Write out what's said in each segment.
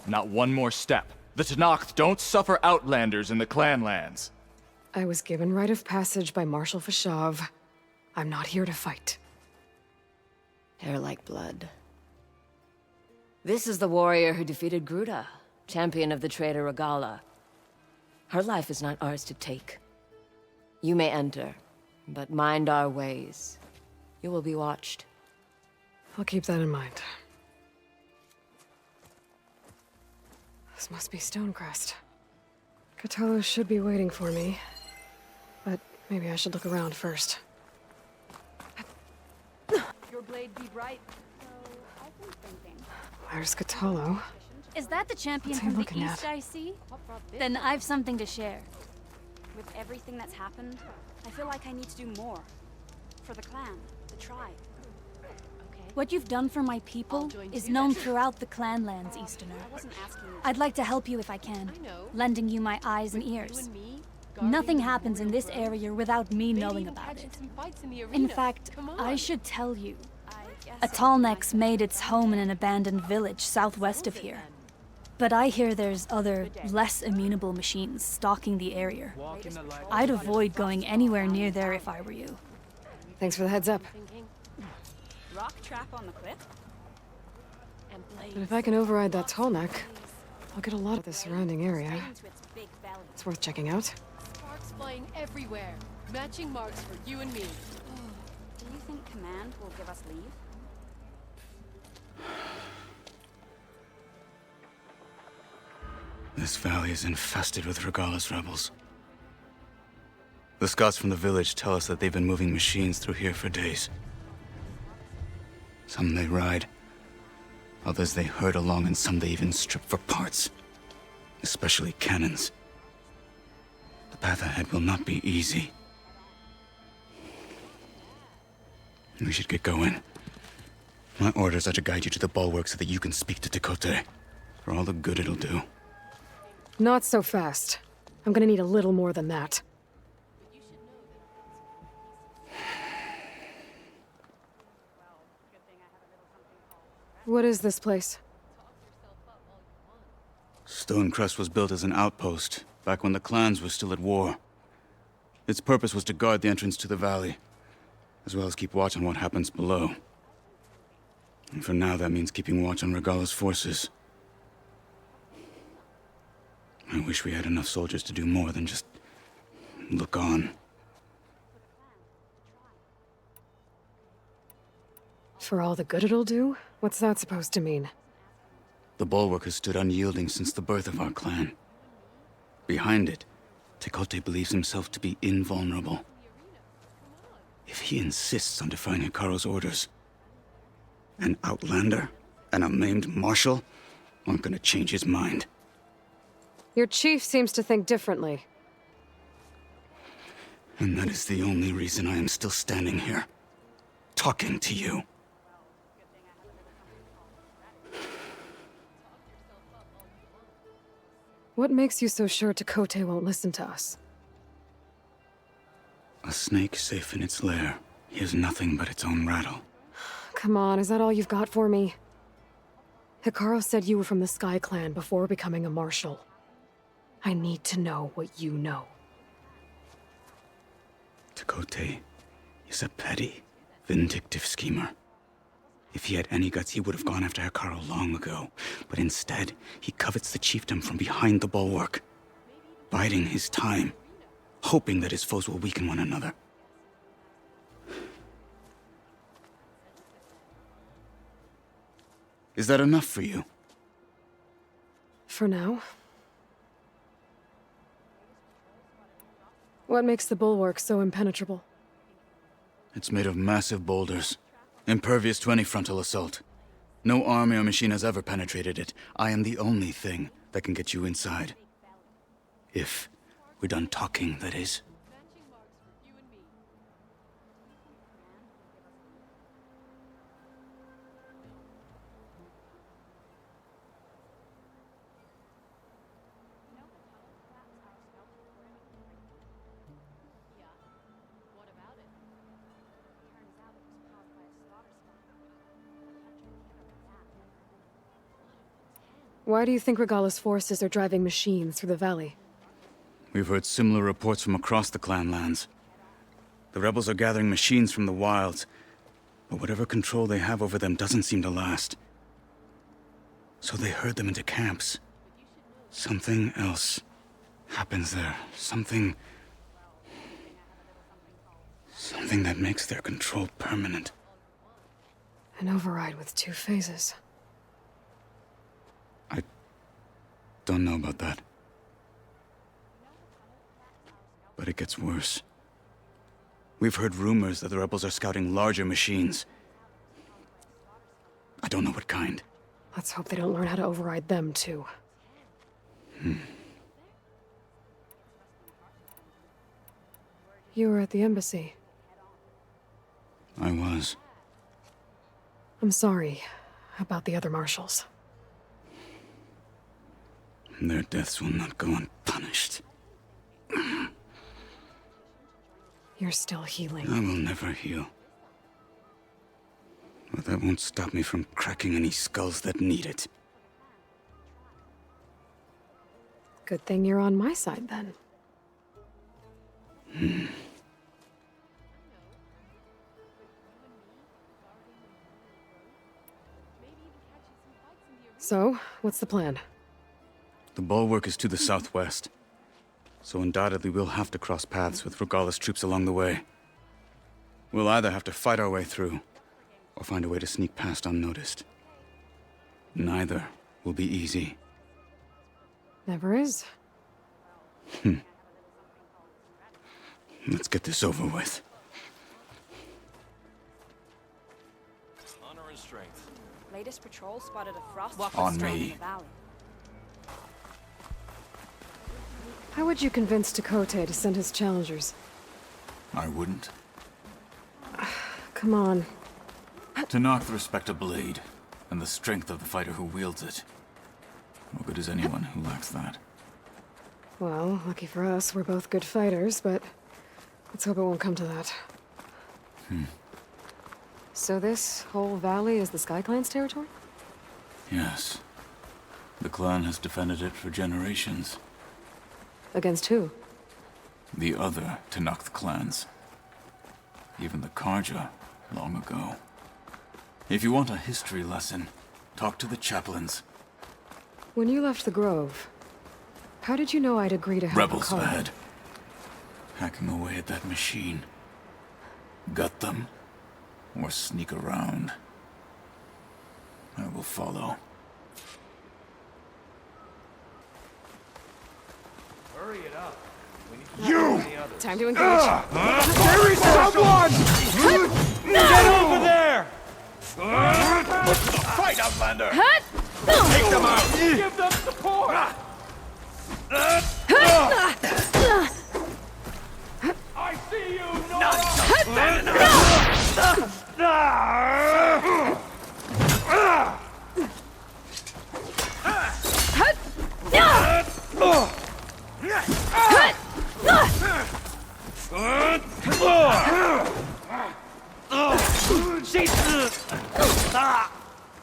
Not one more step. The Tenakth don't suffer outlanders in the clan lands. I was given rite of passage by Marshal Fashav. I'm not here to fight. Hair like blood. This is the warrior who defeated Gruda, champion of the traitor Regala. Her life is not ours to take. You may enter, but mind our ways. You will be watched. I'll keep that in mind. This must be Stonecrest. Cthulhu should be waiting for me, but maybe I should look around first. Your blade be bright. Where's Cthulhu? Is that the champion What's he from the looking east at? I see? Then I've something to share. With everything that's happened, I feel like I need to do more. For the clan, the tribe. What you've done for my people is known throughout the clan lands, Easterner. I wasn't asking you. I'd like to help you if I can, lending you my eyes and ears. Me, Nothing happens in this area without me knowing even about catching it. some fights in the In arena. fact, Come on. I should tell you. I guess A Tallneck's made its home in an abandoned village southwest of here. But I hear there's other, less amenable machines stalking the area. I'd avoid going anywhere near there if I were you. Thanks for the heads up. Thinking, rock trap on the cliff? and But if I can override that Tallneck, I'll get a lot of the surrounding area. Straight into its big belly. It's worth checking out. sparks flying everywhere. Matching marks for you and me. Do you think Command will give us leave? This valley is infested with Regala's rebels. The scouts from the village tell us that they've been moving machines through here for days. Some they ride, others they herd along, and some they even strip for parts. Especially cannons. The path ahead will not be easy. We should get going. My orders are to guide you to the bulwark so that you can speak to Tekote. For all the good it'll do. Not so fast. I'm gonna need a little more than that. What is this place? Stonecrest was built as an outpost, back when the clans were still at war. Its purpose was to guard the entrance to the valley, as well as keep watch on what happens below. And for now, that means keeping watch on Regala's forces. I wish we had enough soldiers to do more than just look on. For all the good it'll do? What's that supposed to mean? The bulwark has stood unyielding since the birth of our clan. Behind it, Tekote believes himself to be invulnerable. If he insists on defying Hikaru's orders, an outlander and a maimed marshal aren't gonna change his mind. Your chief seems to think differently. And that is the only reason I am still standing here, talking to you. What makes you so sure Tekote won't listen to us? A snake safe in its lair hears nothing but its own rattle. Come on, is that all you've got for me? Hikaru said you were from the Sky Clan before becoming a marshal. I need to know what you know. Tekote is a petty, vindictive schemer. If he had any guts, he would have gone after Hikaru long ago. But instead, he covets the chiefdom from behind the bulwark, biding his time, hoping that his foes will weaken one another. Is that enough for you? For now. What makes the bulwark so impenetrable? It's made of massive boulders, impervious to any frontal assault. No army or machine has ever penetrated it. I am the only thing that can get you inside. If we're done talking, that is. Matching marks for you and me. Yeah. What about it? Turns out it was caused by a slaughter spot. Why do you think Regala's forces are driving machines through the valley? We've heard similar reports from across the clan lands. The rebels are gathering machines from the wilds, but whatever control they have over them doesn't seem to last. So they herd them into camps. Something else happens there. Something that makes their control permanent. An override with 2 phases. I don't know about that. But it gets worse. We've heard rumors that the rebels are scouting larger machines. I don't know what kind. Let's hope they don't learn how to override them, too. You were at the embassy. I was. I'm sorry about the other marshals. Their deaths will not go unpunished. You're still healing. I will never heal. But that won't stop me from cracking any skulls that need it. Good thing you're on my side, then. So, what's the plan? The bulwark is to the southwest, so undoubtedly we'll have to cross paths with Regala's troops along the way. We'll either have to fight our way through, or find a way to sneak past unnoticed. Neither will be easy. Never is. Let's get this over with. Honor and strength. Latest patrol spotted a frost On storm me. in the valley. How would you convince Tekote to send his challengers? I wouldn't. Come on. To knock the respect of blade, and the strength of the fighter who wields it. What good is anyone who lacks that? Well, lucky for us, we're both good fighters, but let's hope it won't come to that. So this whole valley is the Sky Clan's territory? Yes. The clan has defended it for generations. Against who? The other Tenakth clans. Even the Karja, long ago. If you want a history lesson, talk to the chaplains. When you left the Grove, how did you know I'd agree to help Rebels Hekara? ahead. Hacking away at that machine. Gut them, or sneak around. I will follow. Hurry it up. Time to engage. There is someone! Get over there! Fight, Outlander! Take them out! Give them support! I see you, Nora!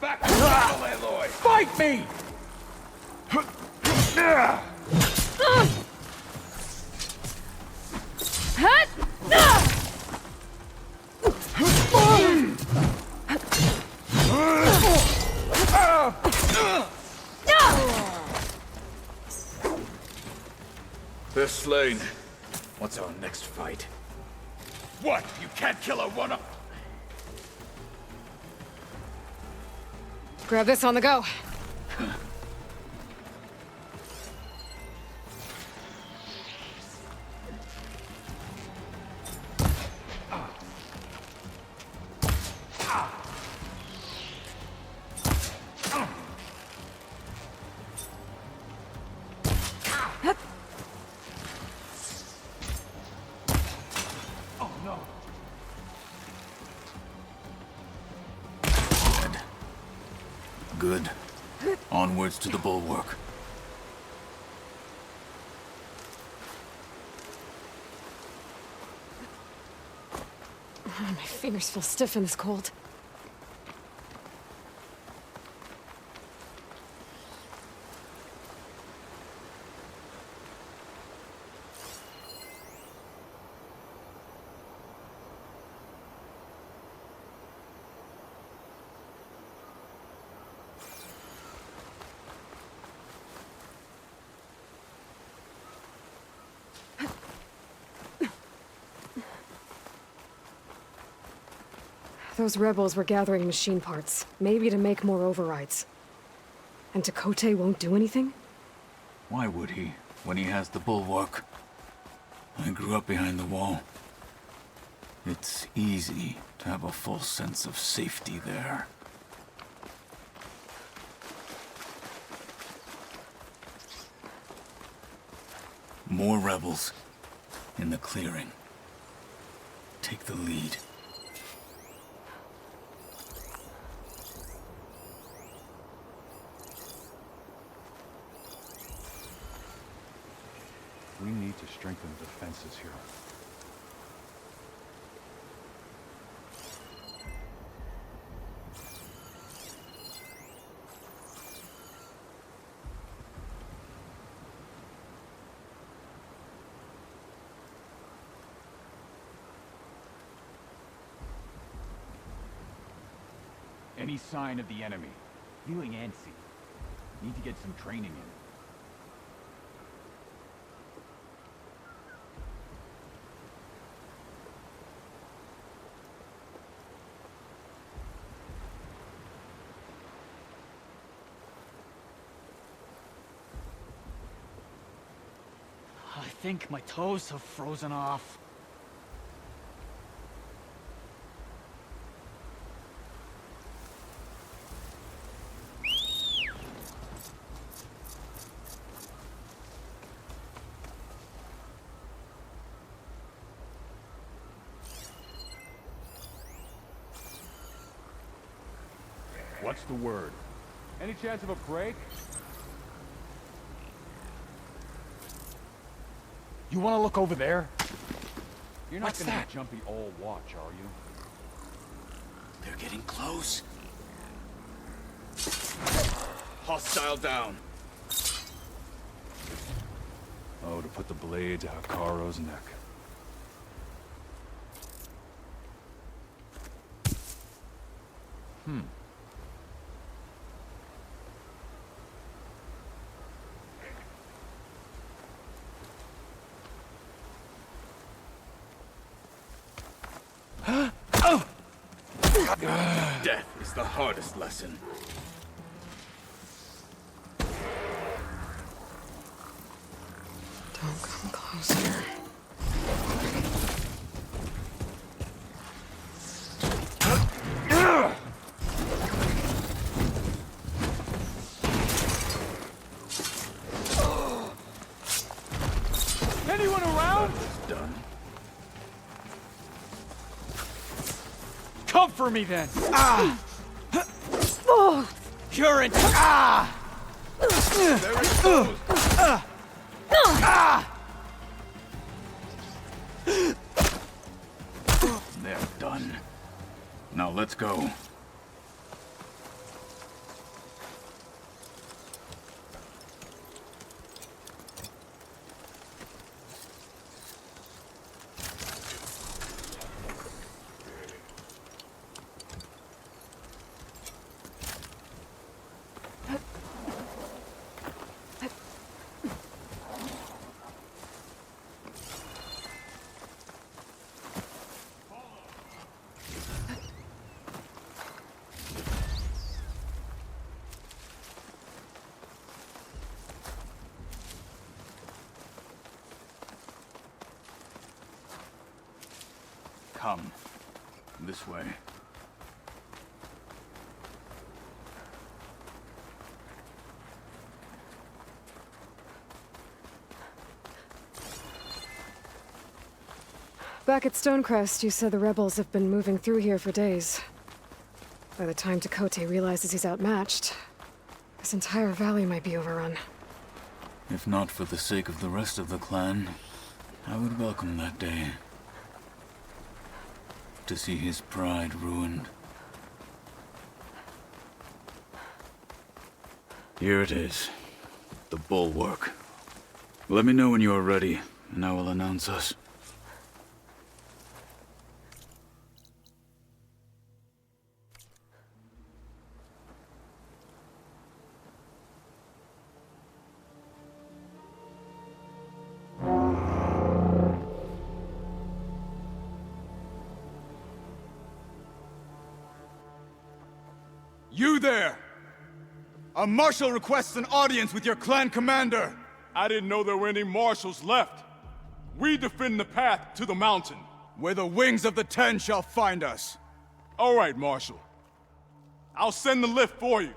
Back to the Aloy! Fight me! They're slain. What's our next fight? What? You can't kill a one-up? Grab this on the go. Good. Onwards to the bulwark. My fingers feel stiff in this cold. Those rebels were gathering machine parts, maybe to make more overrides. And Tekote won't do anything? Why would he, when he has the bulwark? I grew up behind the wall. It's easy to have a false sense of safety there. More rebels in the clearing. Take the lead. We need to strengthen the defenses here. Any sign of the enemy? Feeling antsy. Need to get some training in. I think my toes have frozen off. What's the word? Any chance of a break? You want to look over there? You're not What's gonna that? be jumpy all watch, are you? They're getting close. Hostile down. Oh, to put the blade to Hikaro's neck. Death is the hardest lesson. Don't come closer. Anyone around? Done. Come for me then! You're in. Ah! There it goes. They're done. Now let's go. Come. This way. Back at Stonecrest, you said the rebels have been moving through here for days. By the time Tekote realizes he's outmatched, this entire valley might be overrun. If not for the sake of the rest of the clan, I would welcome that day. To see his pride ruined. Here it is. The bulwark. Let me know when you are ready, and I will announce us. there! A marshal requests an audience with your clan commander! I didn't know there were any marshals left. We defend the path to the mountain. Where the wings of the Ten shall find us. All right, Marshal. I'll send the lift for you.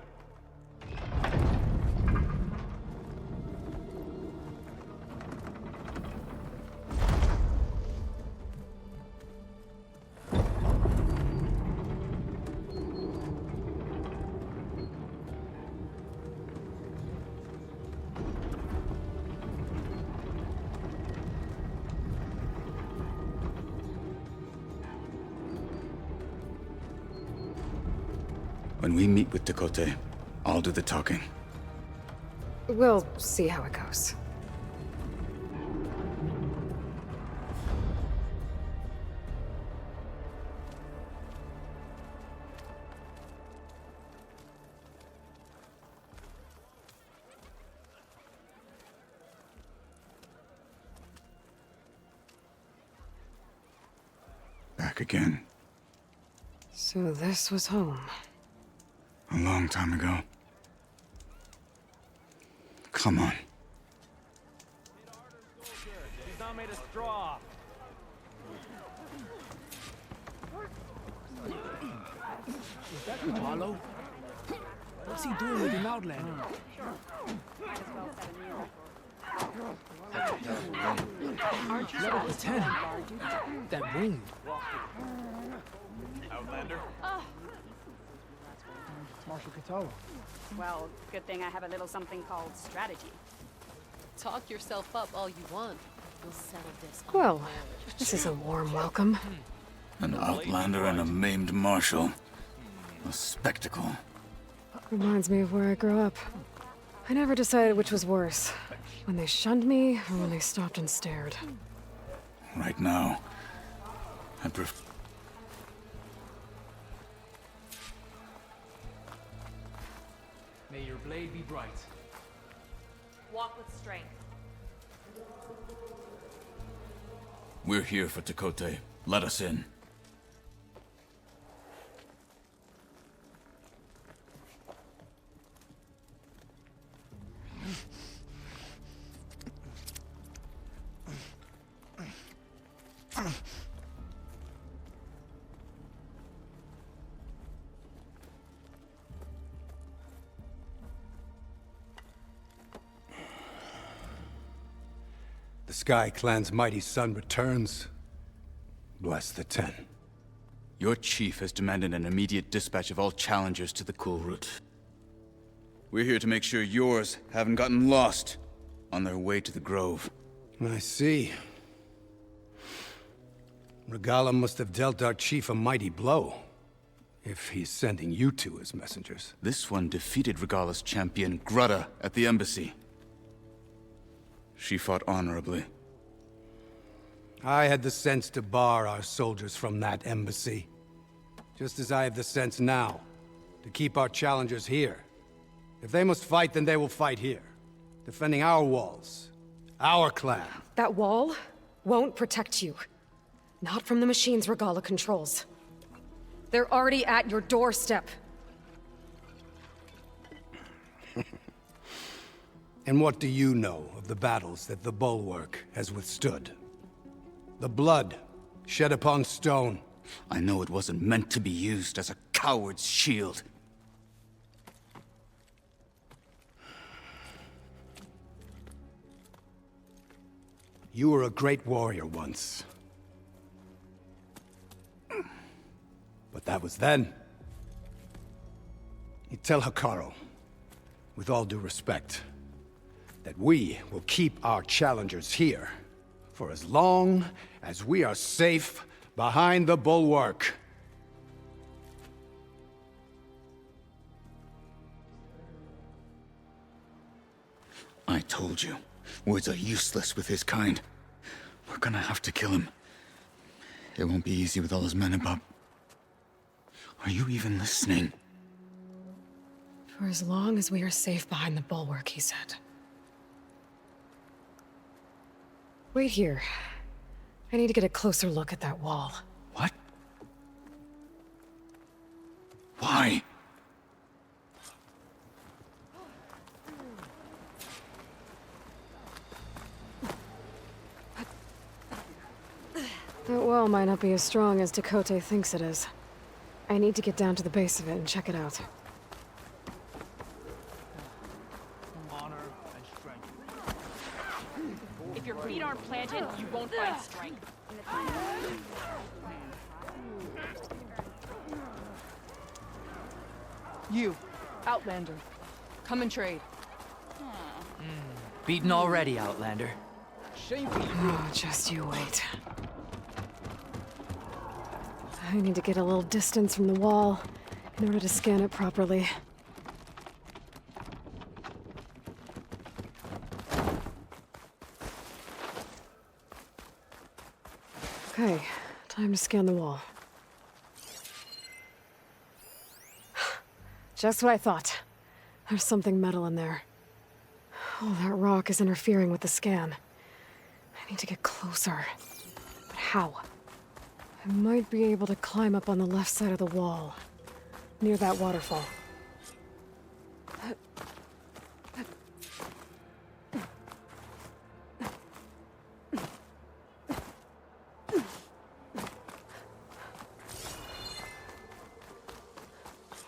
When we meet with Tekote, I'll do the talking. We'll see how it goes. Back again. So this was home. A long time ago. Come on. He's not made of straw. Is that Apollo? What's he doing with an Outlander? Level 10. That ring. Outlander? It's Marshal Katalo. Well, good thing I have a little something called strategy. Talk yourself up all you want. We'll settle this. Well, this is a warm welcome. An Outlander and a maimed marshal. A spectacle. Reminds me of where I grew up. I never decided which was worse. When they shunned me, or when they stopped and stared. Right now, I prefer... May your blade be bright. Walk with strength. We're here for Tekote. Let us in. The Sky Clan's mighty son returns. Bless the Ten. Your chief has demanded an immediate dispatch of all challengers to the Cool Route. We're here to make sure yours haven't gotten lost on their way to the Grove. I see. Regala must have dealt our chief a mighty blow, if he's sending you two as messengers. This one defeated Regala's champion, Grudda, at the embassy. She fought honorably. I had the sense to bar our soldiers from that embassy. Just as I have the sense now, to keep our challengers here. If they must fight, then they will fight here. Defending our walls. Our clan. That wall won't protect you. Not from the machines Regala controls. They're already at your doorstep. And what do you know of the battles that the Bulwark has withstood? The blood shed upon stone. I know it wasn't meant to be used as a coward's shield. You were a great warrior once. But that was then. You tell Hekarro, with all due respect, that we will keep our challengers here for as long as we are safe behind the Bulwark. I told you, words are useless with his kind. We're gonna have to kill him. It won't be easy with all his men about. Are you even listening? For as long as we are safe behind the Bulwark, he said. Wait here. I need to get a closer look at that wall. What? Why? That well might not be as strong as Tekote thinks it is. I need to get down to the base of it and check it out. Honor and strength. If your feet aren't planted, you won't find strength. You, Outlander. Come and trade. Beaten already, Outlander. Oh, just you wait. I need to get a little distance from the wall in order to scan it properly. Okay, time to scan the wall. Just what I thought. There's something metal in there. Oh, that rock is interfering with the scan. I need to get closer. But how? I might be able to climb up on the left side of the wall, near that waterfall.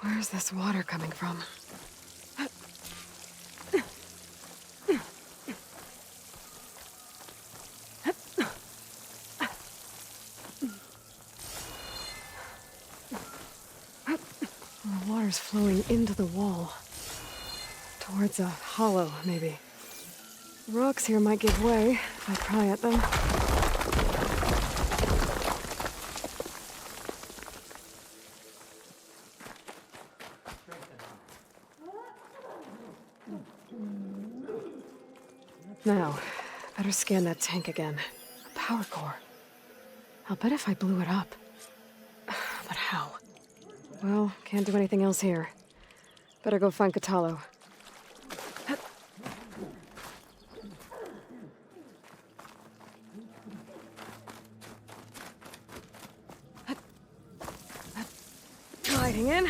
Where's this water coming from? The water's flowing into the wall. Towards a hollow, maybe. The rocks here might give way if I pry at them. Now, better scan that tank again. A power core. I'll bet if I blew it up. But how? Well, can't do anything else here. Better go find Kotallo. Gliding in.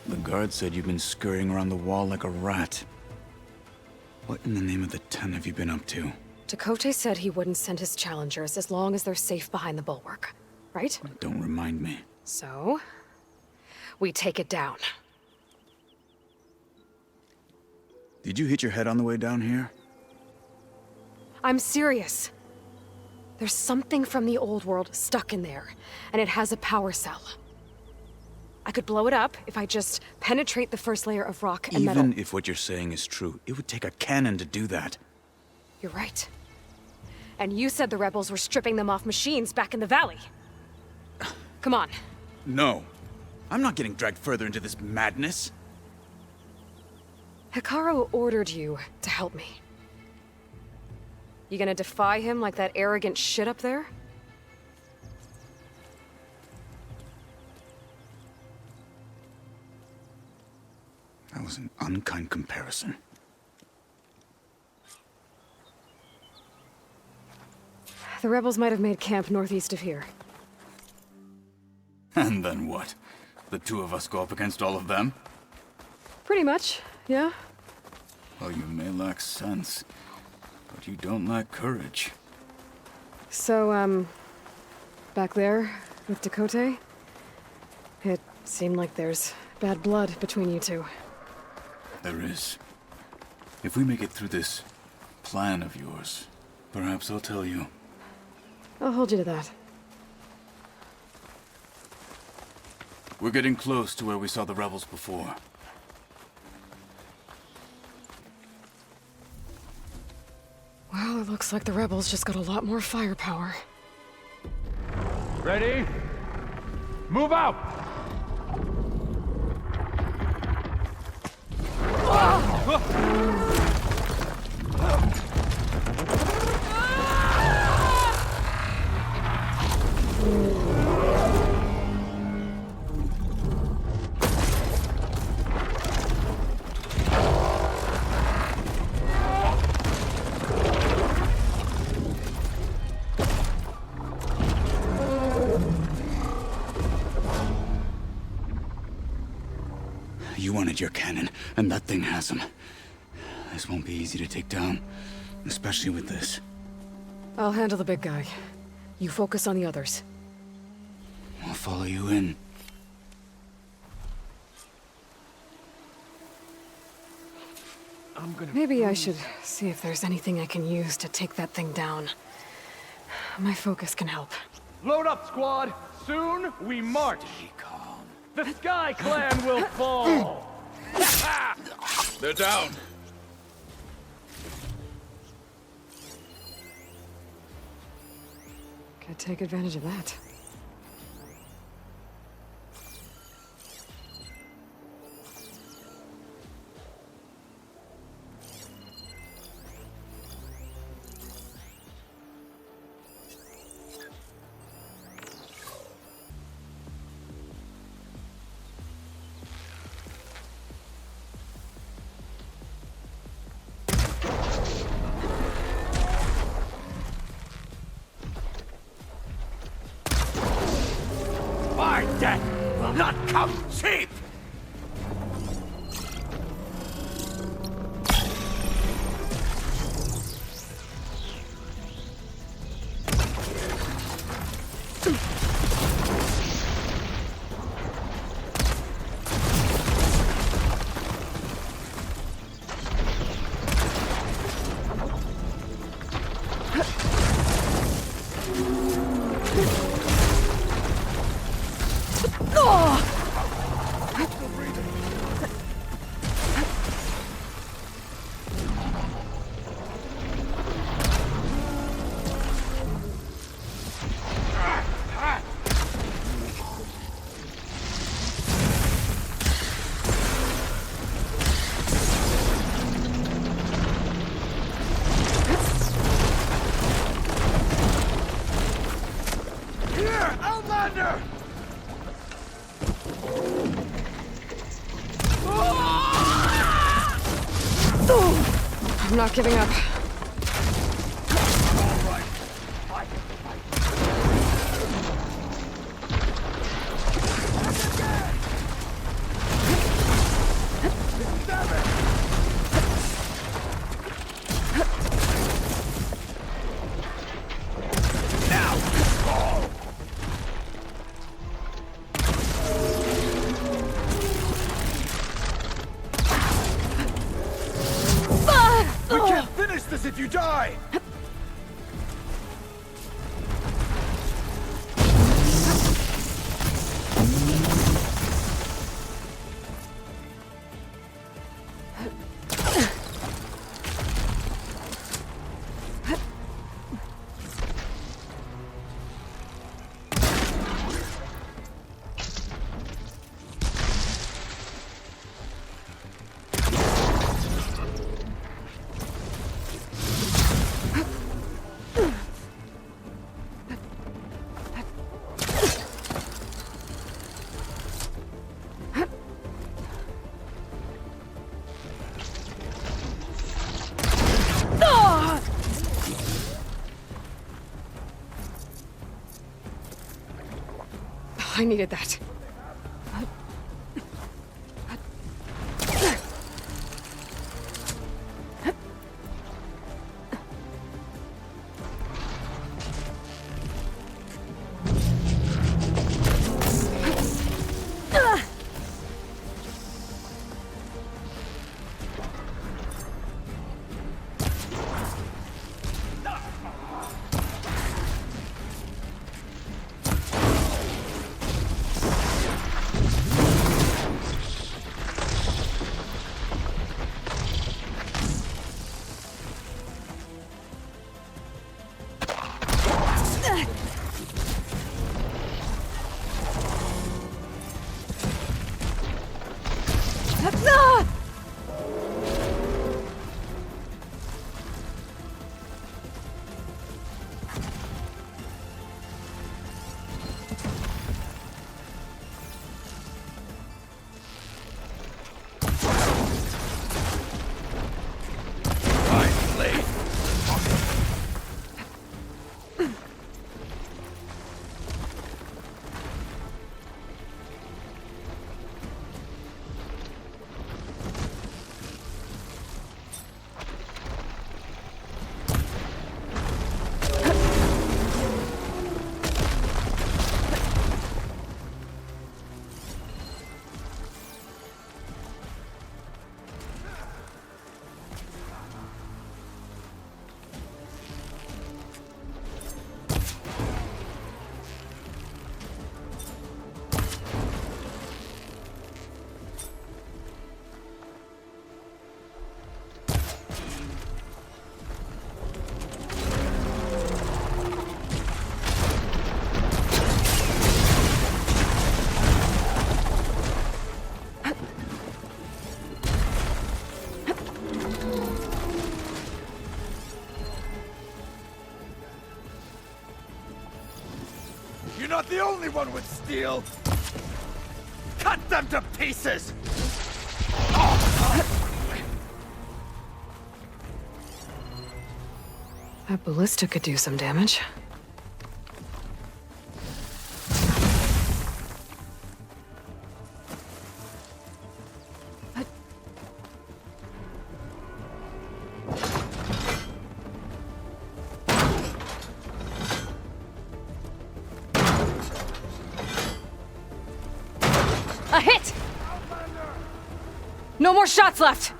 The guard said you've been scurrying around the wall like a rat. What in the name of the Ten have you been up to? Tekote said he wouldn't send his challengers as long as they're safe behind the bulwark, right? Don't remind me. So, we take it down. Did you hit your head on the way down here? I'm serious. There's something from the old world stuck in there, and it has a power cell. I could blow it up if I just penetrate the first layer of rock and metal. Even if what you're saying is true, it would take a cannon to do that. You're right. And you said the rebels were stripping them off machines back in the valley. Come on. No. I'm not getting dragged further into this madness. Hekarro ordered you to help me. You gonna defy him like that arrogant shit up there? That was an unkind comparison. The rebels might have made camp northeast of here. And then what? The two of us go up against all of them? Pretty much, yeah. Well, you may lack sense, but you don't lack courage. So, back there with Tekote, it seemed like there's bad blood between you two. There is. If we make it through this plan of yours, perhaps I'll tell you. I'll hold you to that. We're getting close to where we saw the rebels before. Well, it looks like the rebels just got a lot more firepower. Ready? Move out! You wanted your cannon, and that thing has him. This won't be easy to take down, especially with this. I'll handle the big guy. You focus on the others. I'll follow you in. Maybe I should see if there's anything I can use to take that thing down. My focus can help. Load up, squad! Soon we march! The Sky Clan will fall! They're down! Could take advantage of that. My death will not come cheap! Here, Outlander! I'm not giving up. We can't finish this if you die! I needed that. not the only one with steel! Cut them to pieces! That ballista could do some damage. A hit! No more shots left!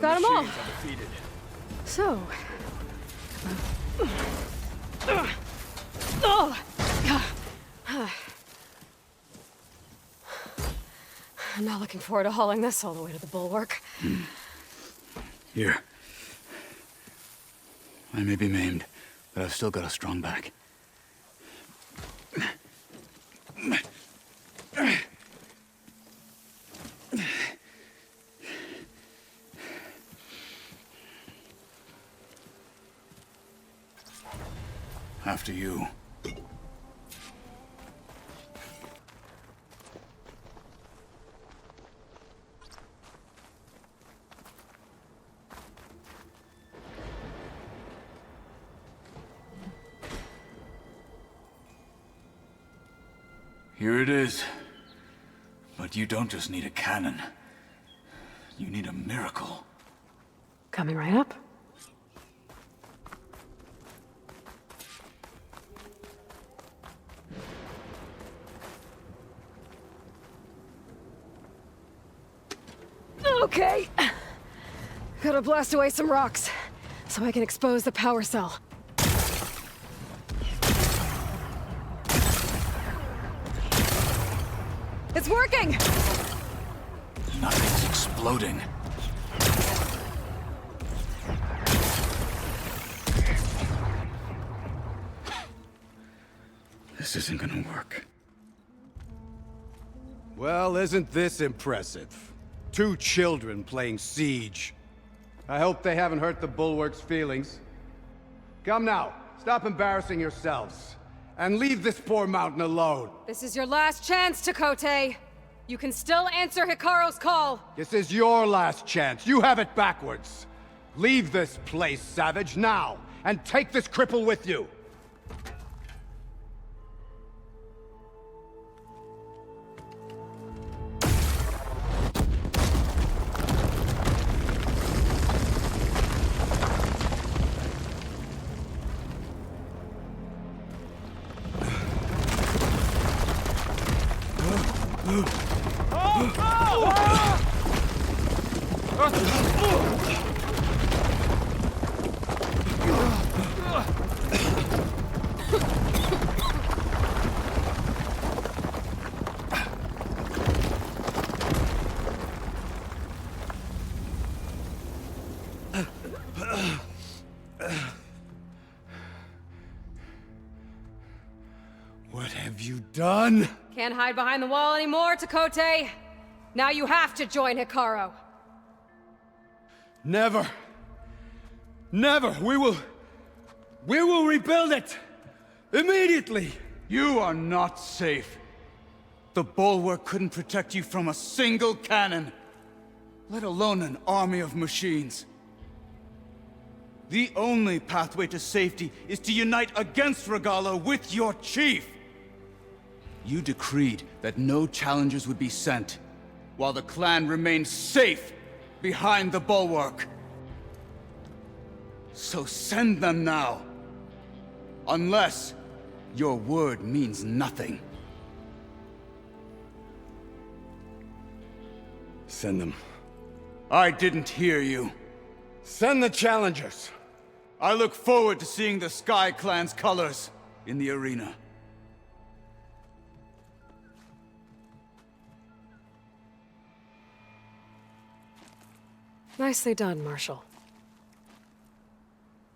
Got them all. So. I'm not looking forward to hauling this all the way to the bulwark. Here. I may be maimed, but I've still got a strong back. After you. Here it is. But you don't just need a cannon. You need a miracle. Coming right up. Okay. Gotta blast away some rocks, so I can expose the power cell. It's working! Nothing's exploding. This isn't gonna work. Well, isn't this impressive? 2 children playing siege. I hope they haven't hurt the Bulwark's feelings. Come now, stop embarrassing yourselves. And leave this poor mountain alone. This is your last chance, Tekotteh. You can still answer Hikaru's call. This is your last chance. You have it backwards. Leave this place, Savage, now, and take this cripple with you. What have you done? Can't hide behind the wall anymore, Tekotteh. Now you have to join Hikaru. Never. Never. We will rebuild it. Immediately. You are not safe. The Bulwark couldn't protect you from a single cannon. let alone an army of machines. The only pathway to safety is to unite against Regalla with your chief! You decreed that no challengers would be sent, while the clan remained safe behind the bulwark. So send them now. Unless your word means nothing. Send them. I didn't hear you. Send the challengers! I look forward to seeing the Sky Clan's colors in the arena. Nicely done, Marshal.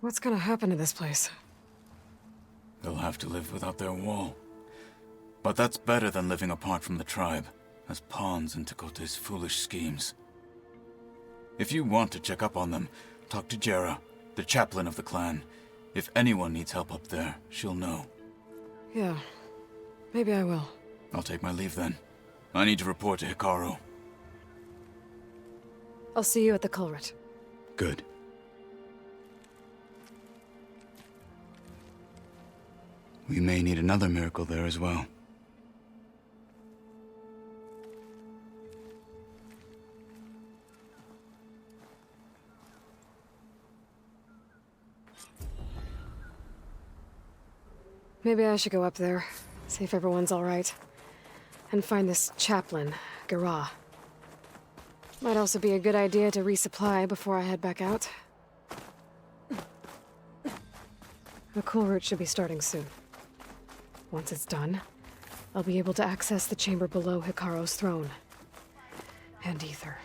What's gonna happen to this place? They'll have to live without their wall. But that's better than living apart from the tribe, as pawns in Tekote's foolish schemes. If you want to check up on them, talk to Jera, the chaplain of the clan. If anyone needs help up there, she'll know. Yeah, maybe I will. I'll take my leave then. I need to report to Hikaru. I'll see you at the culvert. Good. We may need another miracle there as well. Maybe I should go up there, see if everyone's all right, and find this chaplain, Garah. Might also be a good idea to resupply before I head back out. The cool route should be starting soon. Once it's done, I'll be able to access the chamber below Hikaru's throne. And Ether.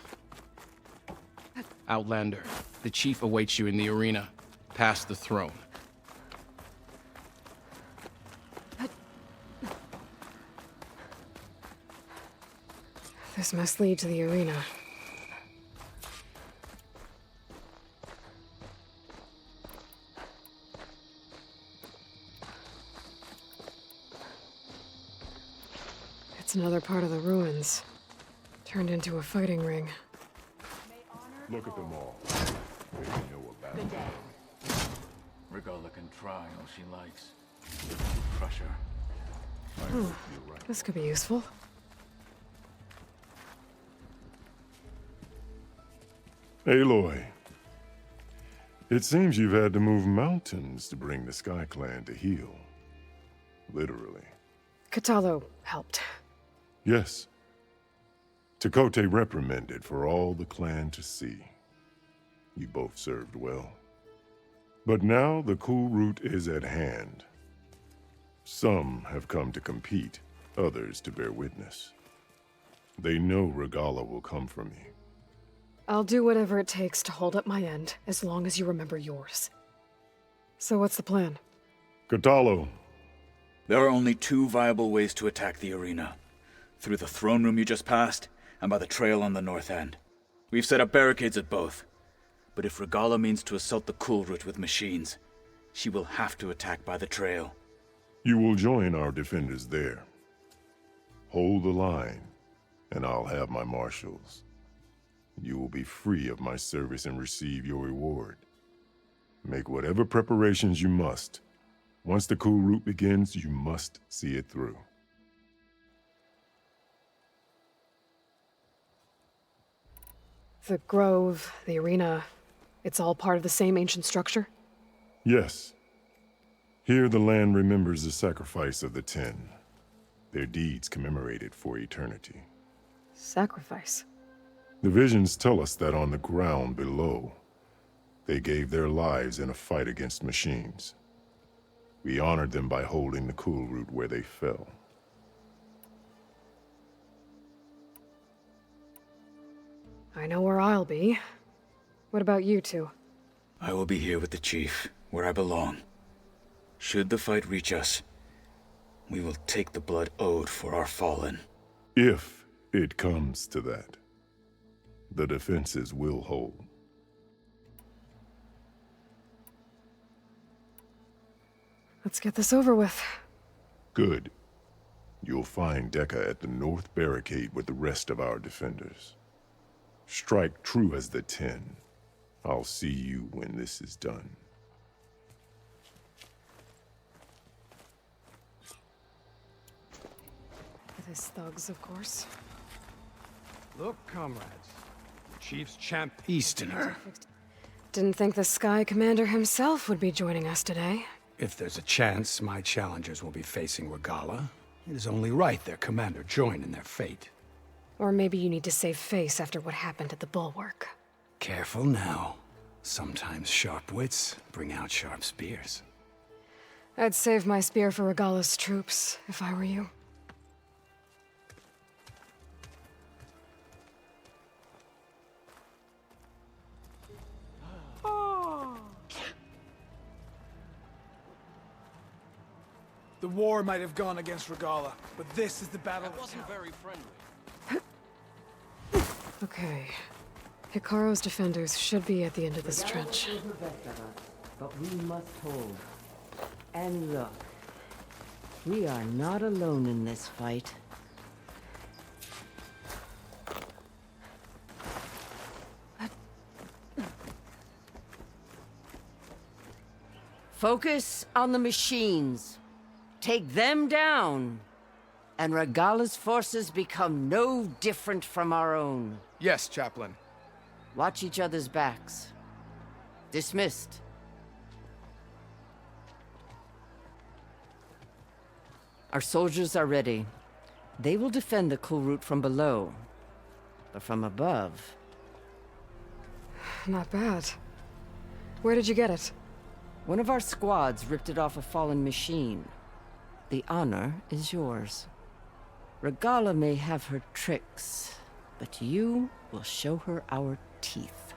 Outlander, the chief awaits you in the arena, past the throne. This must lead to the arena. It's another part of the ruins, turned into a fighting ring. Look at them all. They know about it. Regalla can try all she likes. Crush her. This could be useful. Aloy, it seems you've had to move mountains to bring the Sky Clan to heal. Literally. Kotallo helped. Yes. Tekote reprimanded for all the clan to see. You both served well. But now the cool route is at hand. Some have come to compete, others to bear witness. They know Regalla will come for me. I'll do whatever it takes to hold up my end, as long as you remember yours. So what's the plan? Kotallo. There are only two viable ways to attack the arena. Through the throne room you just passed, and by the trail on the north end. We've set up barricades at both. But if Regalla means to assault the cool route with machines, she will have to attack by the trail. You will join our defenders there. Hold the line, and I'll have my marshals. You will be free of my service and receive your reward. Make whatever preparations you must. Once the cool route begins, you must see it through. The grove, the arena, it's all part of the same ancient structure? Yes. Here the land remembers the sacrifice of the Ten. Their deeds commemorated for eternity. Sacrifice? The visions tell us that on the ground below, they gave their lives in a fight against machines. We honored them by holding the cool route where they fell. I know where I'll be. What about you two? I will be here with the chief, where I belong. Should the fight reach us, we will take the blood owed for our fallen. If it comes to that, the defenses will hold. Let's get this over with. Good. You'll find Dekka at the north barricade with the rest of our defenders. Strike true as the 10. I'll see you when this is done. With his thugs, of course. Look, comrades. The Chief's champ Easterner. Didn't think the Sky Commander himself would be joining us today. If there's a chance my challengers will be facing Regalla, it is only right their commander join in their fate. Or maybe you need to save face after what happened at the Bulwark. Careful now. Sometimes sharp wits bring out sharp spears. I'd save my spear for Regalla's troops, if I were you. The war might have gone against Regalla, but this is the battle that wasn't very friendly. Okay. Hikaru's defenders should be at the end of this trench. But we must hold. And look, we are not alone in this fight. Focus on the machines. Take them down, and Regalla's forces become no different from our own. Yes, Chaplain. Watch each other's backs. Dismissed. Our soldiers are ready. They will defend the Kulrut from below. But from above... Not bad. Where did you get it? One of our squads ripped it off a fallen machine. The honor is yours. Regalla may have her tricks, but you will show her our teeth.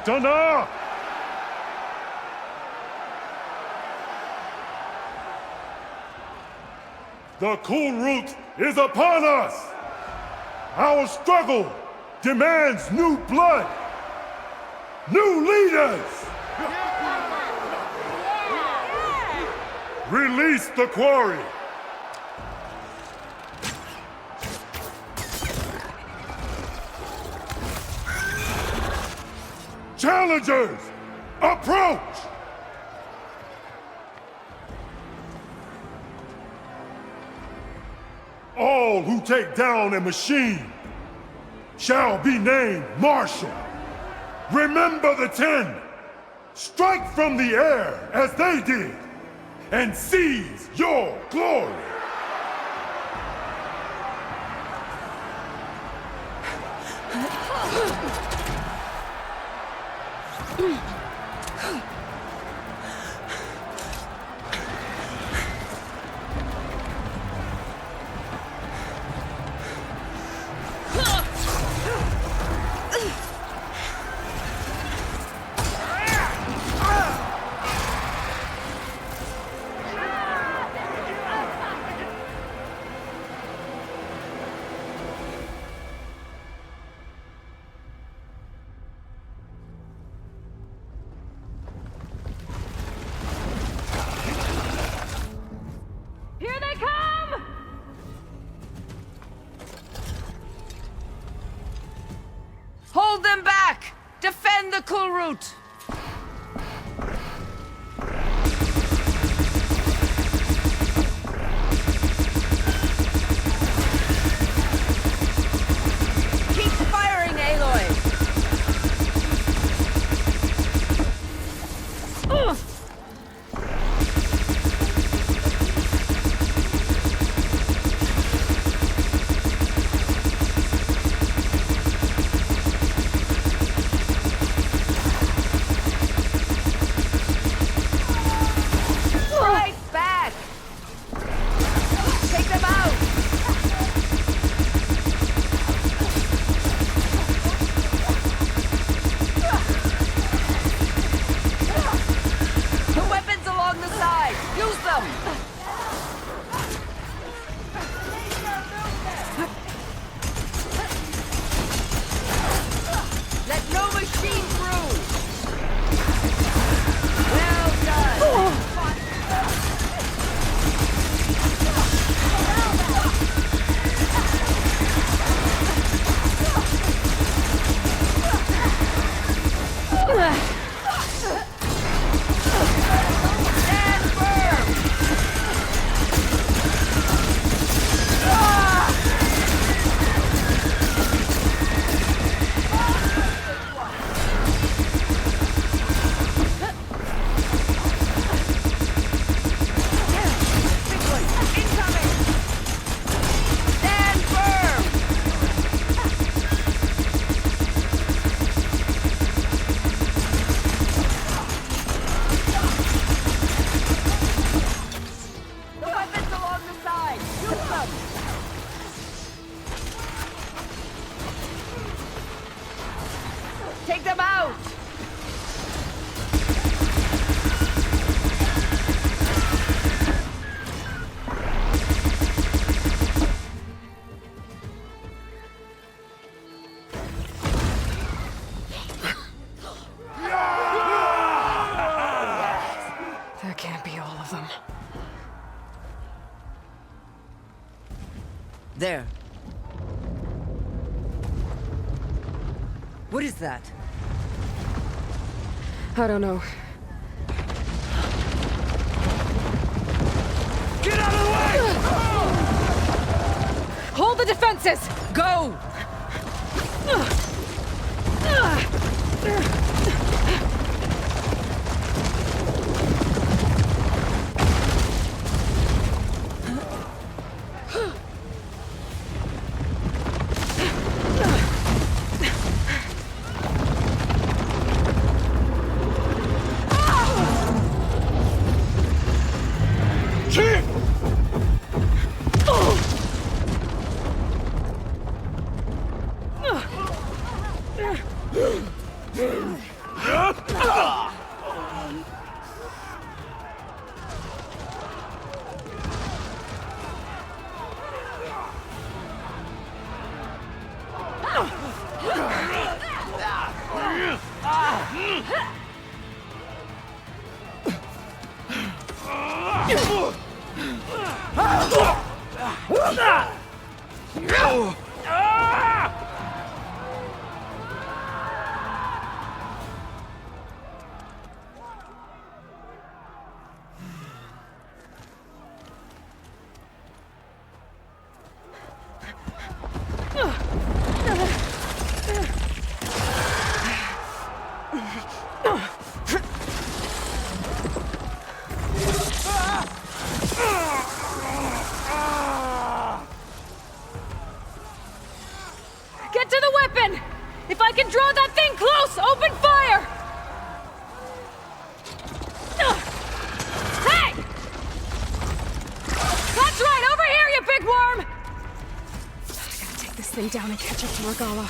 Dana! The Kulrut is upon us! Our struggle demands new blood! New leaders! Release the quarry! Challengers, approach! All who take down a machine shall be named Marshal. Remember the 10. Strike from the air as they did, and seize your glory. Here they come! Hold them back! Defend the Kulrut! Keep firing, Aloy! Right back! Take them out! The weapons along the side! Use them! Let no machine can't be all of them. There. What is that? I don't know. Get out of the way! Hold the defenses! Go! Get to the weapon! If I can draw that thing close, open fire! Hey! That's right, over here, you big worm! I gotta take this thing down and catch up to Regala.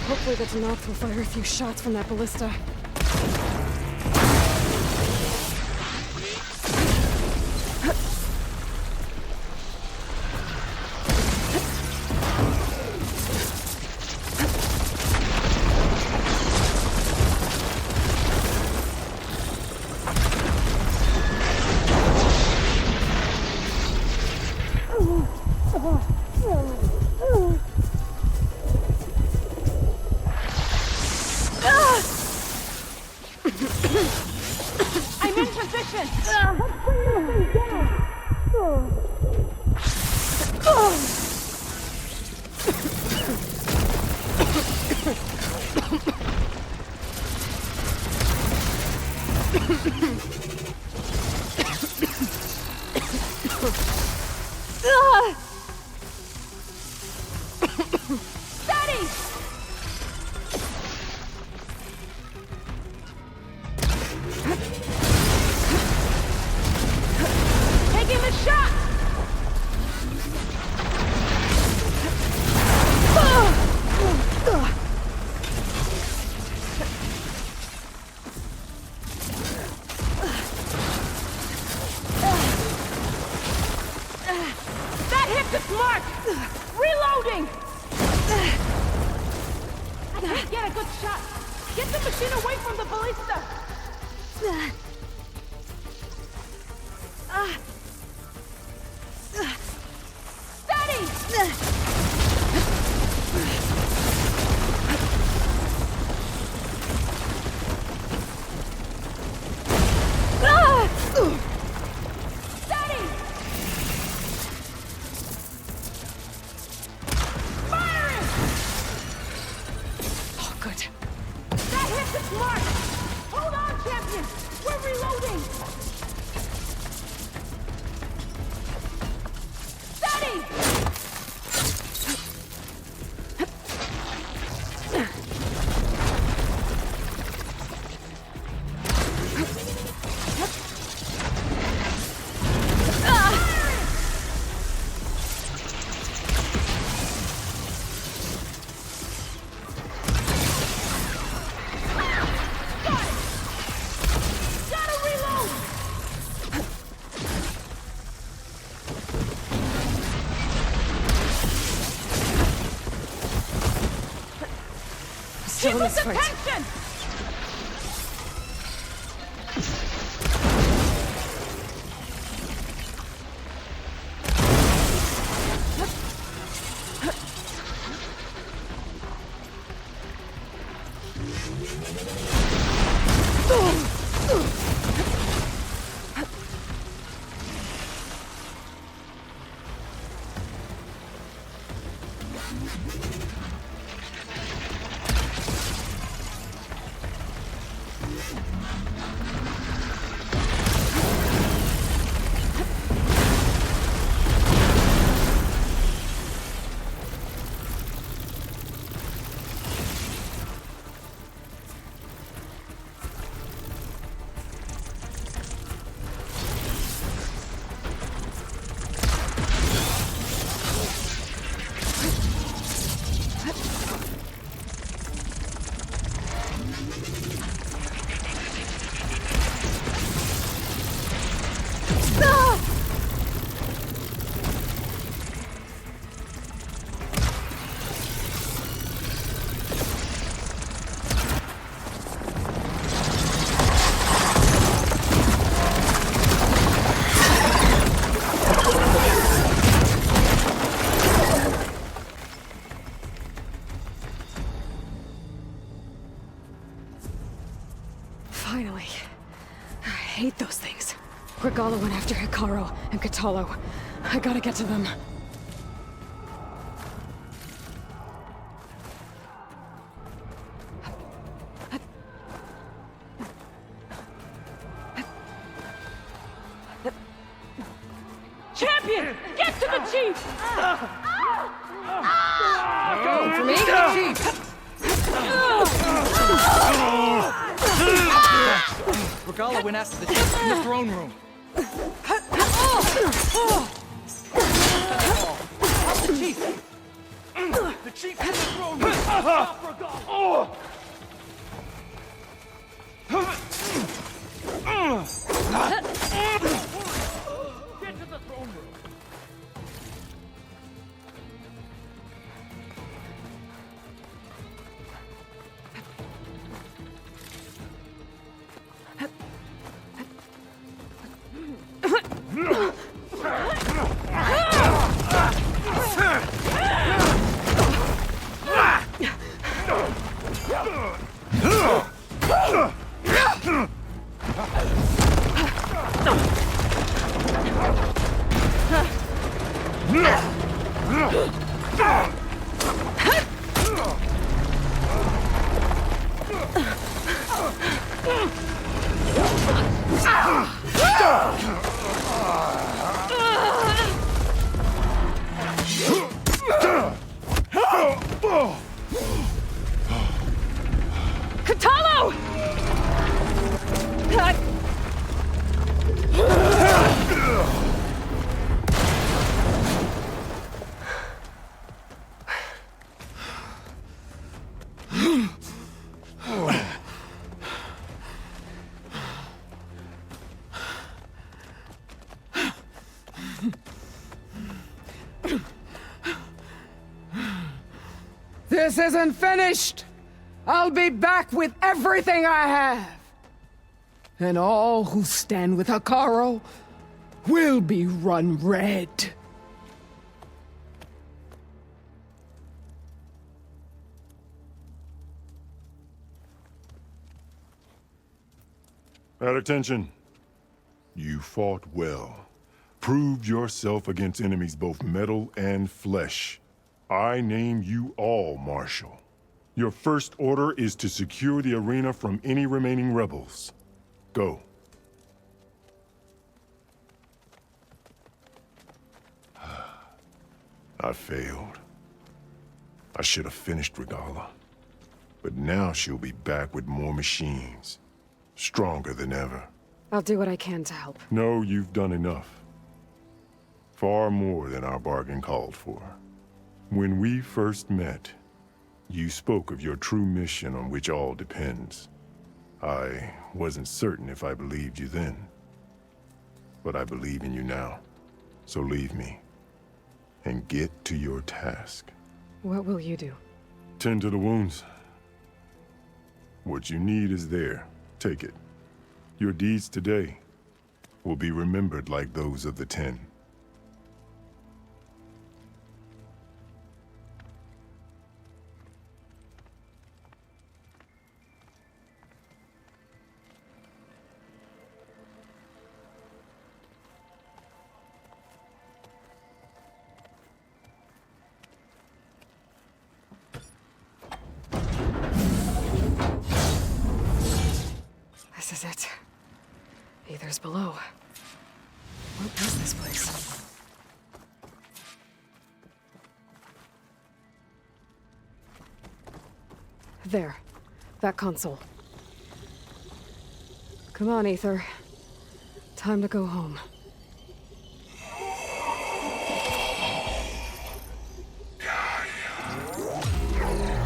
Hopefully the Tenakth will fire a few shots from that ballista. I'm in position! Steady! Taking the shot! That hit the mark! Reloading! I can't get a good shot. Get the machine away from the ballista! Steady! Steady! Firing! Oh, good. That hit the mark! Hold on, champion! We're reloading! Steady! Gotta reload! Still in this fight. Attention! hate those things. Regala went after Hikaru and Katalo. I gotta get to them. Champion! Get to the chief! Going for me? Regala went after the chief in the throne room. The chief! The chief in the throne room! Stop Regala! Get to the throne room! Katalo! This isn't finished! I'll be back with everything I have! And all who stand with Hikaru will be run red. At attention. You fought well. Proved yourself against enemies both metal and flesh. I name you all Marshal. Your first order is to secure the arena from any remaining rebels. Go. I failed. I should have finished Regala. But now she'll be back with more machines. Stronger than ever. I'll do what I can to help. No, you've done enough. Far more than our bargain called for. When we first met, you spoke of your true mission on which all depends. I wasn't certain if I believed you then. But I believe in you now. So leave me. And get to your task. What will you do? Tend to the wounds. What you need is there. Take it. Your deeds today will be remembered like those of the 10. This is it. Aether's below. What is this place? There. That console. Come on, Aether. Time to go home.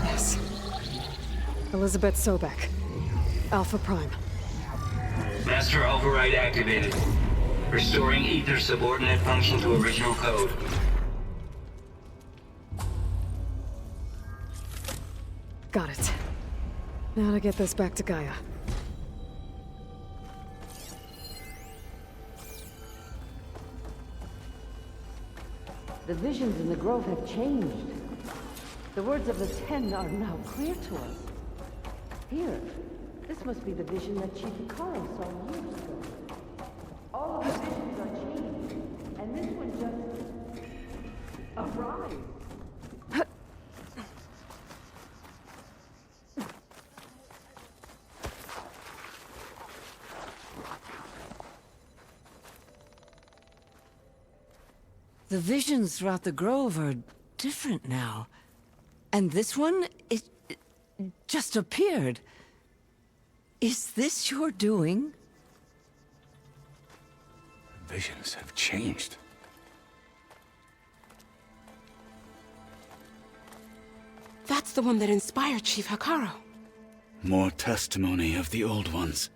Yes. Elizabeth Sobek. Alpha Prime. Master override activated. Restoring Aether's subordinate function to original code. Got it. Now to get this back to Gaia. The visions in the Grove have changed. The words of the 10 are now clear to us. Here, this must be the vision that Chief Hikaru saw years ago. The visions throughout the grove are different now. And this one, it just appeared. Is this your doing? Visions have changed. That's the one that inspired Chief Hekarro. More testimony of the old ones.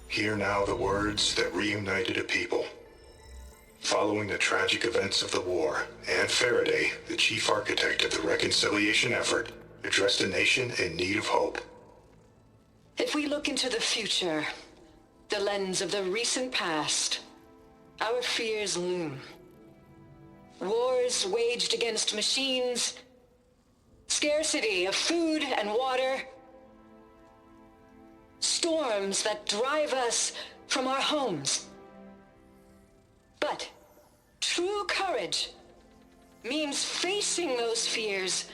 Hear now the words that reunited a people. Following the tragic events of the war, Anne Faraday, the chief architect of the reconciliation effort, addressed a nation in need of hope. If we look into the future, the lens of the recent past, our fears loom. Wars waged against machines, scarcity of food and water, storms that drive us from our homes. But true courage means facing those fears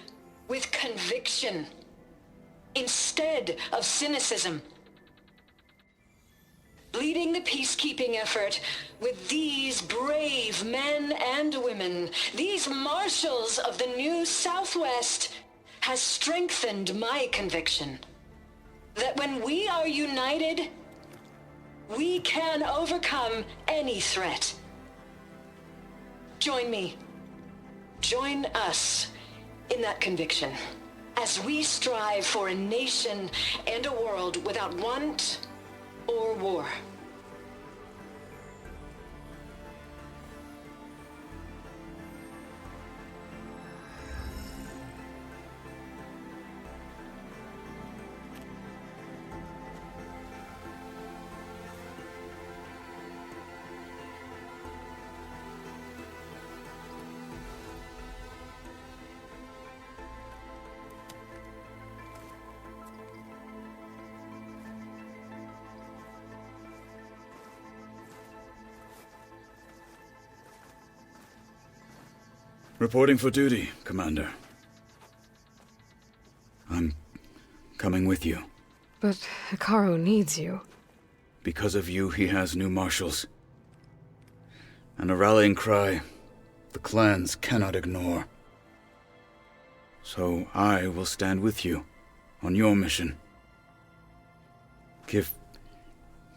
with conviction instead of cynicism. Leading the peacekeeping effort with these brave men and women, these marshals of the new Southwest, has strengthened my conviction that when we are united, we can overcome any threat. Join me. Join us in that conviction as we strive for a nation and a world without want or war. Reporting for duty, Commander. I'm coming with you. But Hekarro needs you. Because of you, he has new marshals. And a rallying cry the clans cannot ignore. So I will stand with you on your mission. Give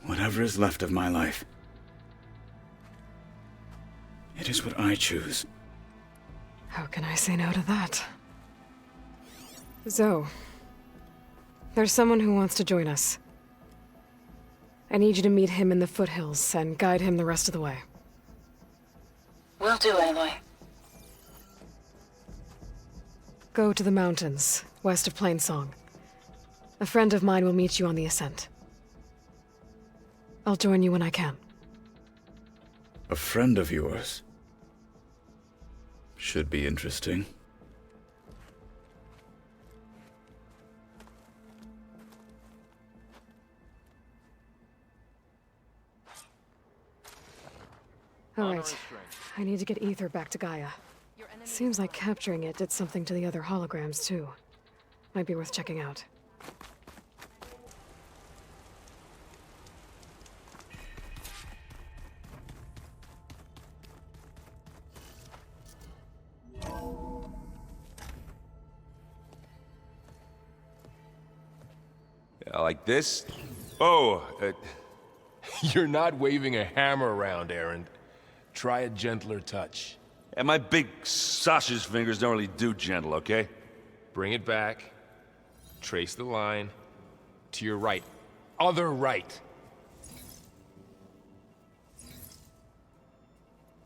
whatever is left of my life. It is what I choose. How can I say no to that? Zoe, there's someone who wants to join us. I need you to meet him in the foothills and guide him the rest of the way. Will do, Aloy. Go to the mountains, west of Plainsong. A friend of mine will meet you on the ascent. I'll join you when I can. A friend of yours? Should be interesting. All right. I need to get Ether back to Gaia. Seems like capturing it did something to the other holograms, too. Might be worth checking out. Like this? Oh, you're not waving a hammer around, Erend. Try a gentler touch. And my big sausage fingers don't really do gentle, okay? Bring it back. Trace the line. To your right. Other right.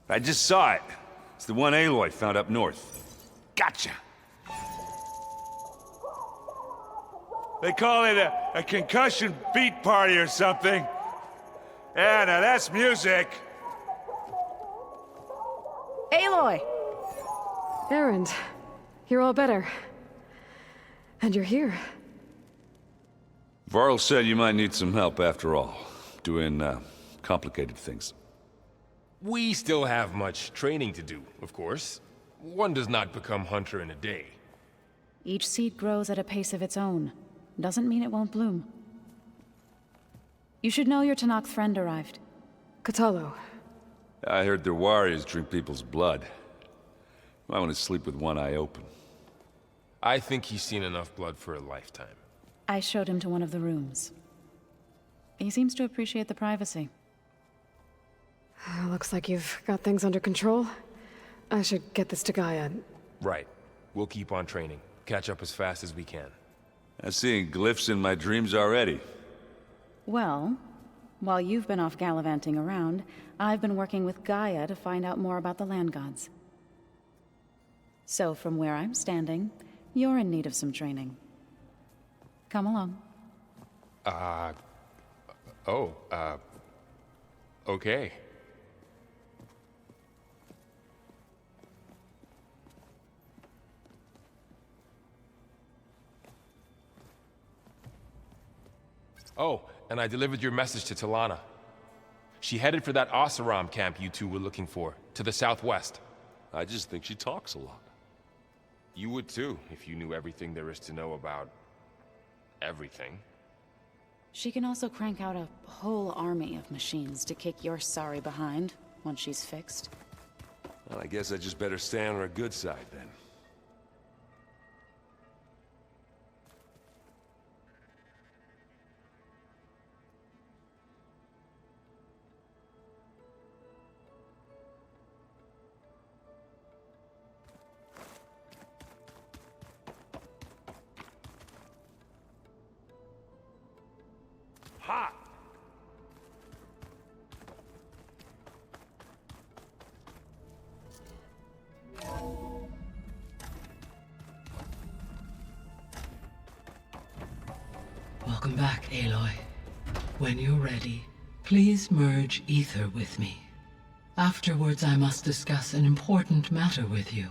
I just saw it. It's the one Aloy found up north. Gotcha! They call it a concussion beat party or something. Yeah, now that's music. Aloy! Erend, you're all better. And you're here. Varl said you might need some help after all, doing complicated things. We still have much training to do, of course. One does not become hunter in a day. Each seed grows at a pace of its own. Doesn't mean it won't bloom. You should know your Tanakh friend arrived. Kotallo. I heard their warriors drink people's blood. I want to sleep with one eye open. I think he's seen enough blood for a lifetime. I showed him to one of the rooms. He seems to appreciate the privacy. Looks like you've got things under control. I should get this to Gaia. Right. We'll keep on training. Catch up as fast as we can. I'm seeing glyphs in my dreams already. Well, while you've been off gallivanting around, I've been working with Gaia to find out more about the land gods. So from where I'm standing, you're in need of some training. Come along. Okay. Oh, and I delivered your message to Talana. She headed for that Oseram camp you two were looking for, to the southwest. I just think she talks a lot. You would too, if you knew everything there is to know about... everything. She can also crank out a whole army of machines to kick your sorry behind once she's fixed. Well, I guess I just better stay on her good side then. Hot! Welcome back, Aloy. When you're ready, please merge ether with me. Afterwards, I must discuss an important matter with you.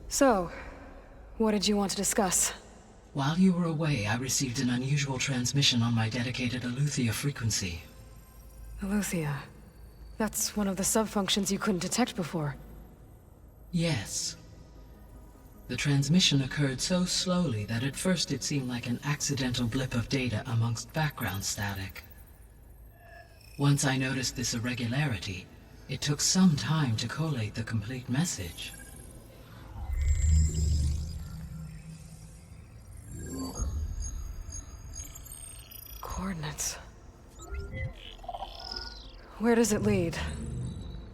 So, what did you want to discuss? While you were away, I received an unusual transmission on my dedicated Eleuthia frequency. Eleuthia. That's one of the sub-functions you couldn't detect before. Yes. The transmission occurred so slowly that at first it seemed like an accidental blip of data amongst background static. Once I noticed this irregularity, it took some time to collate the complete message. Coordinates. Where does it lead?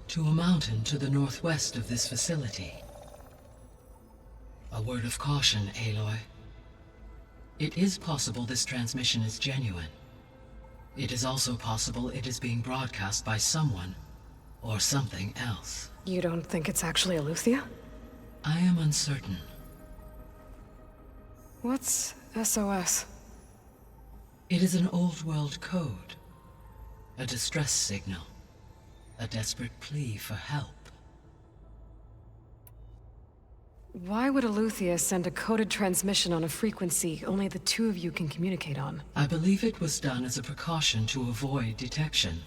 To a mountain to the northwest of this facility. A word of caution, Aloy. It is possible this transmission is genuine. It is also possible it is being broadcast by someone or something else. You don't think it's actually Eleuthia? I am uncertain. What's SOS? It is an old world code. A distress signal. A desperate plea for help. Why would Eleuthia send a coded transmission on a frequency only the two of you can communicate on? I believe it was done as a precaution to avoid detection,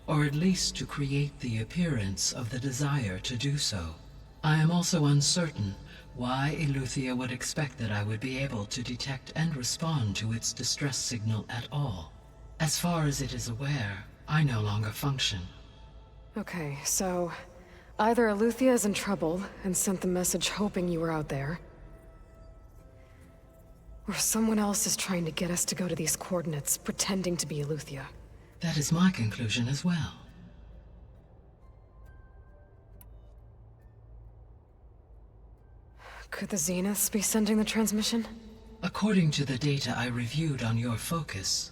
or at least to create the appearance of the desire to do so. I am also uncertain why Eleuthia would expect that I would be able to detect and respond to its distress signal at all. As far as it is aware, I no longer function. Okay, so either Eleuthia is in trouble and sent the message hoping you were out there, or someone else is trying to get us to go to these coordinates, pretending to be Eleuthia. That is my conclusion as well. Could the Zeniths be sending the transmission? According to the data I reviewed on your focus,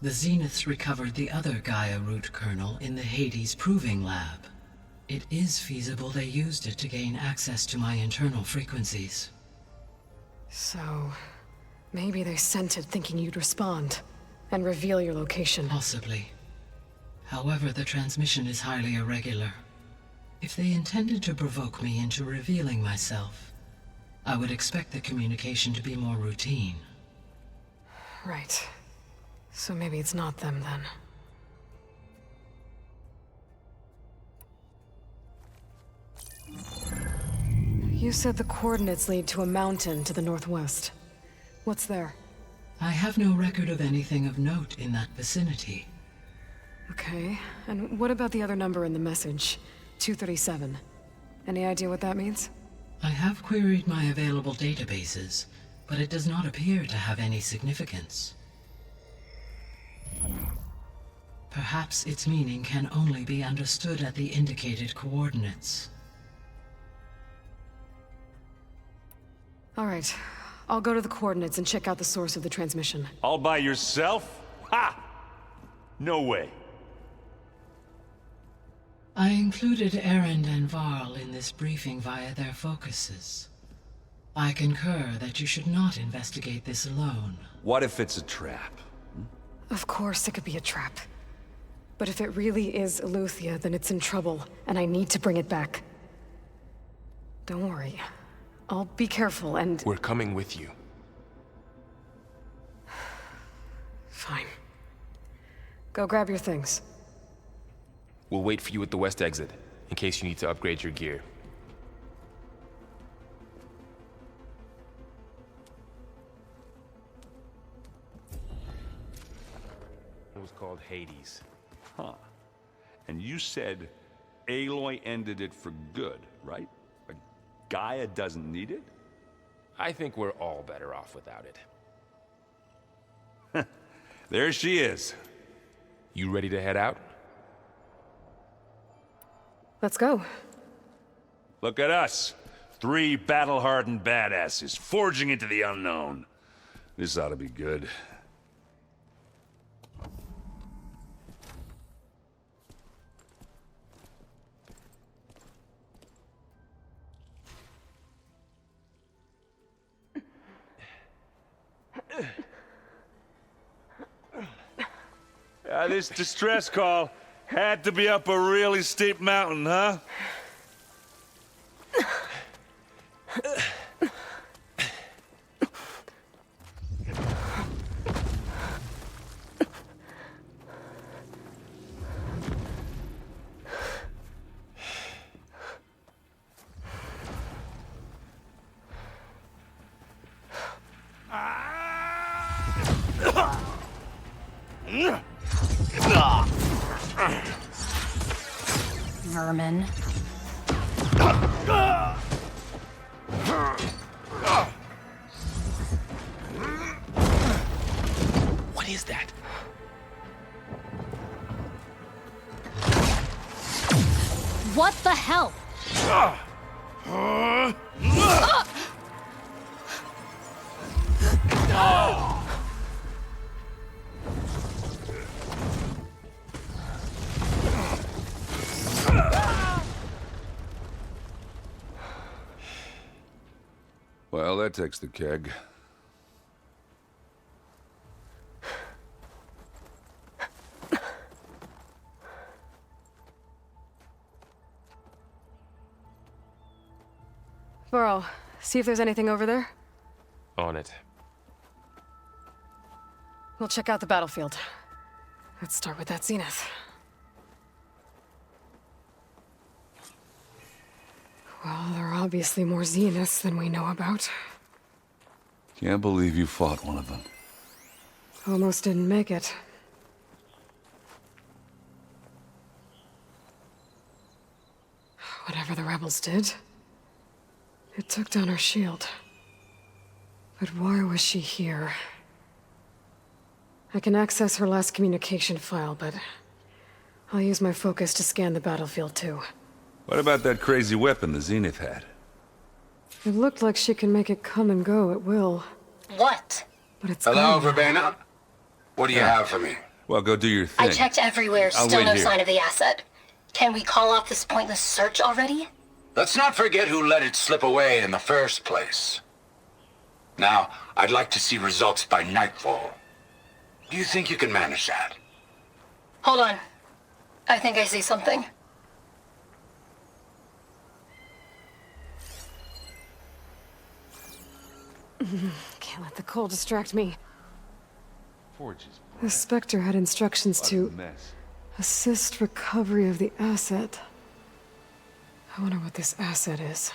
the Zeniths recovered the other Gaia root kernel in the Hades Proving Lab. It is feasible they used it to gain access to my internal frequencies. So, maybe they sent it thinking you'd respond, and reveal your location. Possibly. However, the transmission is highly irregular. If they intended to provoke me into revealing myself, I would expect the communication to be more routine. Right. So maybe it's not them then. You said the coordinates lead to a mountain to the northwest. What's there? I have no record of anything of note in that vicinity. Okay, and what about the other number in the message? 237. Any idea what that means? I have queried my available databases, but it does not appear to have any significance. Perhaps its meaning can only be understood at the indicated coordinates. All right, I'll go to the coordinates and check out the source of the transmission. All by yourself? Ha! No way. I included Erend and Varl in this briefing via their focuses. I concur that you should not investigate this alone. What if it's a trap? Of course it could be a trap. But if it really is Eleuthia, then it's in trouble, and I need to bring it back. Don't worry. I'll be careful and... We're coming with you. Fine. Go grab your things. We'll wait for you at the west exit, in case you need to upgrade your gear. It was called Hades. Huh. And you said Aloy ended it for good, right? Like Gaia doesn't need it? I think we're all better off without it. There she is. You ready to head out? Let's go. Look at us. 3 battle-hardened badasses forging into the unknown. This ought to be good. This distress call had to be up a really steep mountain, huh? Vermin. What is that? What the hell? Well, that takes the keg. Varl, see if there's anything over there. On it. We'll check out the battlefield. Let's start with that zenith. Well, there are obviously more zeniths than we know about. Can't believe you fought one of them. Almost didn't make it. Whatever the rebels did, it took down our shield. But why was she here? I can access her last communication file, but I'll use my focus to scan the battlefield too. What about that crazy weapon the Zenith had? It looked like she can make it come and go at will. What? But it's Hello, gone. Verbena? What do you have for me? Well, go do your thing. I checked everywhere, I'll still wait no here. sign of the asset. Can we call off this pointless search already? Let's not forget who let it slip away in the first place. Now, I'd like to see results by nightfall. Do you think you can manage that? Hold on. I think I see something. Can't let the cold distract me. Forges. The Spectre had instructions to Mess. assist recovery of the asset. I wonder what this asset is.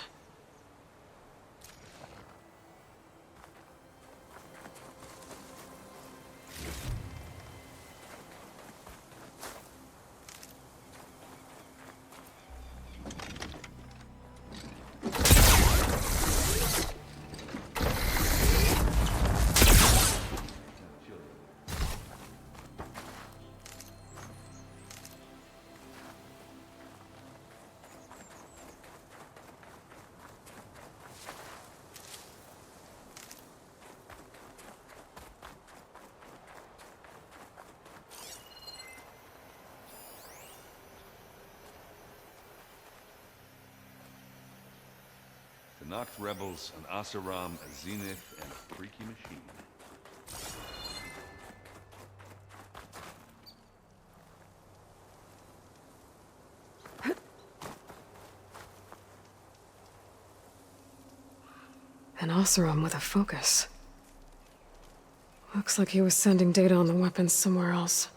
The Noct rebels, an Oseram, a Zenith, and a freaky machine. An Oseram with a focus. Looks like he was sending data on the weapons somewhere else.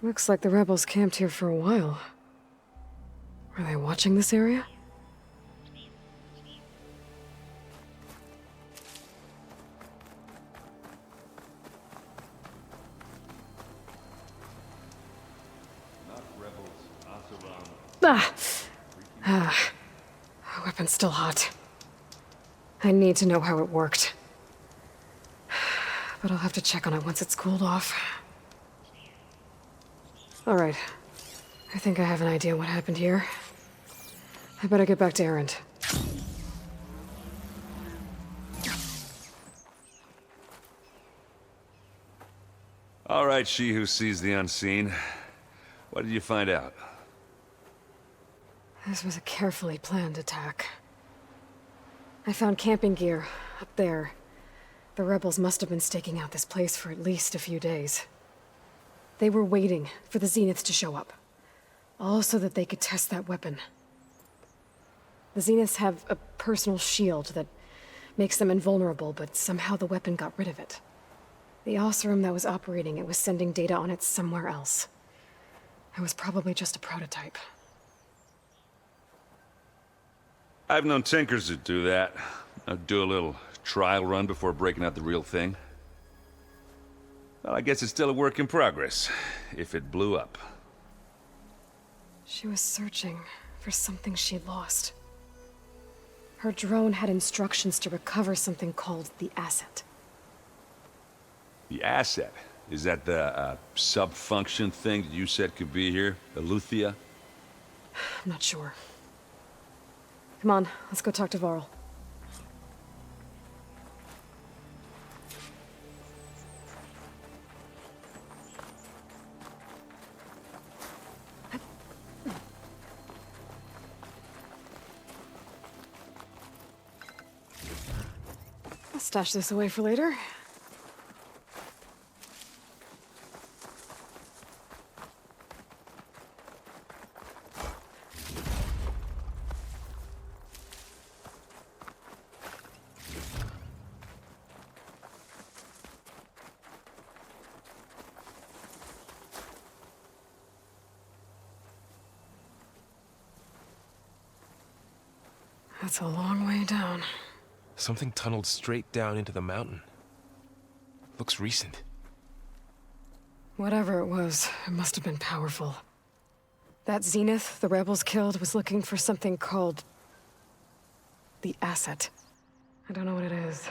Looks like the rebels camped here for a while. Are they watching this area? Weapon's still hot. I need to know how it worked. But I'll have to check on it once it's cooled off. Alright. I think I have an idea what happened here. I better get back to Erend. All right, she who sees the unseen. What did you find out? This was a carefully planned attack. I found camping gear up there. The rebels must have been staking out this place for at least a few days. They were waiting for the Zeniths to show up. All so that they could test that weapon. The Zeniths have a personal shield that makes them invulnerable, but somehow the weapon got rid of it. The Oseram that was operating it was sending data on it somewhere else. It was probably just a prototype. I've known tinkers that do that. I'd do a little trial run before breaking out the real thing. Well, I guess it's still a work in progress, if it blew up. She was searching for something she'd lost. Her drone had instructions to recover something called the Asset. The Asset? Is that the sub-function thing that you said could be here? Eleuthia? I'm not sure. Come on, let's go talk to Varl. I'll stash this away for later. That's a long way down. Something tunneled straight down into the mountain. Looks recent. Whatever it was, it must have been powerful. That Zenith the rebels killed was looking for something called... the Asset. I don't know what it is,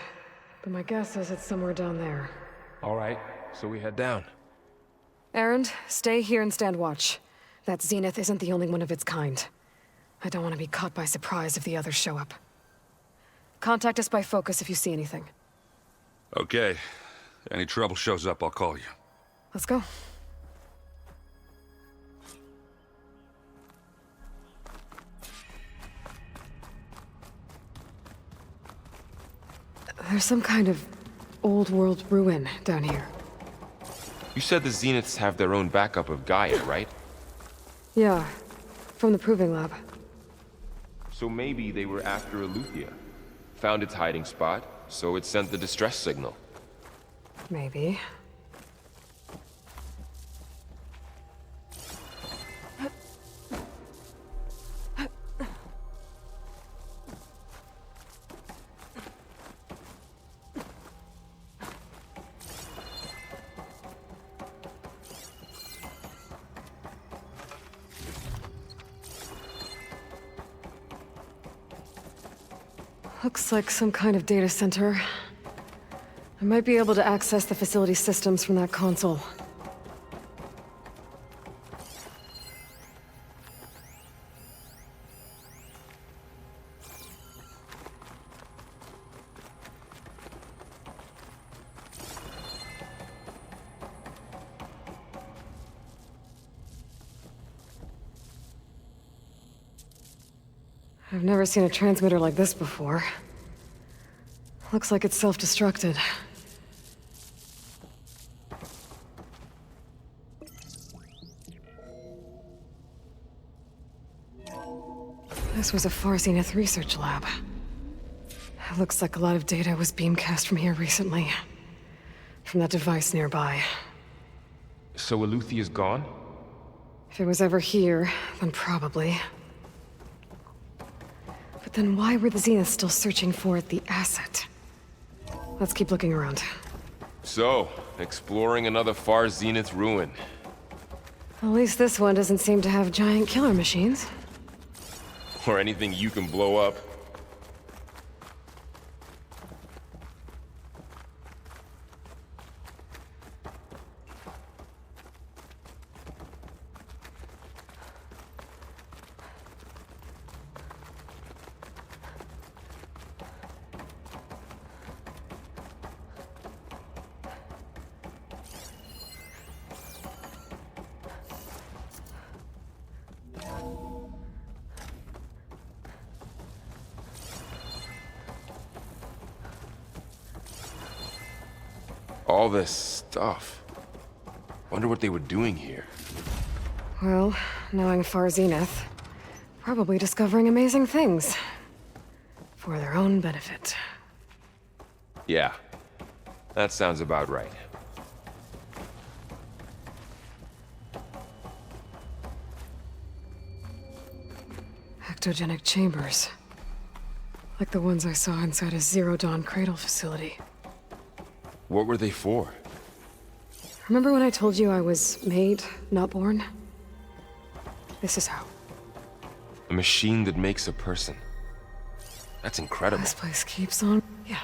but my guess is it's somewhere down there. All right, so we head down. Erend, stay here and stand watch. That Zenith isn't the only one of its kind. I don't want to be caught by surprise if the others show up. Contact us by focus if you see anything. Okay. Any trouble shows up, I'll call you. Let's go. There's some kind of old world ruin down here. You said the Zeniths have their own backup of Gaia, right? Yeah, from the Proving Lab. So maybe they were after Eleuthia. Found its hiding spot, so it sent the distress signal. Maybe. Looks like some kind of data center. I might be able to access the facility systems from that console. I've never seen a transmitter like this before. Looks like it's self-destructed. This was a Far Zenith research lab. It looks like a lot of data was beamcast from here recently. From that device nearby. So Eleuthea's gone? If it was ever here, then probably. But then why were the Zeniths still searching for the asset? Let's keep looking around. So, exploring another Far Zenith ruin. At least this one doesn't seem to have giant killer machines. Or anything you can blow up. All this stuff. Wonder what they were doing here. Well, knowing Far Zenith, probably discovering amazing things. For their own benefit. Yeah, that sounds about right. Ectogenic chambers. Like the ones I saw inside a Zero Dawn cradle facility. What were they for? Remember when I told you I was made, not born? This is how. A machine that makes a person. That's incredible. This place keeps on... Yeah.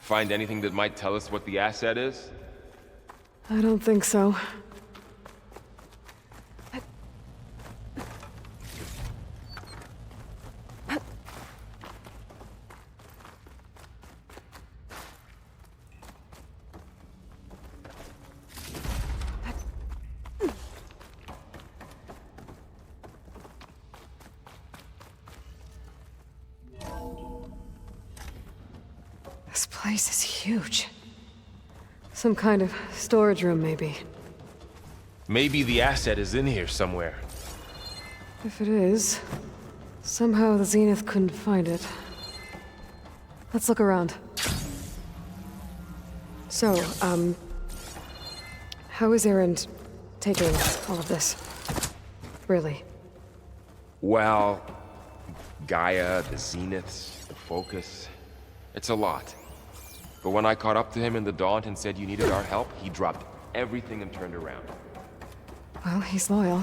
Find anything that might tell us what the asset is? I don't think so. This place is huge. Some kind of storage room, maybe. Maybe the asset is in here somewhere. If it is, somehow the Zenith couldn't find it. Let's look around. So, how is Erend taking all of this? Really? Well, Gaia, the Zeniths, the Focus. It's a lot. But when I caught up to him in the Daunt and said you needed our help, he dropped everything and turned around. Well, he's loyal.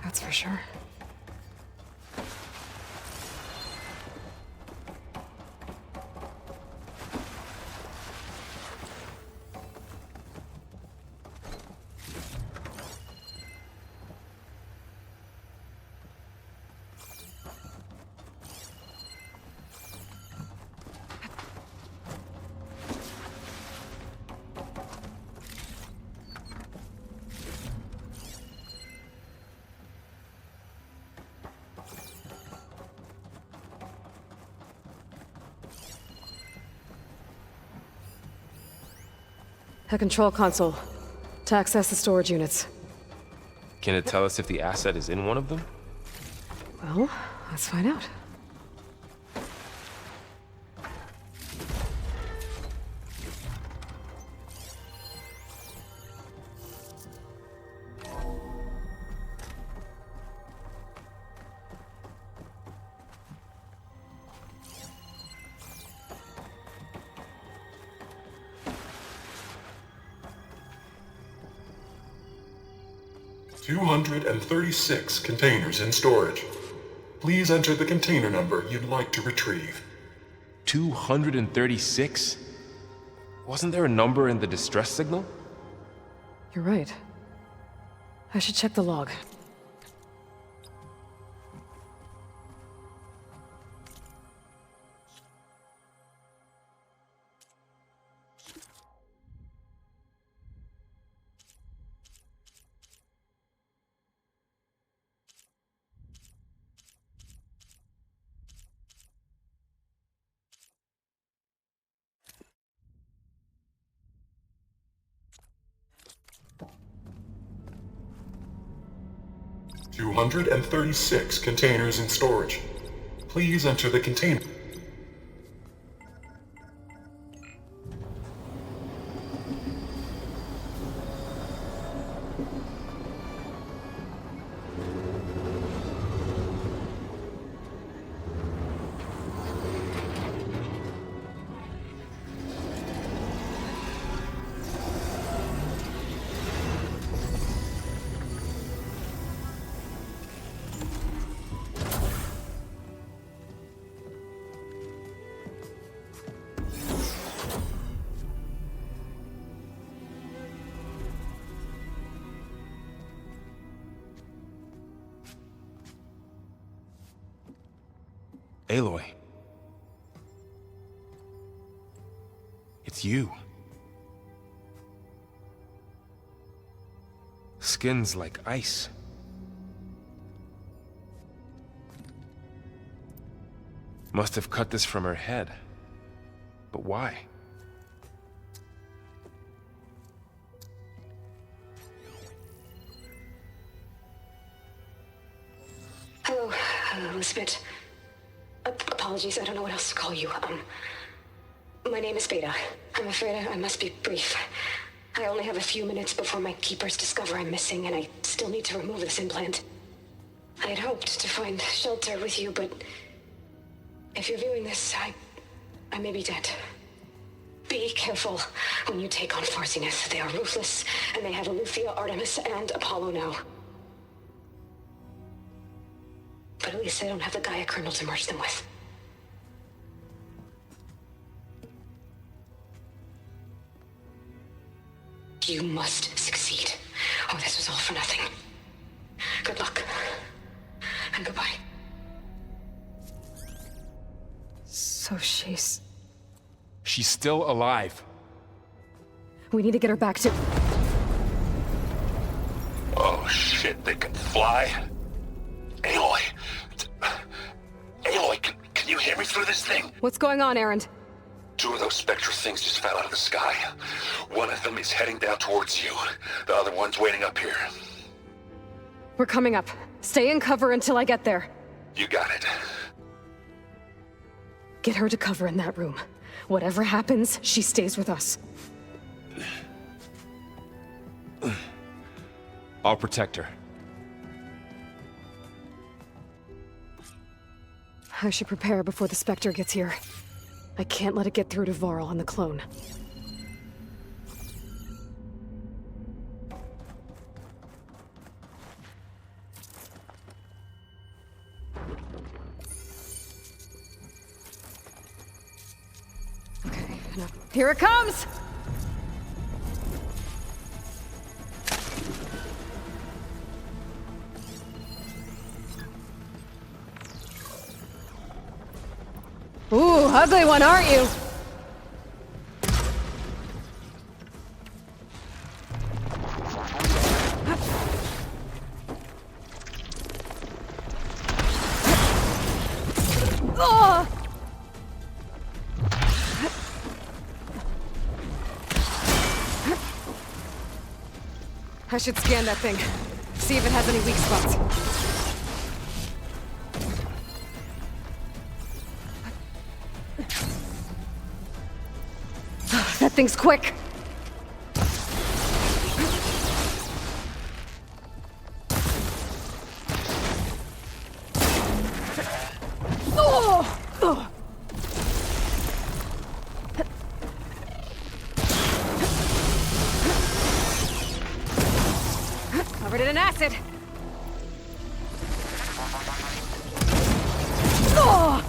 That's for sure. A control console to access the storage units. Can it tell us if the asset is in one of them? Well, let's find out. $236 containers in storage. Please enter the container number you'd like to retrieve. 236? Wasn't there a number in the distress signal? You're right. I should check the log. $236 containers in storage. Please enter the container. Aloy. It's you. Skin's like ice. Must have cut this from her head. But why? Hello, Elizabeth. Apologies, I don't know what else to call you. My name is Beta. I'm afraid I must be brief. I only have a few minutes before my keepers discover I'm missing, and I still need to remove this implant. I had hoped to find shelter with you, but if you're viewing this, I may be dead. Be careful when you take on Far Zenith. They are ruthless, and they have Eleuthia, Artemis, and Apollo now. But at least they don't have the Gaia kernel to merge them with. You must succeed, or this was all for nothing. Good luck, and goodbye. So she's still alive. We need to get her back to... Oh shit, they can fly? Aloy! Aloy, can you hear me through this thing? What's going on, Erend? Two of those Spectre things just fell out of the sky. One of them is heading down towards you. The other one's waiting up here. We're coming up. Stay in cover until I get there. You got it. Get her to cover in that room. Whatever happens, she stays with us. I'll protect her. I should prepare before the Spectre gets here. I can't let it get through to Varl and the clone. Okay, now, here it comes! Ooh, ugly one, aren't you? Oh! I should scan that thing. See if it has any weak spots. That thing's quick! Oh! Oh! Covered it in acid! Oh!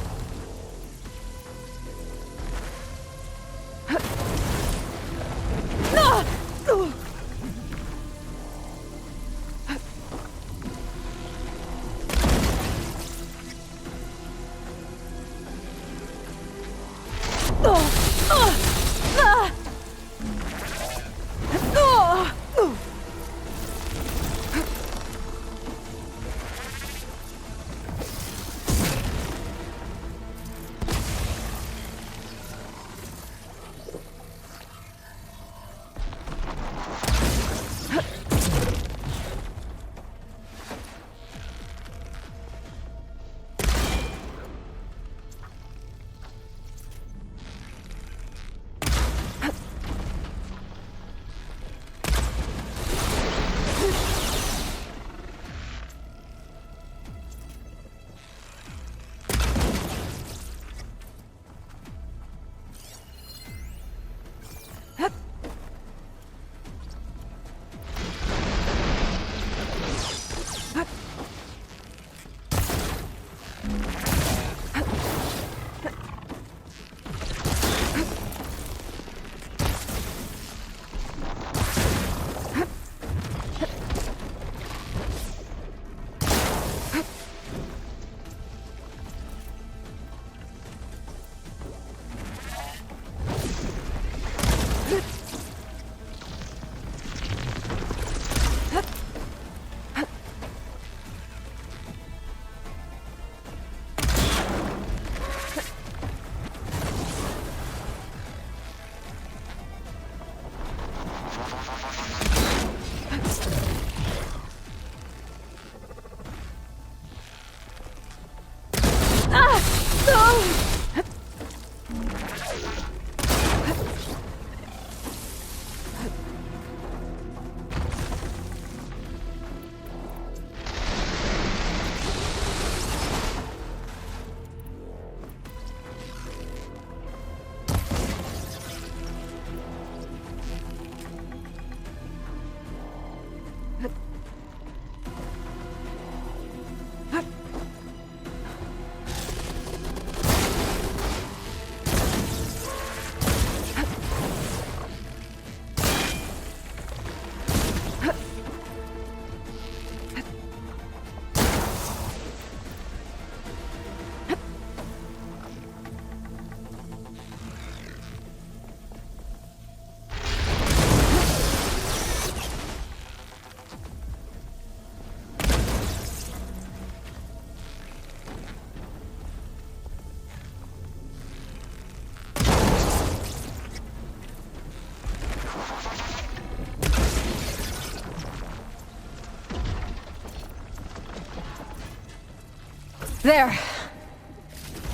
There.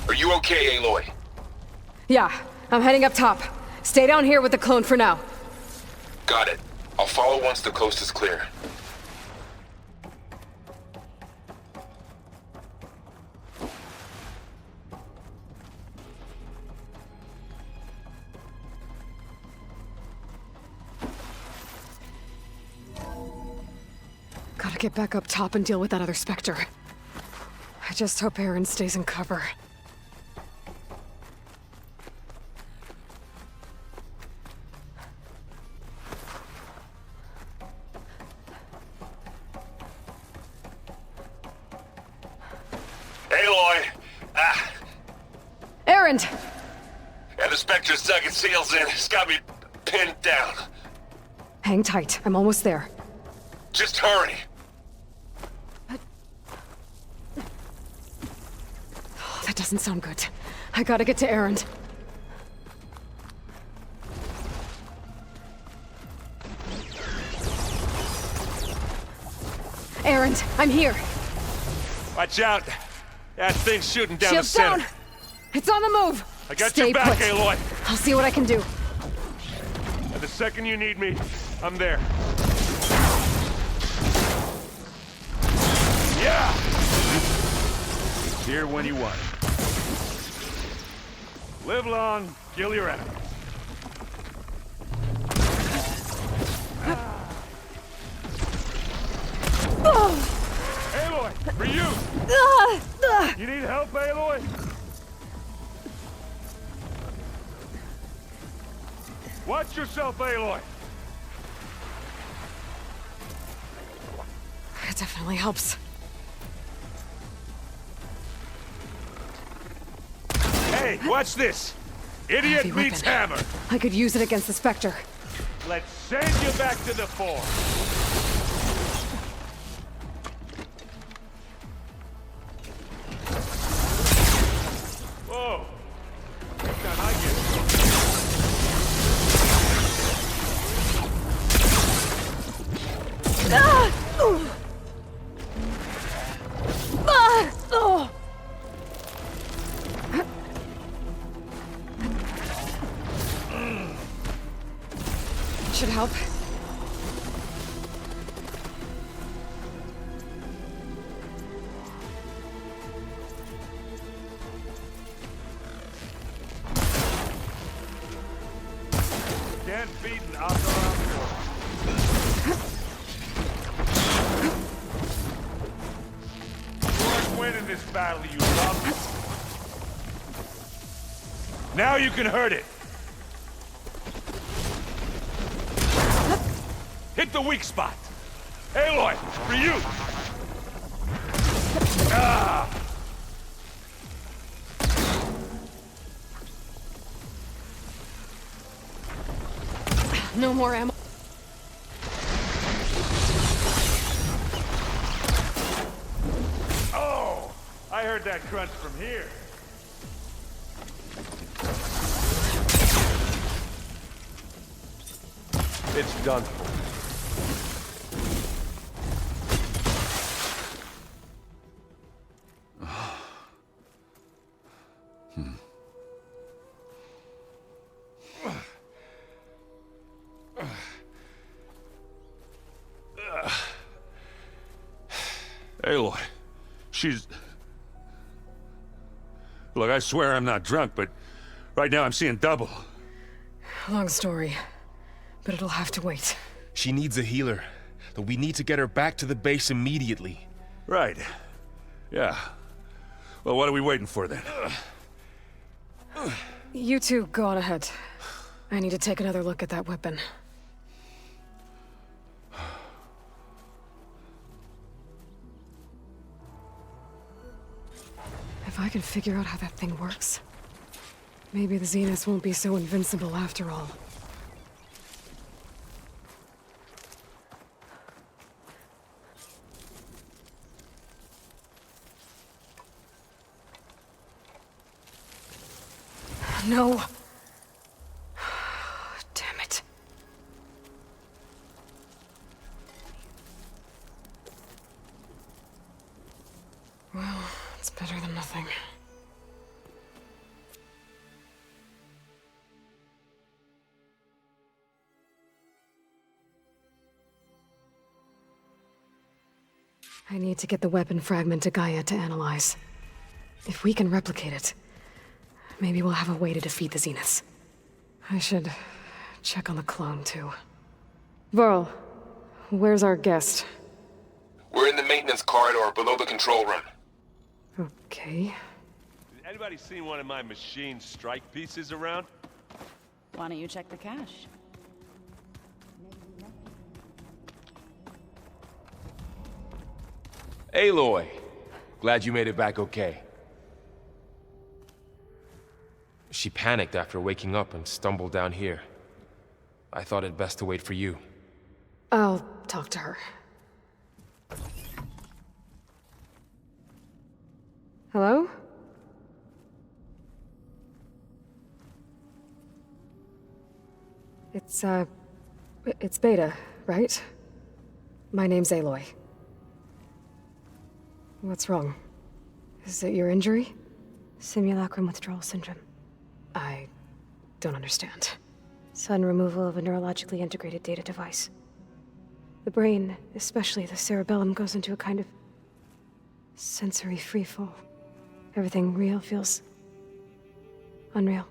Are you okay, Aloy? Yeah, I'm heading up top. Stay down here with the clone for now. Got it. I'll follow once the coast is clear. Gotta get back up top and deal with that other Spectre. I just hope Aaron stays in cover. Aloy! Aaron! Yeah, the Spectre's dug its heels in. It's got me pinned down. Hang tight, I'm almost there. Just hurry. Oh, that doesn't sound good. I gotta get to Aaron. Aaron, I'm here. Watch out. That thing's shooting down Shield's the center. down. It's on the move. I got Stay your back, put. Aloy. I'll see what I can do. And the second you need me, I'm there. Yeah! It's here when you want it. Live long, kill your enemies. Aloy, for you! You need help, Aloy? Watch yourself, Aloy! It definitely helps. Hey, watch this! Idiot Heavy meets weapon. hammer! I could use it against the Spectre. Let's send you back to the fore. Whoa! Next time I get Should help. Can't beat an opera. You aren't winning this battle, you love. Now you can hurt it. Hit the weak spot. Aloy, for you. Ah! No more ammo. Oh! I heard that crunch from here. It's done for. Aloy, she's... Look, I swear I'm not drunk, but right now I'm seeing double. Long story, but it'll have to wait. She needs a healer, but we need to get her back to the base immediately. Right. Yeah. Well, what are we waiting for then? You two go on ahead. I need to take another look at that weapon. If I can figure out how that thing works, maybe the Zeniths won't be so invincible after all. No. Damn it. Well, It's better than nothing. I need to get the weapon fragment to Gaia to analyze. If we can replicate it, maybe we'll have a way to defeat the Zeniths. I should check on the clone, too. Varl, where's our guest? We're in the maintenance corridor below the control room. Okay. Anybody seen one of my machine strike pieces around? Why don't you check the cache? Aloy, glad you made it back okay. She panicked after waking up and stumbled down here. I thought it best to wait for you. I'll talk to her. Hello? It's Beta, right? My name's Aloy. What's wrong? Is it your injury? Simulacrum withdrawal syndrome. I don't understand. Sudden removal of a neurologically integrated data device. The brain, especially the cerebellum, goes into a kind of sensory freefall. Everything real feels unreal.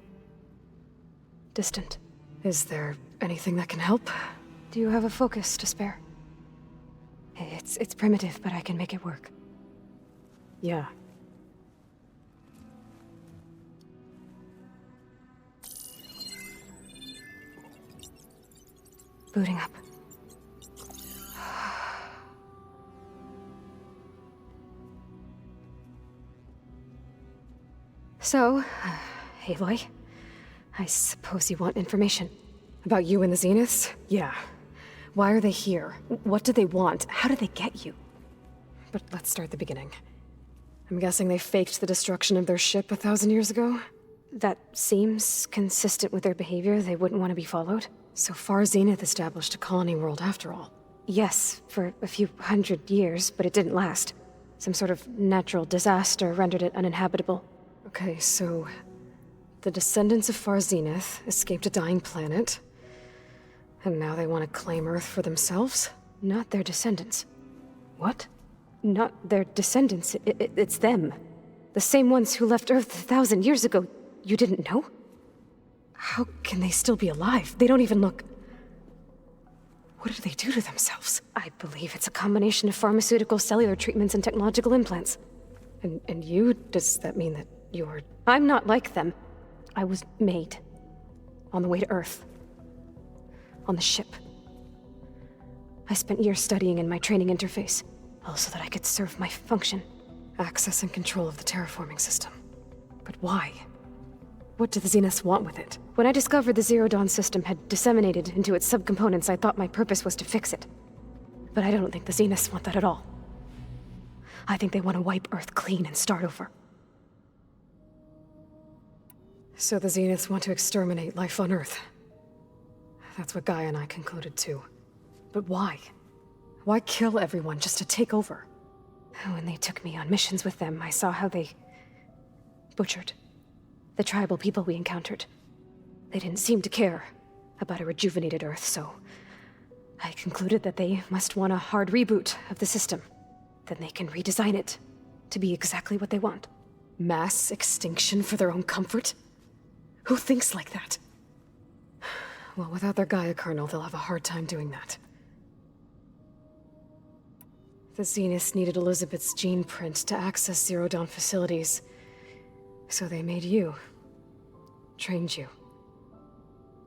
Distant. Is there anything that can help? Do you have a focus to spare? It's primitive, but I can make it work. Yeah. Booting up. So, Aloy, I suppose you want information. About you and the Zeniths? Yeah. Why are they here? What do they want? How did they get you? But let's start at the beginning. I'm guessing they faked the destruction of their ship 1,000 years ago? That seems consistent with their behavior. They wouldn't want to be followed. So Far Zenith established a colony world after all. Yes, for a few hundred years, but it didn't last. Some sort of natural disaster rendered it uninhabitable. Okay, so the descendants of Far Zenith escaped a dying planet, and now they want to claim Earth for themselves? Not their descendants. What? Not their descendants. It's them. The same ones who left Earth 1,000 years ago. You didn't know? How can they still be alive? They don't even look... What did they do to themselves? I believe it's a combination of pharmaceutical, cellular treatments, and technological implants. And you? Does that mean that you're... I'm not like them. I was made. On the way to Earth? On the ship. I spent years studying in my training interface, all so that I could serve my function. Access and control of the terraforming system. But why? What do the Zeniths want with it? When I discovered the Zero Dawn system had disseminated into its subcomponents, I thought my purpose was to fix it. But I don't think the Zeniths want that at all. I think they want to wipe Earth clean and start over. So the Zeniths want to exterminate life on Earth. That's what Gaia and I concluded too. But why? Why kill everyone just to take over? When they took me on missions with them, I saw how they butchered the tribal people we encountered. They didn't seem to care about a rejuvenated Earth, so I concluded that they must want a hard reboot of the system. Then they can redesign it to be exactly what they want. Mass extinction for their own comfort? Who thinks like that? Well, without their Gaia kernel, they'll have a hard time doing that. The Zeniths needed Elizabeth's gene print to access Zero Dawn facilities. So they made you. Trained you.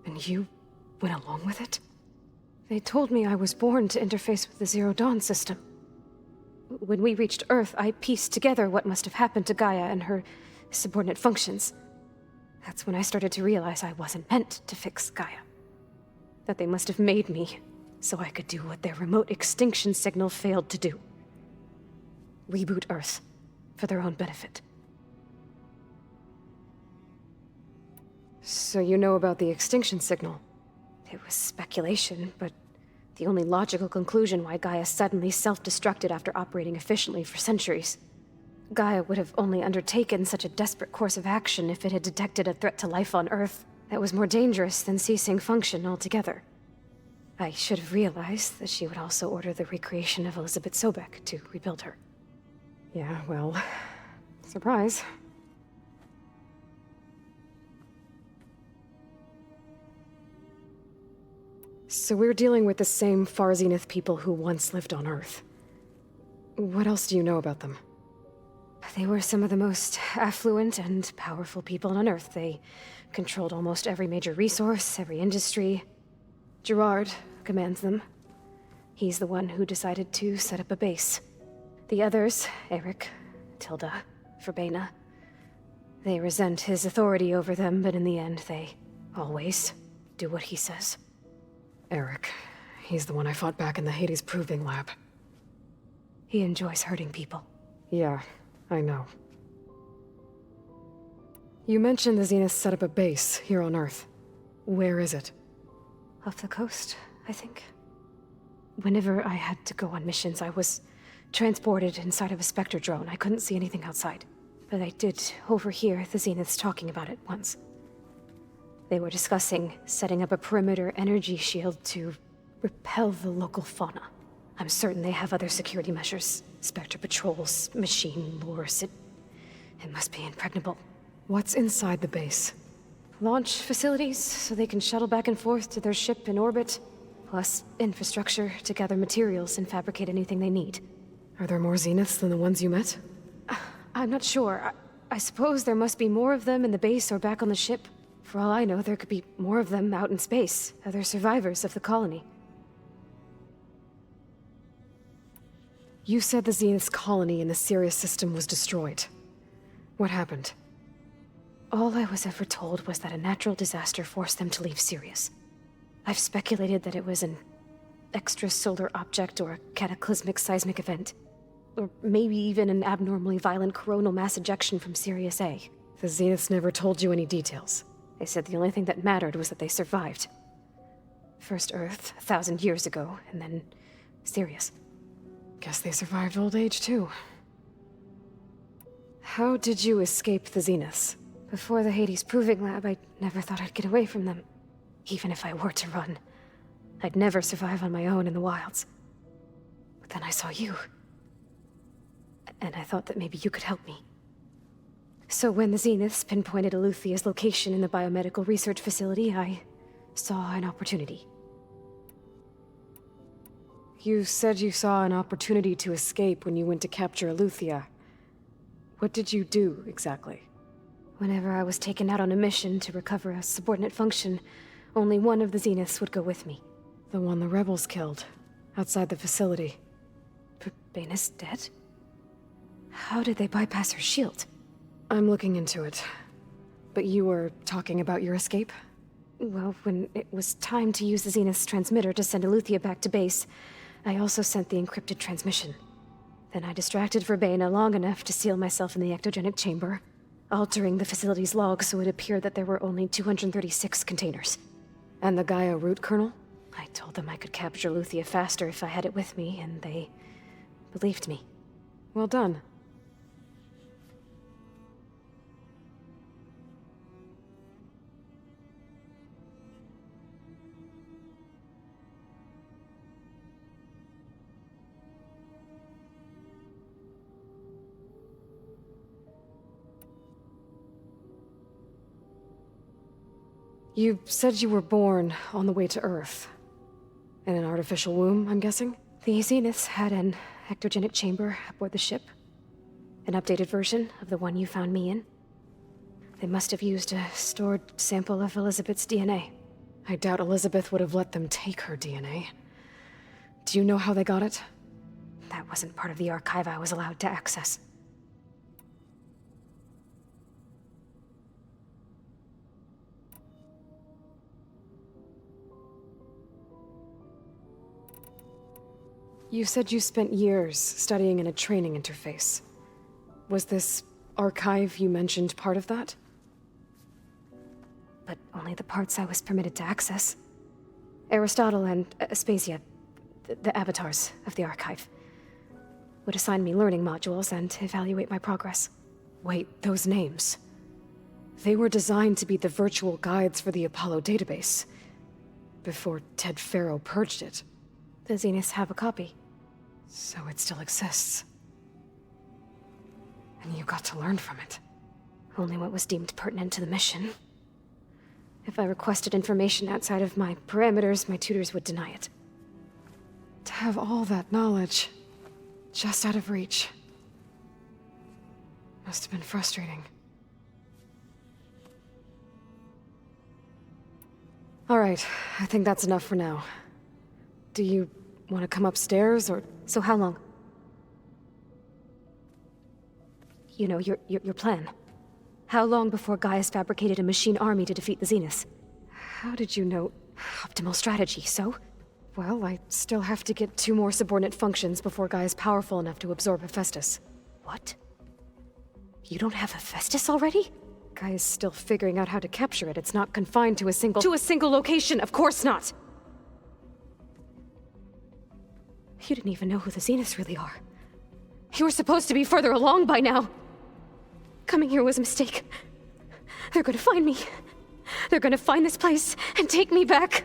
And you went along with it? They told me I was born to interface with the Zero Dawn system. When we reached Earth, I pieced together what must have happened to Gaia and her subordinate functions. That's when I started to realize I wasn't meant to fix Gaia. That they must have made me so I could do what their remote extinction signal failed to do. Reboot Earth for their own benefit. So you know about the extinction signal? It was speculation, but the only logical conclusion why Gaia suddenly self-destructed after operating efficiently for centuries. Gaia would have only undertaken such a desperate course of action if it had detected a threat to life on Earth that was more dangerous than ceasing function altogether. I should have realized that she would also order the recreation of Elizabeth Sobek to rebuild her. Yeah, well, surprise. So we're dealing with the same Far Zenith people who once lived on Earth. What else do you know about them? They were some of the most affluent and powerful people on Earth. They controlled almost every major resource, every industry. Gerard commands them. He's the one who decided to set up a base. The others, Eric, Tilda, Verbena, they resent his authority over them, but in the end, they always do what he says. Eric. He's the one I fought back in the Hades Proving Lab. He enjoys hurting people. Yeah, I know. You mentioned the Zenith set up a base here on Earth. Where is it? Off the coast, I think. Whenever I had to go on missions, I was transported inside of a Spectre drone. I couldn't see anything outside. But I did overhear the Zeniths talking about it once. They were discussing setting up a perimeter energy shield to repel the local fauna. I'm certain they have other security measures. Spectre patrols, machine lures. It must be impregnable. What's inside the base? Launch facilities, so they can shuttle back and forth to their ship in orbit. Plus infrastructure to gather materials and fabricate anything they need. Are there more Zeniths than the ones you met? I'm not sure. I suppose there must be more of them in the base or back on the ship. For all I know, there could be more of them out in space, other survivors of the colony. You said the Zenith's colony in the Sirius system was destroyed. What happened? All I was ever told was that a natural disaster forced them to leave Sirius. I've speculated that it was an extrasolar object or a cataclysmic seismic event. Or maybe even an abnormally violent coronal mass ejection from Sirius A. The Zeniths never told you any details. They said the only thing that mattered was that they survived. First Earth, 1,000 years ago, and then Sirius. Guess they survived old age, too. How did you escape the Zeniths? Before the Hades Proving Lab, I never thought I'd get away from them. Even if I were to run. I'd never survive on my own in the wilds. But then I saw you. And I thought that maybe you could help me. So when the Zeniths pinpointed Eluthia's location in the biomedical research facility, I saw an opportunity. You said you saw an opportunity to escape when you went to capture Eluthia. What did you do, exactly? Whenever I was taken out on a mission to recover a subordinate function, only one of the Zeniths would go with me. The one the rebels killed, outside the facility. Verbena's dead? How did they bypass her shield? I'm looking into it. But you were talking about your escape? Well, when it was time to use the Zenith's transmitter to send Eluthia back to base, I also sent the encrypted transmission. Then I distracted Verbena long enough to seal myself in the ectogenic chamber, altering the facility's log so it appeared that there were only 236 containers. And the Gaia root kernel? I told them I could capture Eluthia faster if I had it with me, and they believed me. Well done. You said you were born on the way to Earth. In an artificial womb, I'm guessing? The Zeniths had an ectogenic chamber aboard the ship. An updated version of the one you found me in. They must have used a stored sample of Elizabeth's DNA. I doubt Elizabeth would have let them take her DNA. Do you know how they got it? That wasn't part of the archive I was allowed to access. You said you spent years studying in a training interface. Was this archive you mentioned part of that? But only the parts I was permitted to access. Aristotle and Aspasia, the avatars of the archive. would assign me learning modules and evaluate my progress. Wait, those names. They were designed to be the virtual guides for the Apollo database, before Ted Faro purged it. The Zeniths have a copy. So it still exists. And you got to learn from it. Only what was deemed pertinent to the mission. If I requested information outside of my parameters, my tutors would deny it. To have all that knowledge, just out of reach. Must have been frustrating. All right, I think that's enough for now. Do you want to come upstairs, or... So how long? You know, your plan. How long before Gaia's fabricated a machine army to defeat the Zeniths? How did you know? Optimal strategy, so? Well, I still have to get 2 more subordinate functions before Gaia's powerful enough to absorb Hephaestus. What? You don't have Hephaestus already? Gaia's still figuring out how to capture it. It's not confined to a single... To a single location! Of course not! You didn't even know who the Zeniths really are. You were supposed to be further along by now! Coming here was a mistake. They're gonna find me. They're gonna find this place and take me back.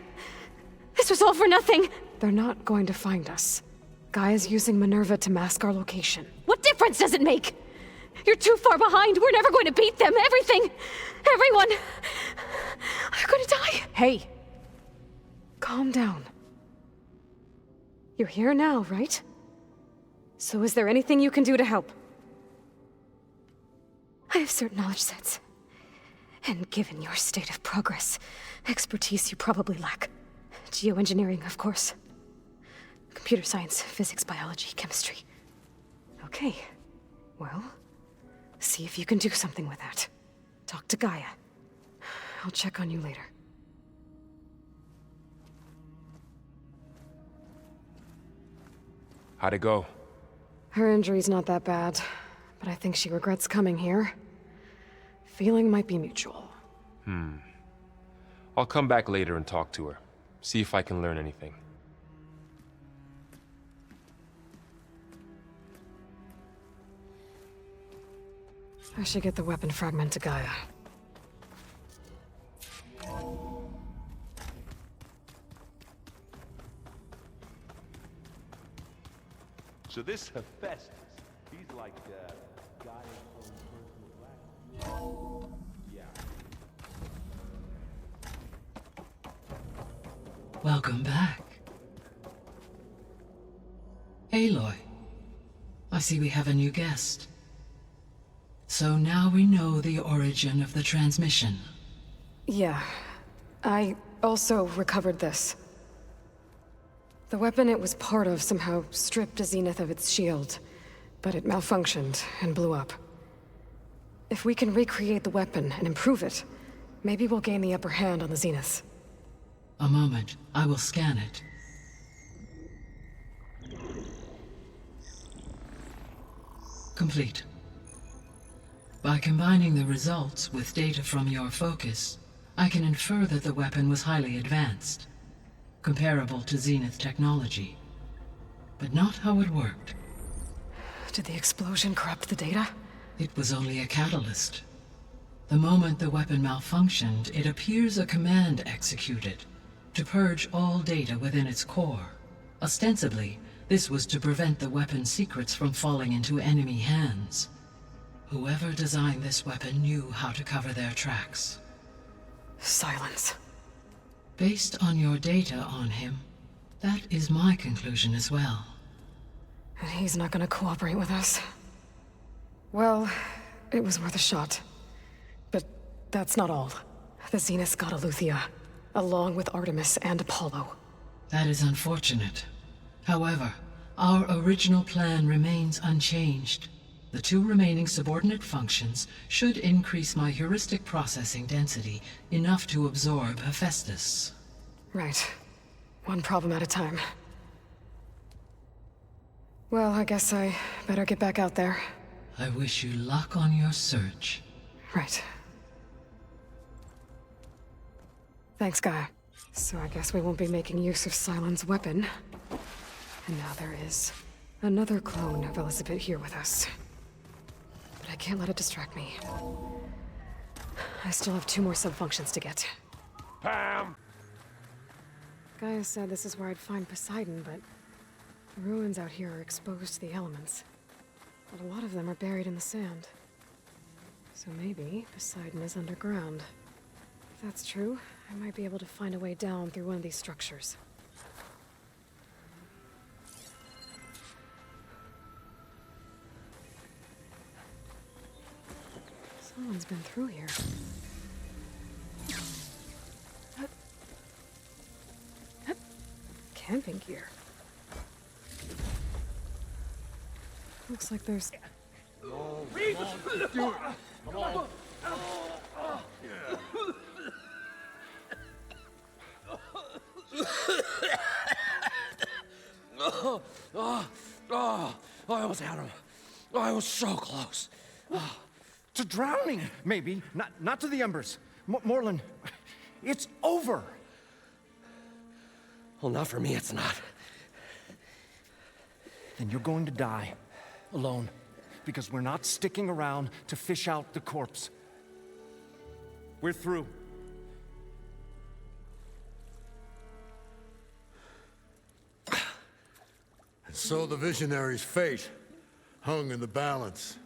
This was all for nothing! They're not going to find us. Gaia's using Minerva to mask our location. What difference does it make? You're too far behind. We're never going to beat them. Everything, everyone, are gonna die. Hey! Calm down. You're here now, right? So is there anything you can do to help? I have certain knowledge sets. And given your state of progress, expertise you probably lack. Geoengineering, of course. Computer science, physics, biology, chemistry. Okay. Well, see if you can do something with that. Talk to Gaia. I'll check on you later. How'd it go? Her injury's not that bad, but I think she regrets coming here. Feeling might be mutual. I'll come back later and talk to her. See if I can learn anything. I should get the weapon fragment to Gaia. So this Hephaestus, he's like, Gaia's own personal black. Yeah. Welcome back. Aloy, I see we have a new guest. So now we know the origin of the transmission. Yeah. I also recovered this. The weapon it was part of somehow stripped a Zenith of its shield, but it malfunctioned and blew up. If we can recreate the weapon and improve it, maybe we'll gain the upper hand on the Zeniths. A moment, I will scan it. Complete. By combining the results with data from your focus, I can infer that the weapon was highly advanced, comparable to Zenith technology, but not how it worked. Did the explosion corrupt the data? It was only a catalyst. The moment the weapon malfunctioned, it appears a command executed to purge all data within its core. Ostensibly, this was to prevent the weapon's secrets from falling into enemy hands. Whoever designed this weapon knew how to cover their tracks. Silence. Based on your data on him, that is my conclusion as well. And he's not gonna cooperate with us. Well, it was worth a shot. But that's not all. The Zeniths got Eleuthia, along with Artemis and Apollo. That is unfortunate. However, our original plan remains unchanged. The 2 remaining subordinate functions should increase my heuristic processing density enough to absorb Hephaestus. Right. One problem at a time. Well, I guess I better get back out there. I wish you luck on your search. Right. Thanks, Gaia. So I guess we won't be making use of Sylens' weapon. And now there is Another clone of Elizabeth here with us. But I can't let it distract me. I still have 2 more subfunctions to get. Pam! Gaia said this is where I'd find Poseidon, but the ruins out here are exposed to the elements. But a lot of them are buried in the sand. So maybe Poseidon is underground. If that's true, I might be able to find a way down through one of these structures. Someone's been through here. Camping gear. Looks like there's... Come on, do it. Come on. I almost had him. I was so close. To drowning, maybe. Not to the embers. Morlund, it's over. Well, not for me, it's not. Then you're going to die. Alone. Because we're not sticking around to fish out the corpse. We're through. And so the visionary's fate hung in the balance.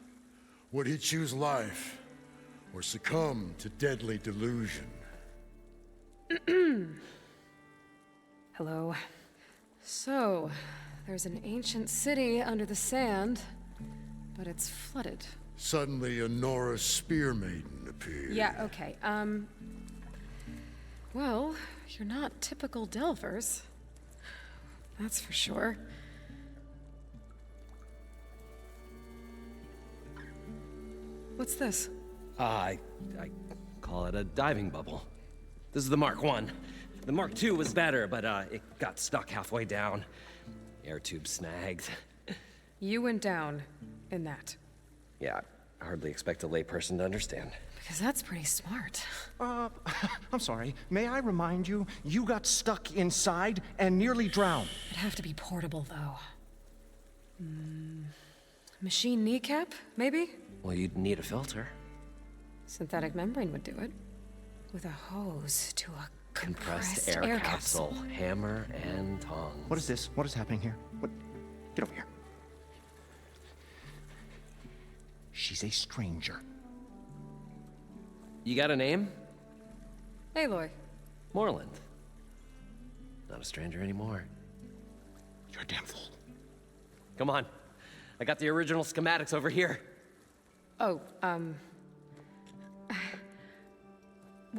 Would he choose life, or succumb to deadly delusion? Hello. So, there's an ancient city under the sand, but it's flooded. Suddenly, a Nora spear maiden appeared. Yeah, okay. Well, you're not typical Delvers. That's for sure. What's this? I call it a diving bubble. This is the Mark 1. The Mark 2 was better, but it got stuck halfway down. Air tube snagged. You went down in that. Yeah, I hardly expect a layperson to understand. Because that's pretty smart. I'm sorry. May I remind you, you got stuck inside and nearly drowned. It'd have to be portable, though. Machine kneecap, maybe? Well, you'd need a filter. Synthetic membrane would do it. With a hose to a compressed air capsule. Hammer and tongs. What is this? What is happening here? What? Get over here. She's a stranger. You got a name? Aloy. Morlund. Not a stranger anymore. You're a damn fool. Come on. I got the original schematics over here. Oh, well,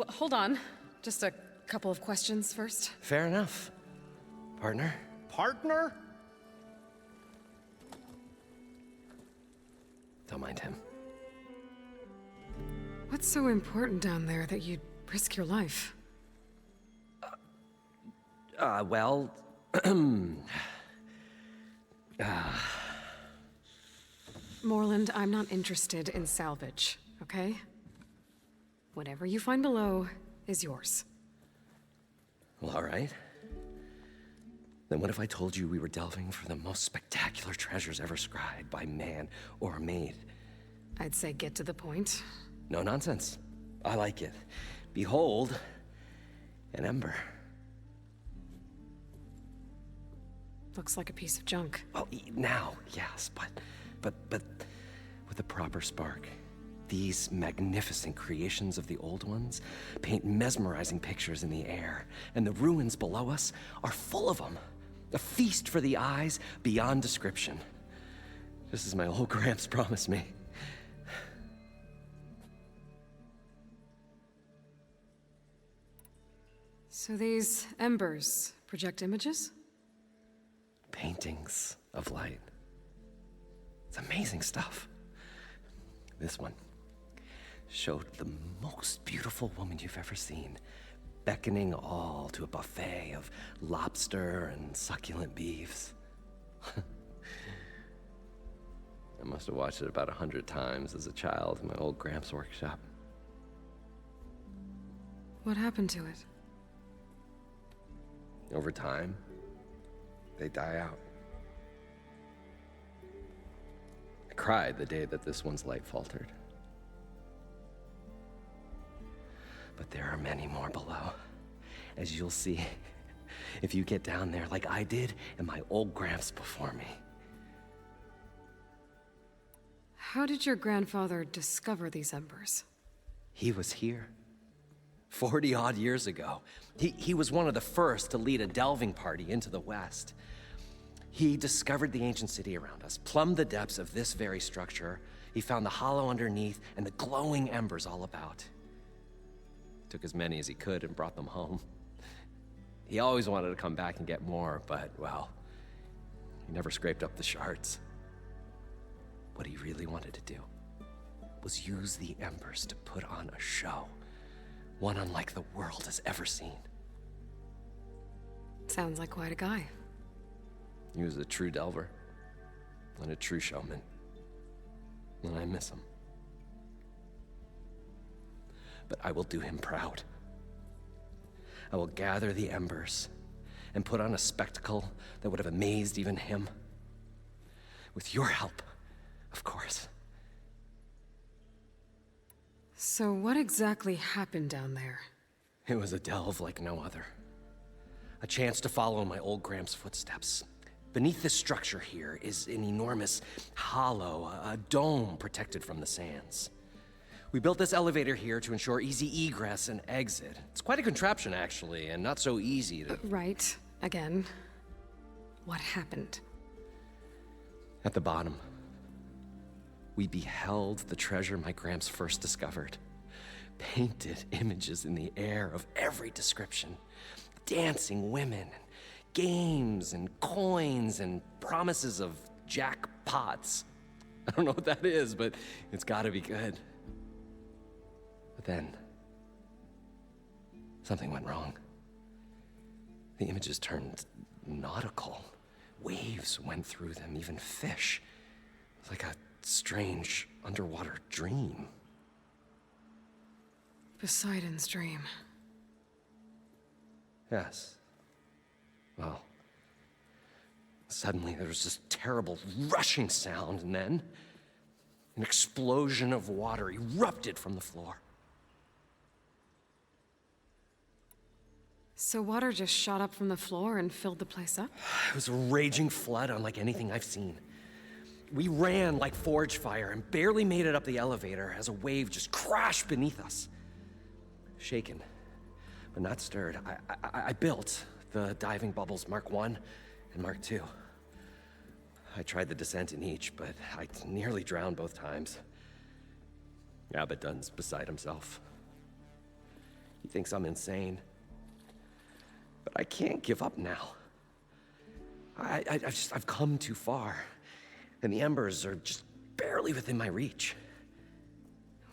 hold on. Just a couple of questions first. Fair enough. Partner? Partner? Don't mind him. What's so important down there that you'd risk your life? Well... Morlund, I'm not interested in salvage, okay? Whatever you find below is yours. Well, all right. Then what if I told you we were delving for the most spectacular treasures ever scribed by man or maid? I'd say get to the point. No nonsense. I like it. Behold, an ember. Looks like a piece of junk. Well, now, yes, but with a proper spark. These magnificent creations of the old ones paint mesmerizing pictures in the air, and the ruins below us are full of them. A feast for the eyes beyond description. Just as my old Gramps promised me. So these embers project images? Paintings of light. It's amazing stuff. This one showed the most beautiful woman you've ever seen, beckoning all to a buffet of lobster and succulent beefs. I must have watched it about 100 times as a child in my old Gramps workshop. What happened to it? Over time, they die out. cried the day that this one's light faltered. But there are many more below, as you'll see if you get down there like I did and my old Gramps before me. How did your grandfather discover these embers? He was here 40-odd years ago. He was one of the first to lead a delving party into the West. He discovered the ancient city around us, plumbed the depths of this very structure. He found the hollow underneath and the glowing embers all about. Took as many as he could and brought them home. He always wanted to come back and get more, but, well, he never scraped up the shards. What he really wanted to do was use the embers to put on a show, one unlike the world has ever seen. Sounds like quite a guy. He was a true delver and a true showman, and I miss him. But I will do him proud. I will gather the embers and put on a spectacle that would have amazed even him. With your help, of course. So what exactly happened down there? It was a delve like no other. A chance to follow in my old Gramps' footsteps. Beneath this structure here is an enormous hollow, a dome protected from the sands. We built this elevator here to ensure easy egress and exit. It's quite a contraption, actually, and not so easy to... Right. Again. What happened? At the bottom, we beheld the treasure my Gramps first discovered. Painted images in the air of every description. Dancing women, games and coins and promises of jackpots. I don't know what that is, but it's gotta be good. But then, something went wrong. The images turned nautical. Waves went through them, even fish. It was like a strange underwater dream. Poseidon's dream. Yes. Well, suddenly there was this terrible rushing sound, and then an explosion of water erupted from the floor. So water just shot up from the floor and filled the place up? It was a raging flood unlike anything I've seen. We ran like forge fire and barely made it up the elevator as a wave just crashed beneath us. Shaken, but not stirred, I built the diving bubbles Mark I and Mark II. I tried the descent in each, but I nearly drowned both times. Abaddon's beside himself. He thinks I'm insane. But I can't give up now. I've come too far, and the embers are just barely within my reach.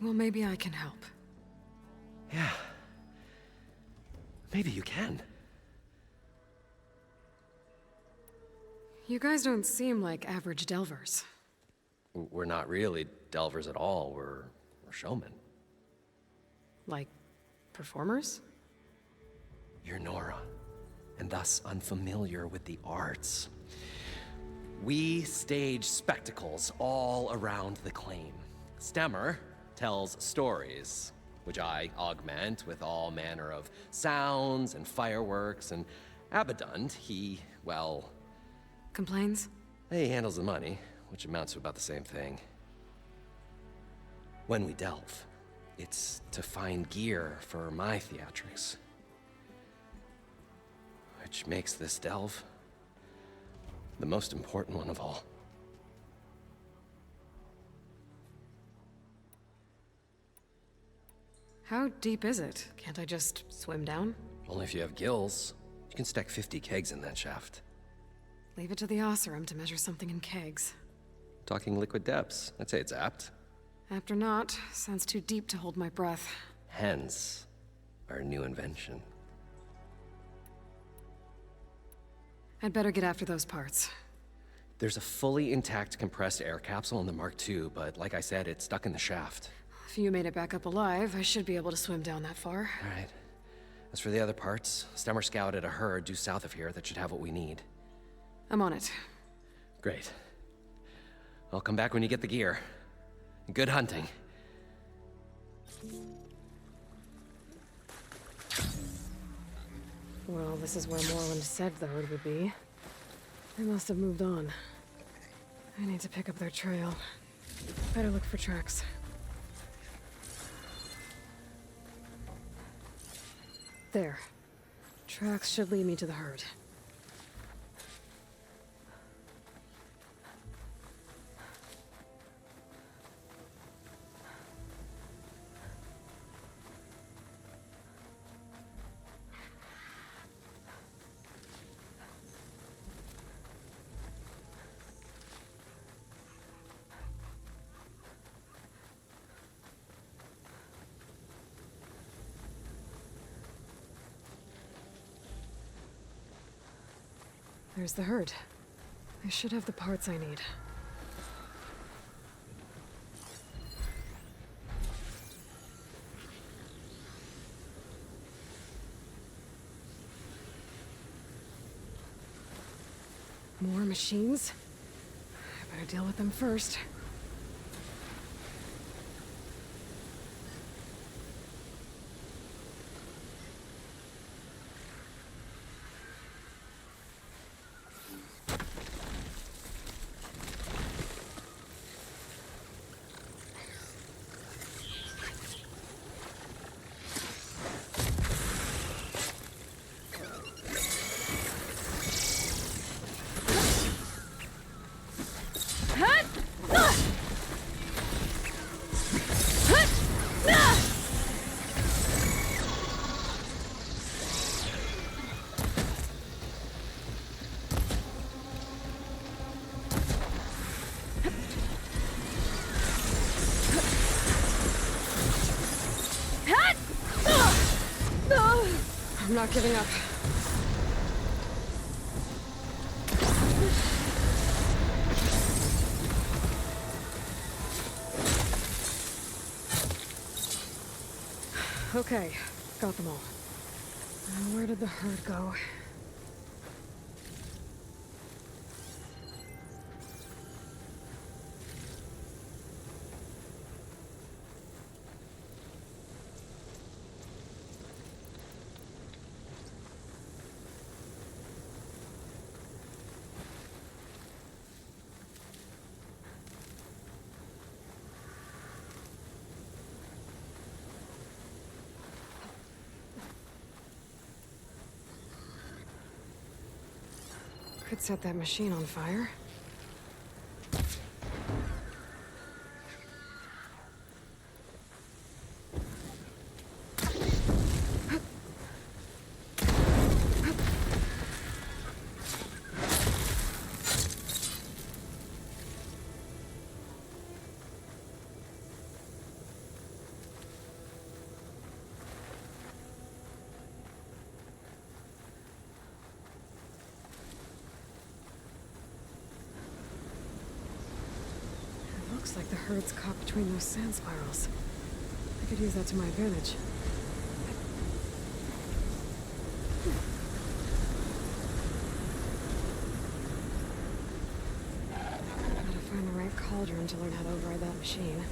Well, maybe I can help. Yeah. Maybe you can. You guys don't seem like average delvers. We're not really delvers at all. We're showmen. Like, performers? You're Nora, and thus unfamiliar with the arts. We stage spectacles all around the claim. Stemmer tells stories, which I augment with all manner of sounds and fireworks, and Abaddon, he, well... Complains? He handles the money, which amounts to about the same thing. When we delve, it's to find gear for my theatrics. Which makes this delve the most important one of all. How deep is it? Can't I just swim down? Only if you have gills. You can stack 50 kegs in that shaft. Leave it to the Oseram to measure something in kegs. Talking liquid depths, I'd say it's apt. Apt or not, sounds too deep to hold my breath. Hence, our new invention. I'd better get after those parts. There's a fully intact compressed air capsule in the Mark II, but like I said, it's stuck in the shaft. If you made it back up alive, I should be able to swim down that far. All right. As for the other parts, Stemmer scouted a herd due south of here that should have what we need. I'm on it. Great. I'll come back when you get the gear. Good hunting. Well, this is where Morland said the herd would be. They must have moved on. I need to pick up their trail. Better look for tracks. There. Tracks should lead me to the herd. There's the herd. I should have the parts I need. More machines? I better deal with them first. I'm not giving up. Okay, got them all. Now where did the herd go? Could set that machine on fire. Looks like the herd's caught between those sand spirals. I could use that to my advantage. Gotta find the right cauldron to learn how to override that machine.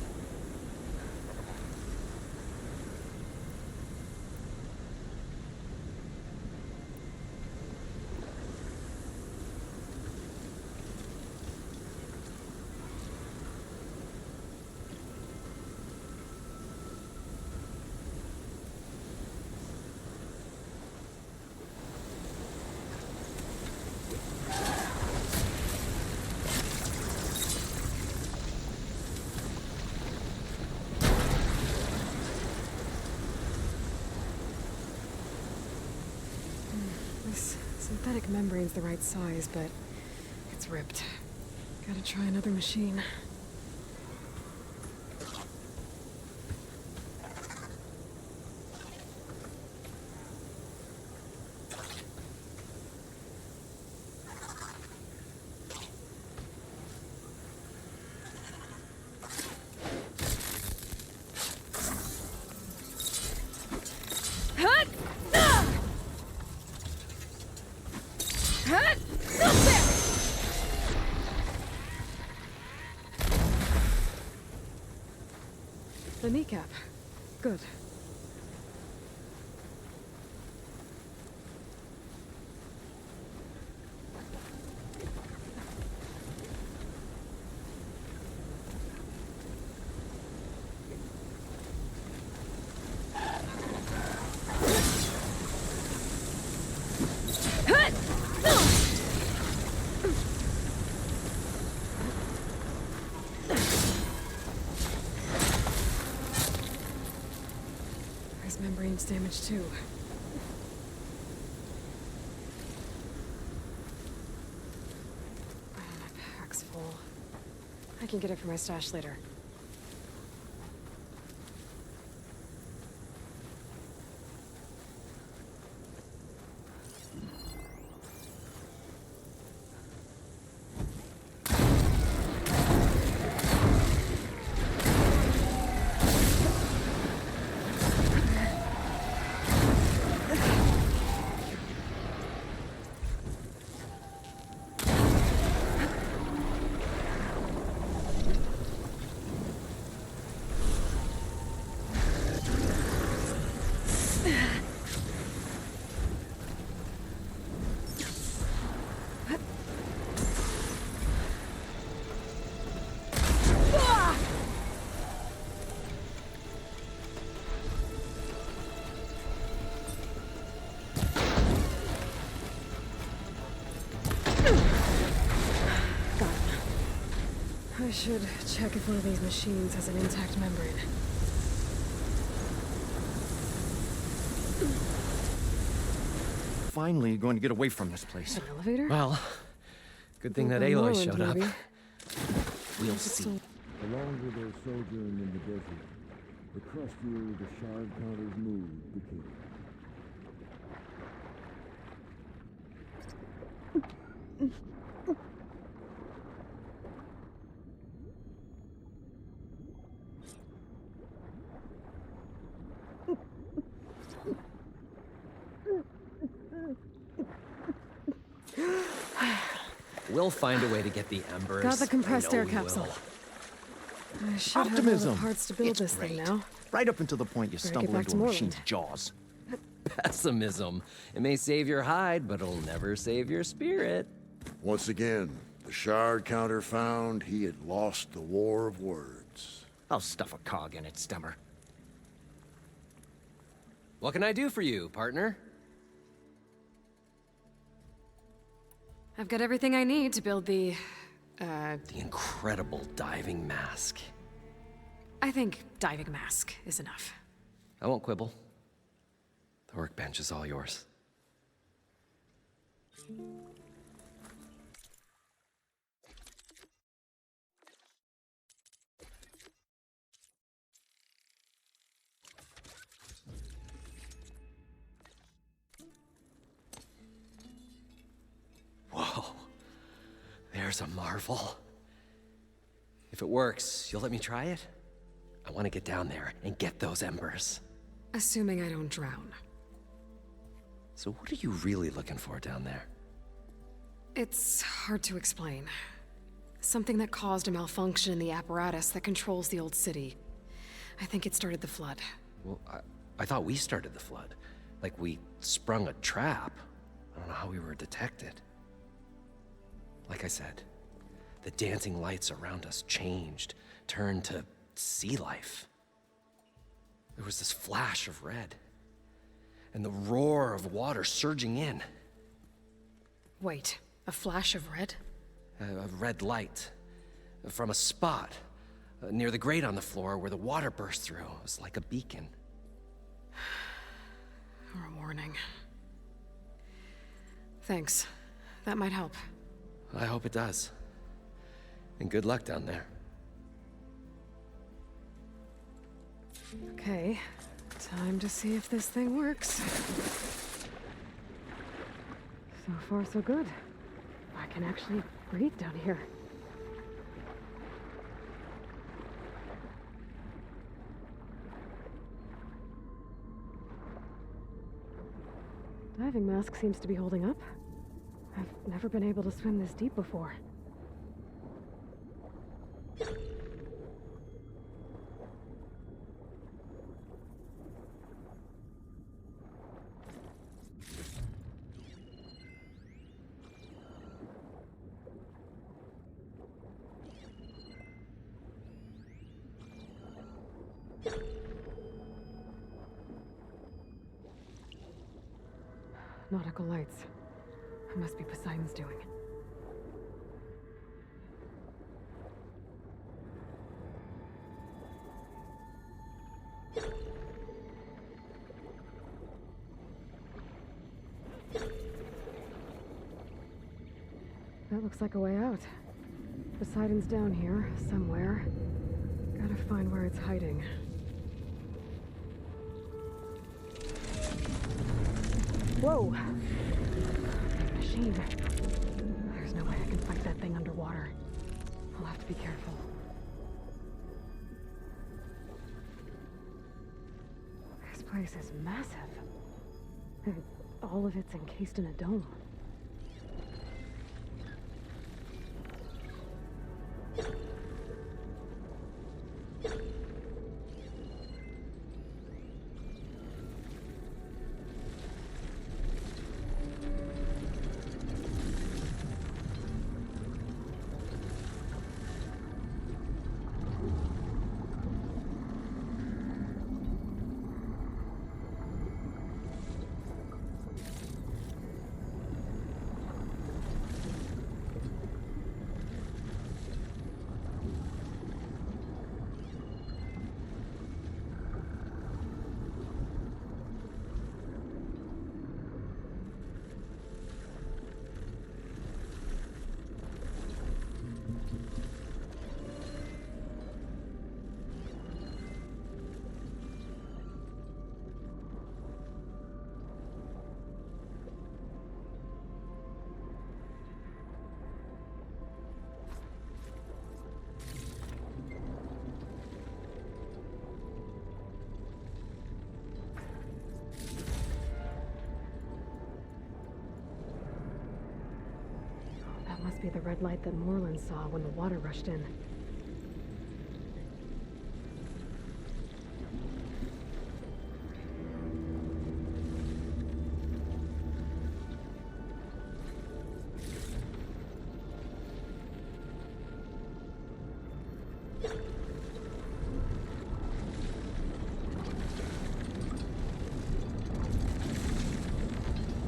This synthetic membrane's the right size, but it's ripped. Gotta try another machine. keycap. Good. There's membranes damage too. Oh, my pack's full. I can get it from my stash later. I should check if one of these machines has an intact membrane. Finally going to get away from this place. An elevator? Well, good thing that Like a Aloy Morrowind showed up. movie. We'll see. The longer their sojourn in the desert, the crustier the shard counter's mood became. We'll find a way to get the embers. Got the compressed I know air we capsule. will. I should have all Optimism. the parts to build It's this great. thing now. Right up until the point you Better get stumble back to into a Morrowind. machine's jaws. Pessimism. It may save your hide, but it'll never save your spirit. Once again, the shard counter found he had lost the war of words. I'll stuff a cog in it, Stemmer. What can I do for you, partner? I've got everything I need to build the incredible diving mask. I think diving mask is enough. I won't quibble. The workbench is all yours. Whoa. There's a marvel. If it works, you'll let me try it? I want to get down there and get those embers. Assuming I don't drown. So what are you really looking for down there? It's hard to explain. Something that caused a malfunction in the apparatus that controls the old city. I think it started the flood. Well, I thought we started the flood. Like we sprung a trap. I don't know how we were detected. Like I said, the dancing lights around us changed, turned to sea life. There was this flash of red, and the roar of water surging in. Wait, a flash of red? A red light from a spot near the grate on the floor where the water burst through. It was like a beacon. Or a warning. Thanks. That might help. I hope it does. And good luck down there. Okay, time to see if this thing works. So far, so good. I can actually breathe down here. Diving mask seems to be holding up. I've never been able to swim this deep before. Nautical lights. It must be Poseidon's doing. That looks like a way out. Poseidon's down here, somewhere. Gotta find where it's hiding. Whoa! Machine. There's no way I can fight that thing underwater. I'll have to be careful. This place is massive. And all of it's encased in a dome. Must be the red light that Moreland saw when the water rushed in.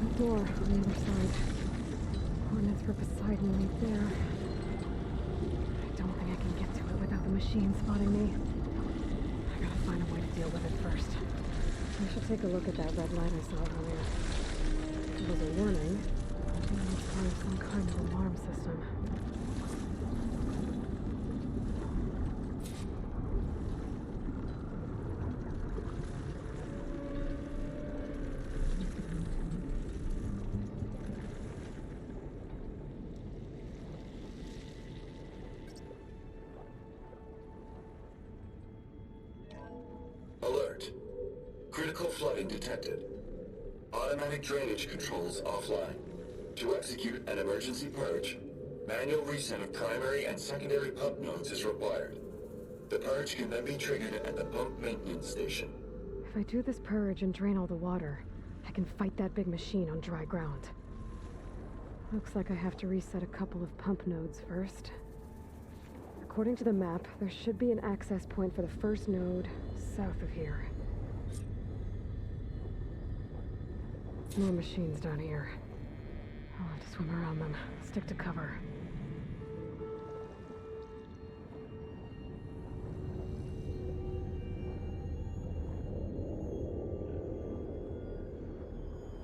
The door on the other side. Coordinates for Poseidon right there. I don't think I can get to it without the machine spotting me. I gotta find a way to deal with it first. I should take a look at that red light I saw earlier. It was a warning. I think it's part of some kind of alarm system. Alert. Critical flooding detected. Automatic drainage controls offline. To execute an emergency purge, manual reset of primary and secondary pump nodes is required. The purge can then be triggered at the pump maintenance station. If I do this purge and drain all the water, I can fight that big machine on dry ground. Looks like I have to reset a couple of pump nodes first. According to the map, there should be an access point for the first node south of here. More machines down here. I'll have to swim around them, stick to cover.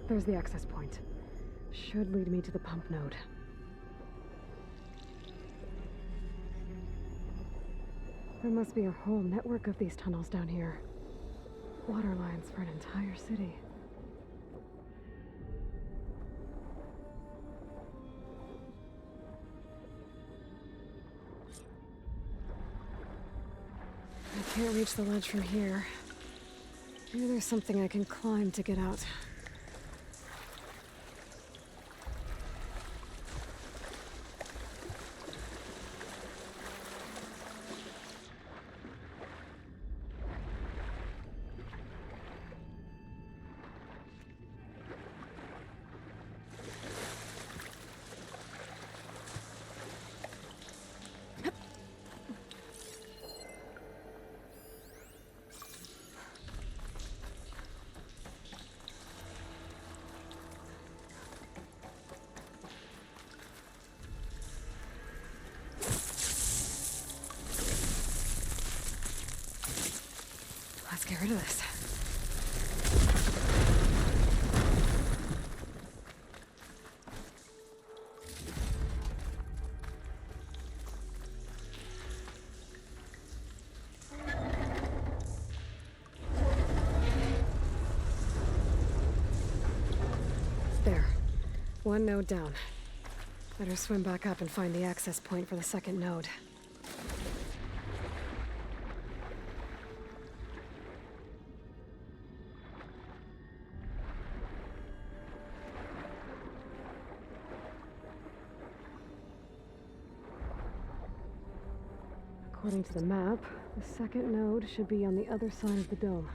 There's the access point. Should lead me to the pump node. There must be a whole network of these tunnels down here. Water lines for an entire city. I can't reach the ledge from here. Maybe there's something I can climb to get out. get rid of this. There. One node down. Better swim back up and find the access point for the second node. According to the map, the second node should be on the other side of the dome.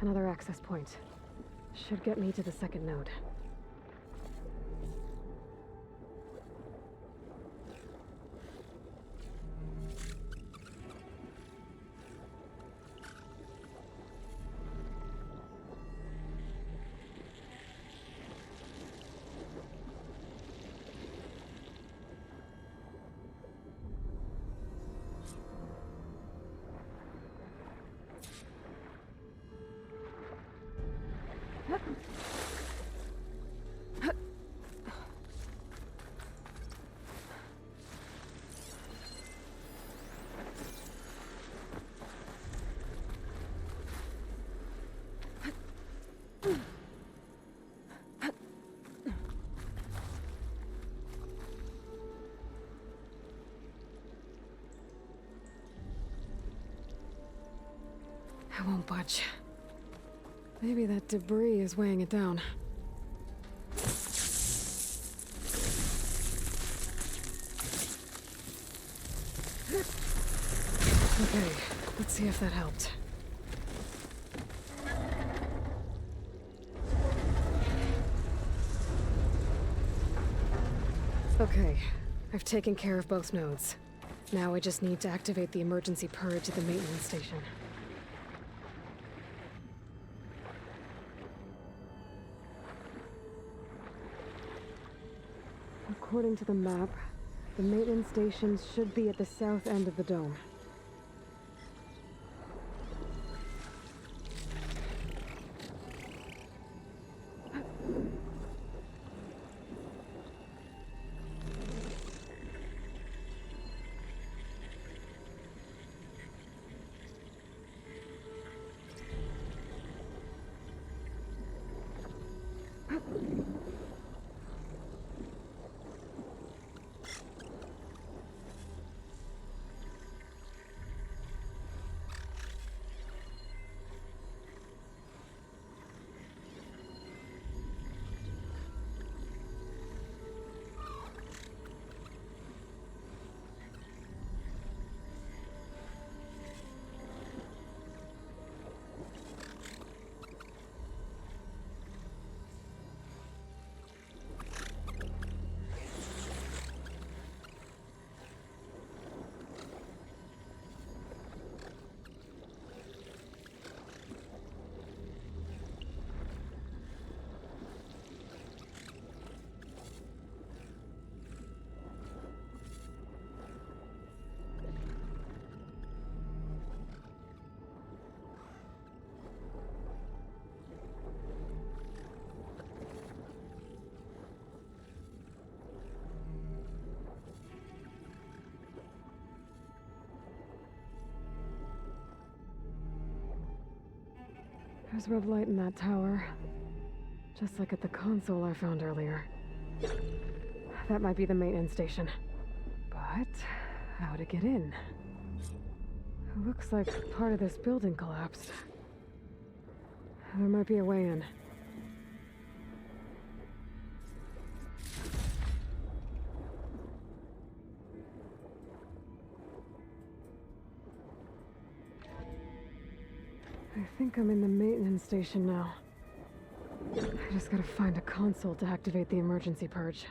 Another access point. Should get me to the second node. I won't budge. Maybe that debris is weighing it down. Okay, let's see if that helped. Okay, I've taken care of both nodes. Now I just need to activate the emergency purge at the maintenance station. According to the map, the maintenance stations should be at the south end of the dome. There's red light in that tower. Just like at the console I found earlier. That might be the maintenance station. But how to get in? It looks like part of this building collapsed. There might be a way in. I think I'm in the maintenance station now. I just gotta find a console to activate the emergency purge.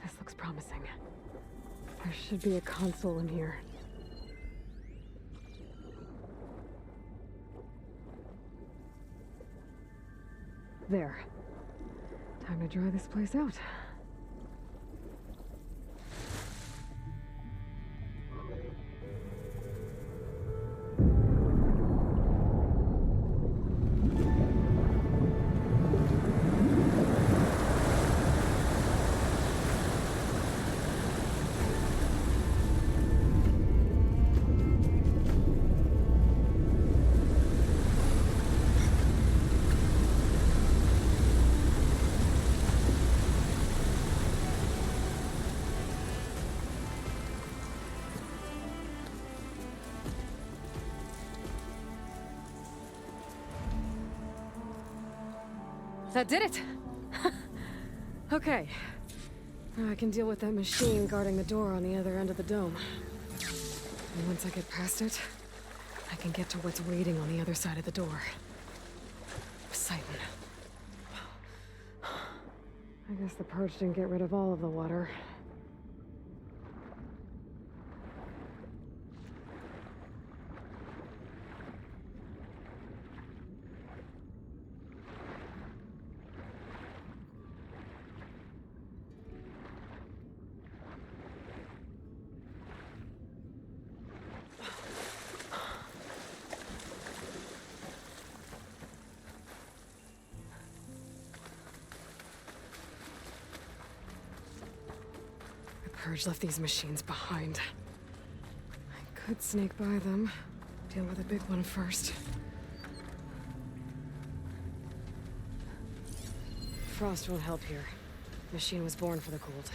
This looks promising. There should be a console in here. There. Time to dry this place out. That did it! Okay. Now I can deal with that machine guarding the door on the other end of the dome. And once I get past it, I can get to what's waiting on the other side of the door. Poseidon. I guess the purge didn't get rid of all of the water. Purge left these machines behind. I could sneak by them, deal with the big one first. Frost won't help here. Machine was born for the cold.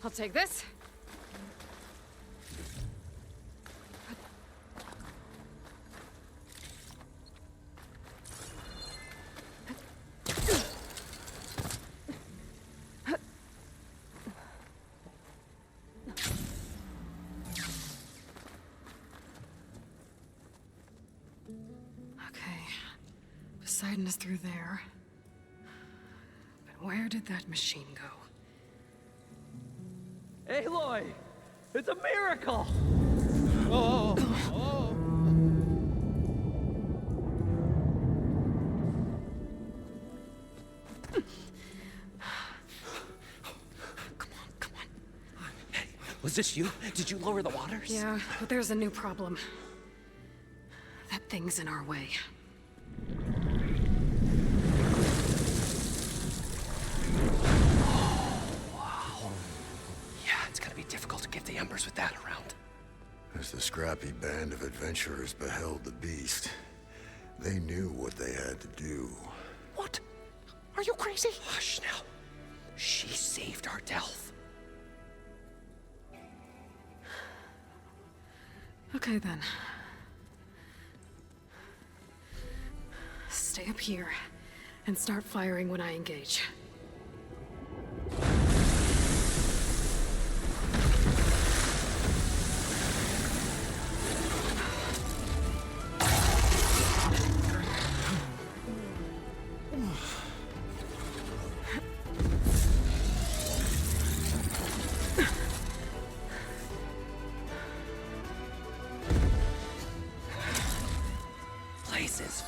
I'll take this. Poseidon is through there. But where did that machine go? Aloy! It's a miracle! Oh! Oh! Was this you? Did you lower the waters? Yeah, but there's a new problem. That thing's in our way. Difficult to get the embers with that around. As the scrappy band of adventurers beheld the beast, they knew what they had to do. What? Are you crazy? Hush now. She saved our Delph. Okay then. Stay up here and start firing when I engage.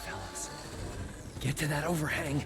Fellas. Get to that overhang.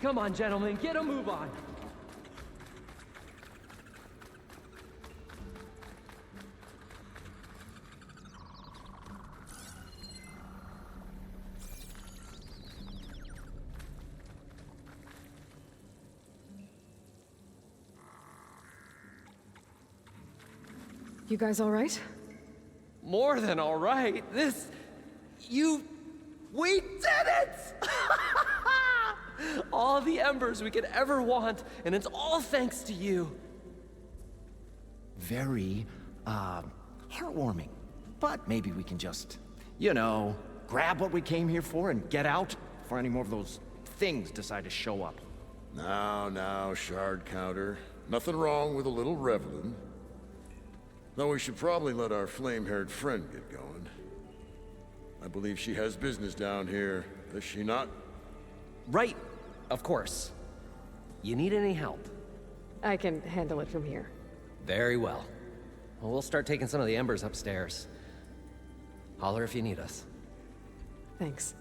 Come on, gentlemen, get a move on. You guys all right? More than all right. We did it! All the embers we could ever want, and it's all thanks to you. Very, heartwarming. But maybe we can just, you know, grab what we came here for and get out before any more of those things decide to show up. Now, Shard Counter. Nothing wrong with a little reveling. Though we should probably let our flame-haired friend get going. I believe she has business down here, does she not? Right, of course. You need any help? I can handle it from here. Very well. Well, we'll start taking some of the embers upstairs. Holler if you need us. Thanks.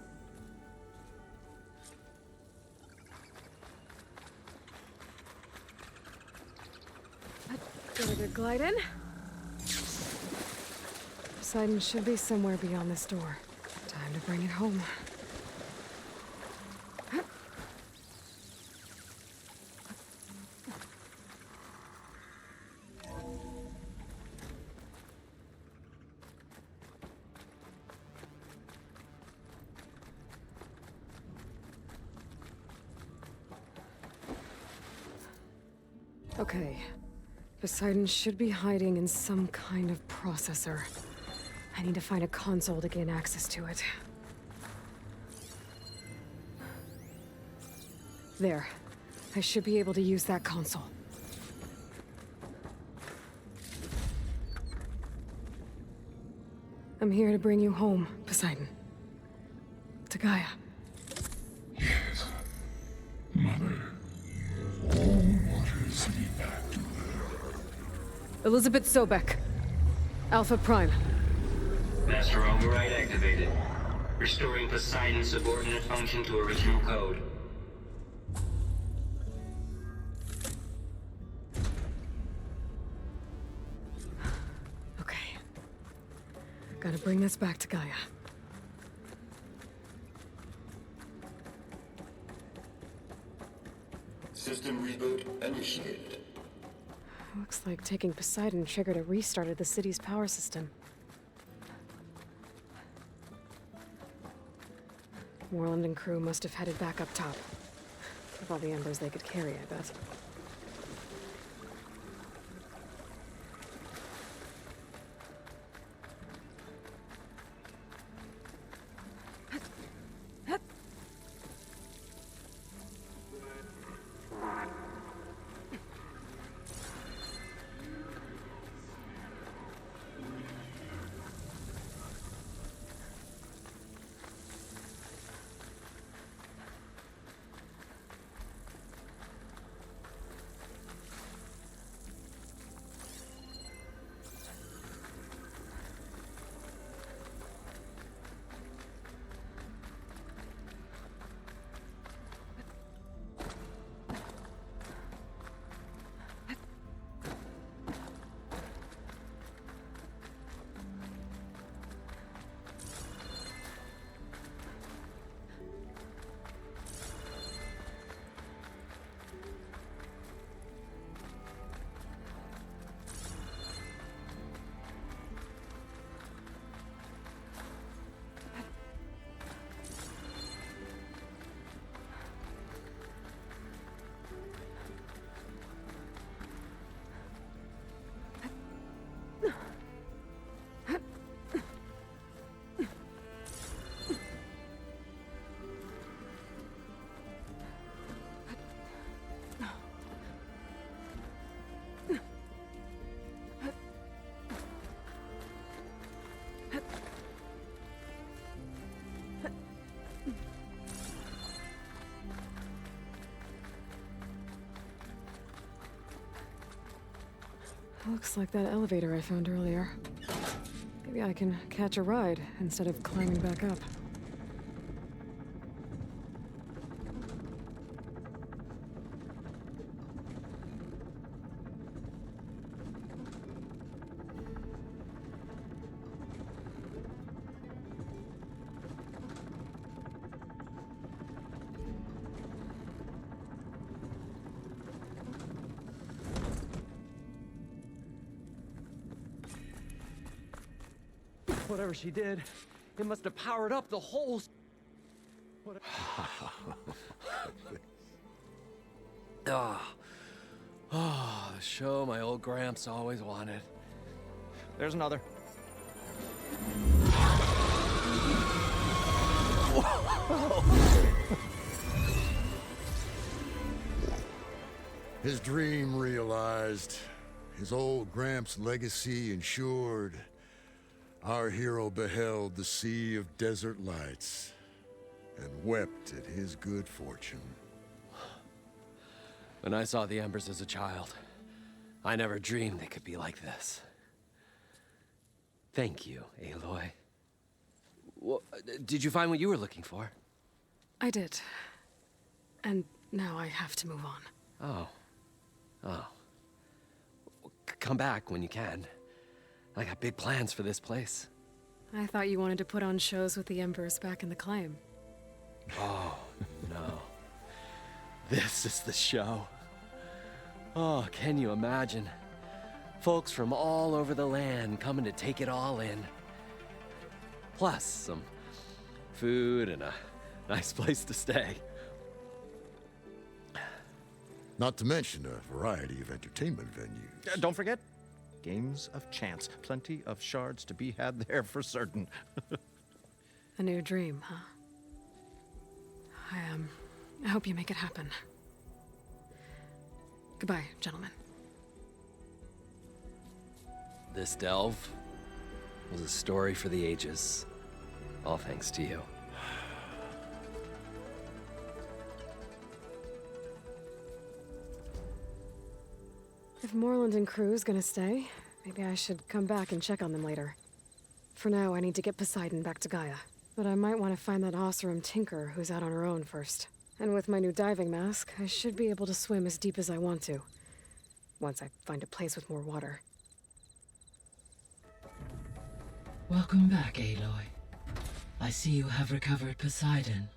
Got a good glide in. Poseidon should be somewhere beyond this door. Time to bring it home. Okay. Poseidon should be hiding in some kind of processor. I need to find a console to gain access to it. There. I should be able to use that console. I'm here to bring you home, Poseidon. To Gaia. Yes. Mother. All waters lead back to her. Elizabeth Sobek. Alpha Prime. Master override activated. Restoring Poseidon's subordinate function to original code. Okay. Gotta bring this back to Gaia. System reboot initiated. Looks like taking Poseidon triggered a restart of the city's power system. Moreland and crew must have headed back up top. With all the embers they could carry, I bet. Looks like that elevator I found earlier. Maybe I can catch a ride instead of climbing back up. Whatever she did, it must have powered up the whole... Oh, the show my old Gramps always wanted. There's another. His dream realized, his old Gramps' legacy ensured. Our hero beheld the sea of desert lights and wept at his good fortune. When I saw the embers as a child, I never dreamed they could be like this. Thank you, Aloy. Well, did you find what you were looking for? I did. And now I have to move on. Oh. Come back when you can. I got big plans for this place. I thought you wanted to put on shows with the Embers back in the claim. Oh, no. This is the show. Oh, can you imagine? Folks from all over the land coming to take it all in. Plus some food and a nice place to stay. Not to mention a variety of entertainment venues. Don't forget, games of chance. Plenty of shards to be had there for certain. A new dream, huh? I hope you make it happen. Goodbye, gentlemen. This delve was a story for the ages. All thanks to you. If Moreland and crew's gonna stay, maybe I should come back and check on them later. For now, I need to get Poseidon back to Gaia. But I might want to find that Oseram Tinker who's out on her own first. And with my new diving mask, I should be able to swim as deep as I want to. Once I find a place with more water. Welcome back, Aloy. I see you have recovered Poseidon.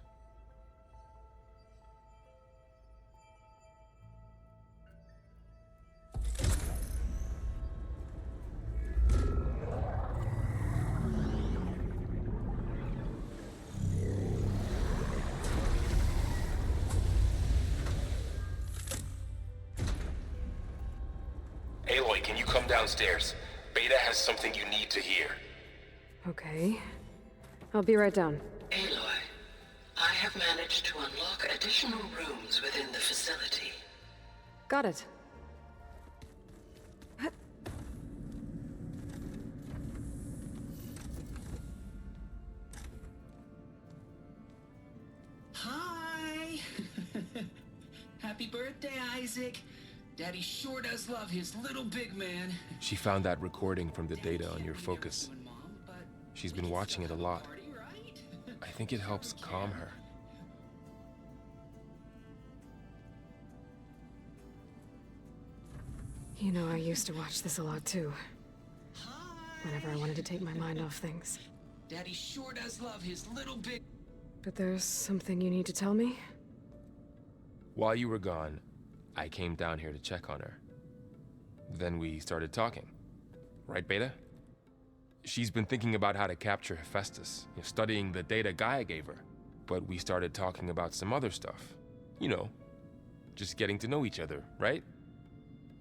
Aloy, can you come downstairs? Beta has something you need to hear. Okay. I'll be right down. Aloy, I have managed to unlock additional rooms within the facility. Got it. Hi! Happy birthday, Isaac. Daddy sure does love his little big man. She found that recording from the data on your focus. She's been watching it a lot. I think it helps calm her. You know, I used to watch this a lot too. Whenever I wanted to take my mind off things. Daddy sure does love his little big... But there's something you need to tell me? While you were gone, I came down here to check on her. Then we started talking. Right, Beta? She's been thinking about how to capture Hephaestus, studying the data Gaia gave her. But we started talking about some other stuff. You know, just getting to know each other, right?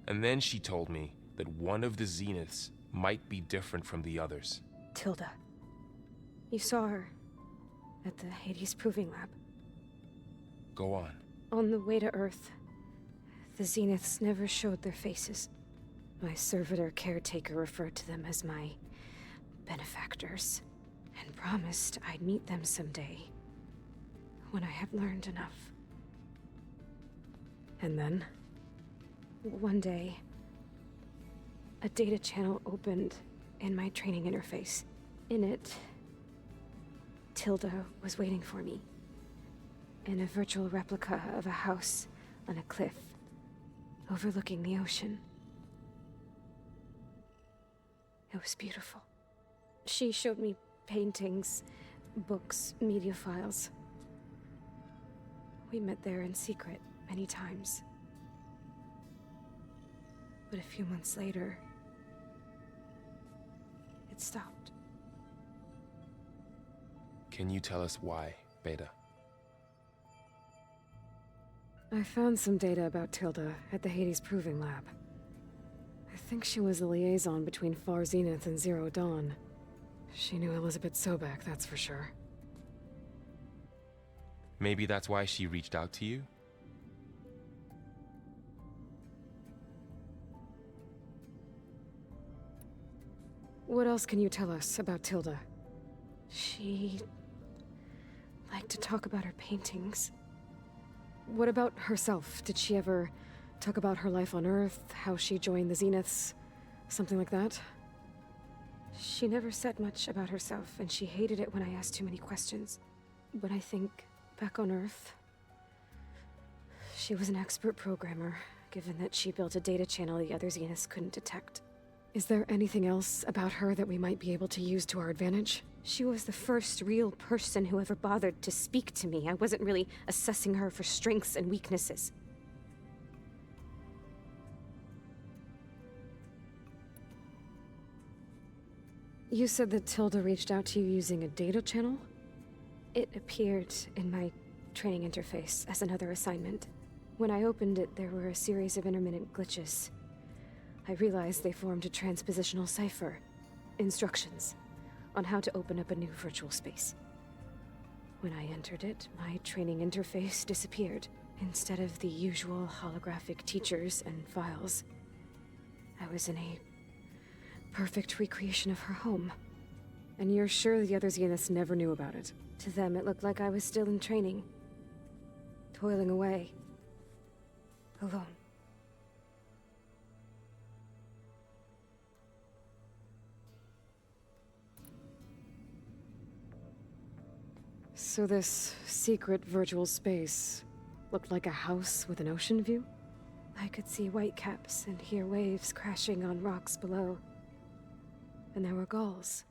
And then she told me that one of the Zeniths might be different from the others. Tilda. You saw her at the Hades Proving Lab. Go on. On the way to Earth, the Zeniths never showed their faces. My servitor caretaker referred to them as my benefactors, and promised I'd meet them someday, when I had learned enough. And then? One day, a data channel opened in my training interface. In it, Tilda was waiting for me, in a virtual replica of a house on a cliff, overlooking the ocean. It was beautiful. She showed me paintings, books, media files. We met there in secret many times. But a few months later, it stopped. Can you tell us why, Beta? I found some data about Tilda at the Hades Proving Lab. I think she was the liaison between Far Zenith and Zero Dawn. She knew Elizabeth Sobek, that's for sure. Maybe that's why she reached out to you? What else can you tell us about Tilda? She liked to talk about her paintings. What about herself? Did she ever talk about her life on Earth, how she joined the Zeniths, something like that? She never said much about herself, and she hated it when I asked too many questions. But I think, back on Earth, she was an expert programmer, given that she built a data channel the other Zeniths couldn't detect. Is there anything else about her that we might be able to use to our advantage? She was the first real person who ever bothered to speak to me. I wasn't really assessing her for strengths and weaknesses. You said that Tilda reached out to you using a data channel? It appeared in my training interface as another assignment. When I opened it, there were a series of intermittent glitches. I realized they formed a transpositional cipher. Instructions on how to open up a new virtual space. When I entered it, my training interface disappeared. Instead of the usual holographic teachers and files, I was in a perfect recreation of her home. And you're sure the other Zeniths never knew about it? To them, it looked like I was still in training. Toiling away. Alone. So this secret virtual space looked like a house with an ocean view? I could see whitecaps and hear waves crashing on rocks below. And there were gulls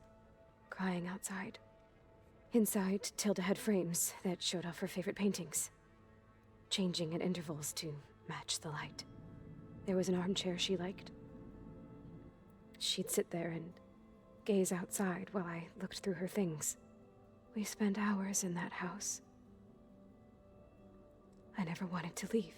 crying outside. Inside, Tilda had frames that showed off her favorite paintings, changing at intervals to match the light. There was an armchair she liked. She'd sit there and gaze outside while I looked through her things. We spent hours in that house. I never wanted to leave.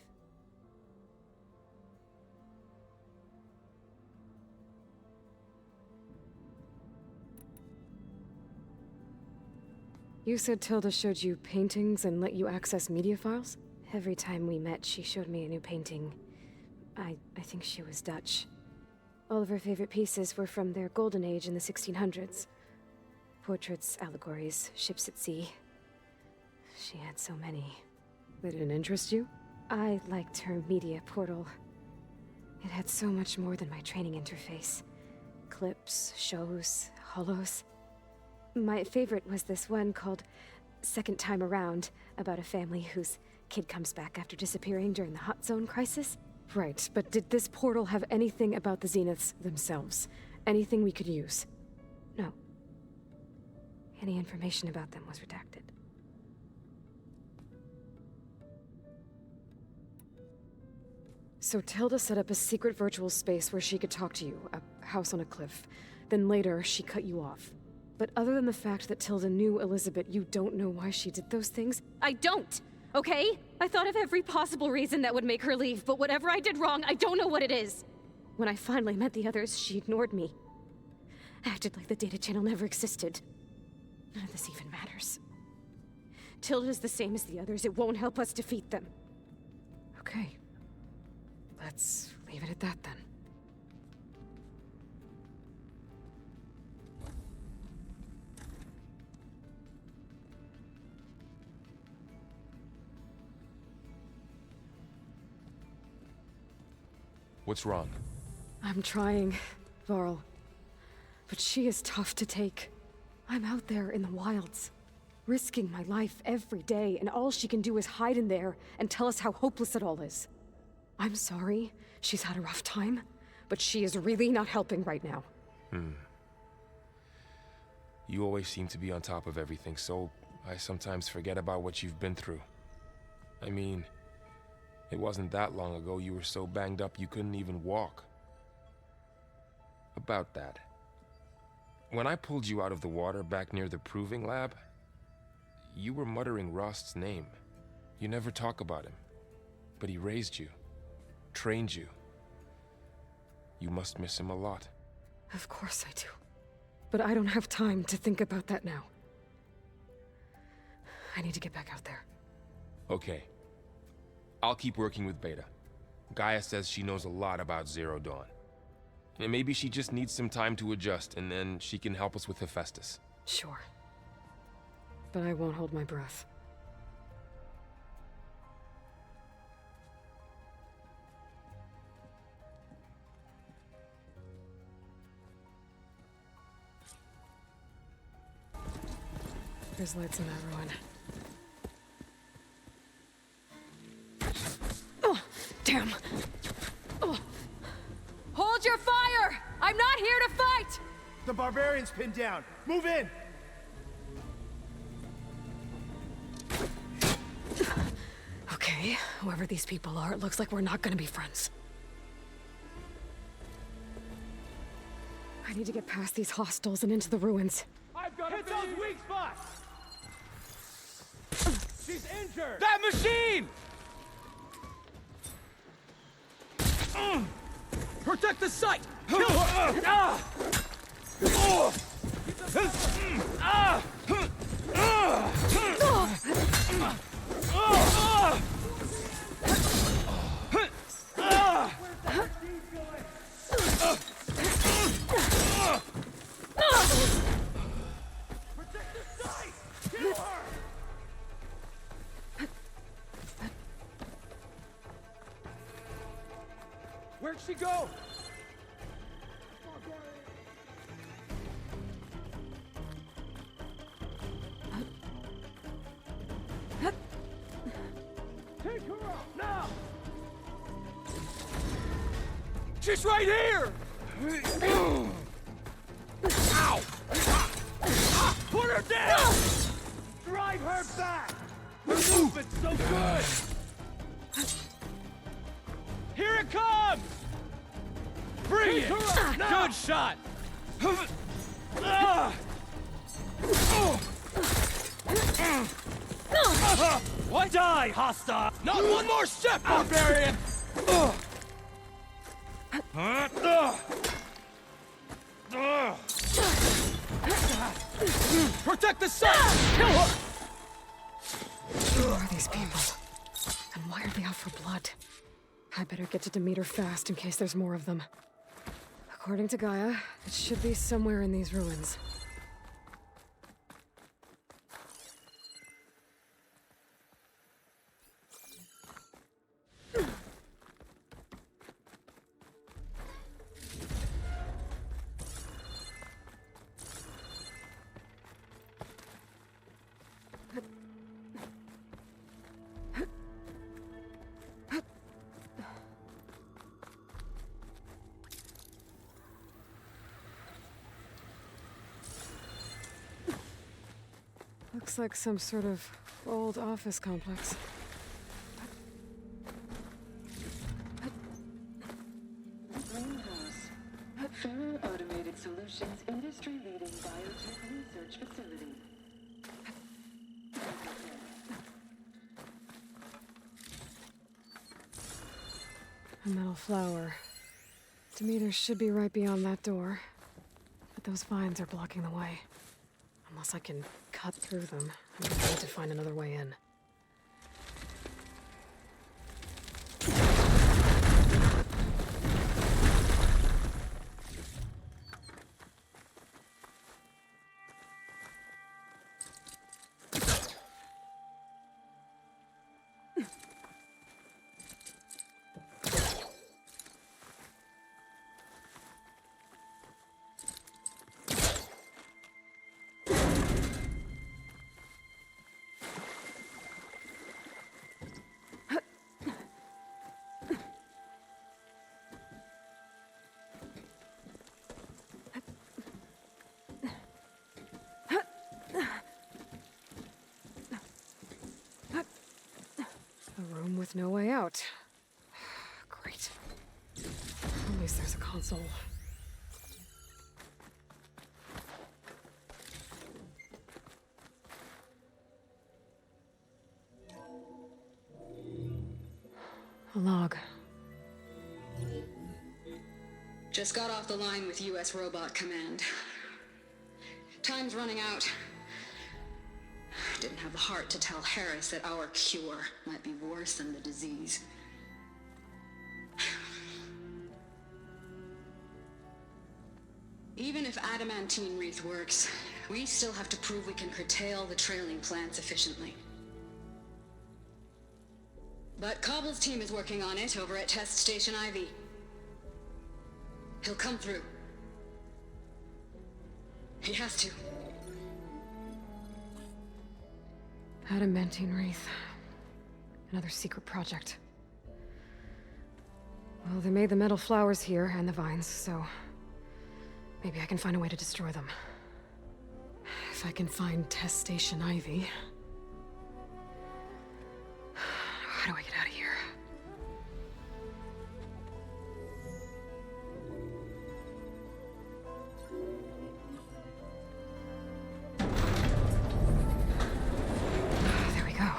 You said Tilda showed you paintings and let you access media files? Every time we met, she showed me a new painting. I think she was Dutch. All of her favorite pieces were from their golden age in the 1600s. Portraits, allegories, ships at sea. She had so many. They didn't interest you? I liked her media portal. It had so much more than my training interface. Clips, shows, holos. My favorite was this one called Second Time Around, about a family whose kid comes back after disappearing during the Hot Zone crisis. Right, but did this portal have anything about the Zeniths themselves? Anything we could use? No. Any information about them was redacted. So Tilda set up a secret virtual space where she could talk to you, a house on a cliff. Then later, she cut you off. But other than the fact that Tilda knew Elizabeth, you don't know why she did those things? I don't! Okay? I thought of every possible reason that would make her leave, but whatever I did wrong, I don't know what it is. When I finally met the others, she ignored me. Acted like the data channel never existed. None of this even matters. Tilda's the same as the others. It won't help us defeat them. Okay. Let's leave it at that then. What's wrong? I'm trying, Varl. But she is tough to take. I'm out there in the wilds, risking my life every day, and all she can do is hide in there and tell us how hopeless it all is. I'm sorry, she's had a rough time, but she is really not helping right now. You always seem to be on top of everything, so I sometimes forget about what you've been through. I mean, it wasn't that long ago you were so banged up you couldn't even walk. About that. When I pulled you out of the water back near the proving lab, You were muttering Rost's name. You never talk about him. But he raised you, trained you. You must miss him a lot. Of course I do. But I don't have time to think about that now. I need to get back out there. Okay. I'll keep working with Beta. Gaia says she knows a lot about Zero Dawn. And maybe she just needs some time to adjust, and then she can help us with Hephaestus. Sure. But I won't hold my breath. There's lights in that ruin. Oh, damn! Oh. Hold your fire! I'm not here to fight! The barbarian's pinned down. Move in! Okay, whoever these people are, it looks like we're not gonna be friends. I need to get past these hostels and into the ruins. I've got Hit those weak spots! She's injured! That machine! Protect the site! Kill her! Where'd she go? Take her out now! She's right here! Ow! Put her down! Drive her back! Her movement's so good! Here it comes! Bring it! Good shot! What? Die, hostile! Not one more step, barbarian! Protect the site! Kill her! Who are these people? And why are they out for blood? I better get to Demeter fast in case there's more of them. According to Gaia, it should be somewhere in these ruins. Looks like some sort of old office complex. Greenhouse. Faro Automated Solutions industry-leading biotech research facility. A metal flower. Demeter should be right beyond that door. But those vines are blocking the way. Unless I can cut through them, I'm gonna need to find another way in. A room with no way out. Great. At least there's a console. A log. Just got off the line with U.S. Robot Command. Time's running out. Didn't have the heart to tell Harris that our cure might be worse than the disease. Even if adamantine wreath works, we still have to prove we can curtail the trailing plants efficiently. But Cobble's team is working on it over at Test Station Ivy. He'll come through. He has to. Adamantine wreath. Another secret project. Well, they made the metal flowers here and the vines, so maybe I can find a way to destroy them. If I can find Test Station Ivy. How do I get out of here? There we go.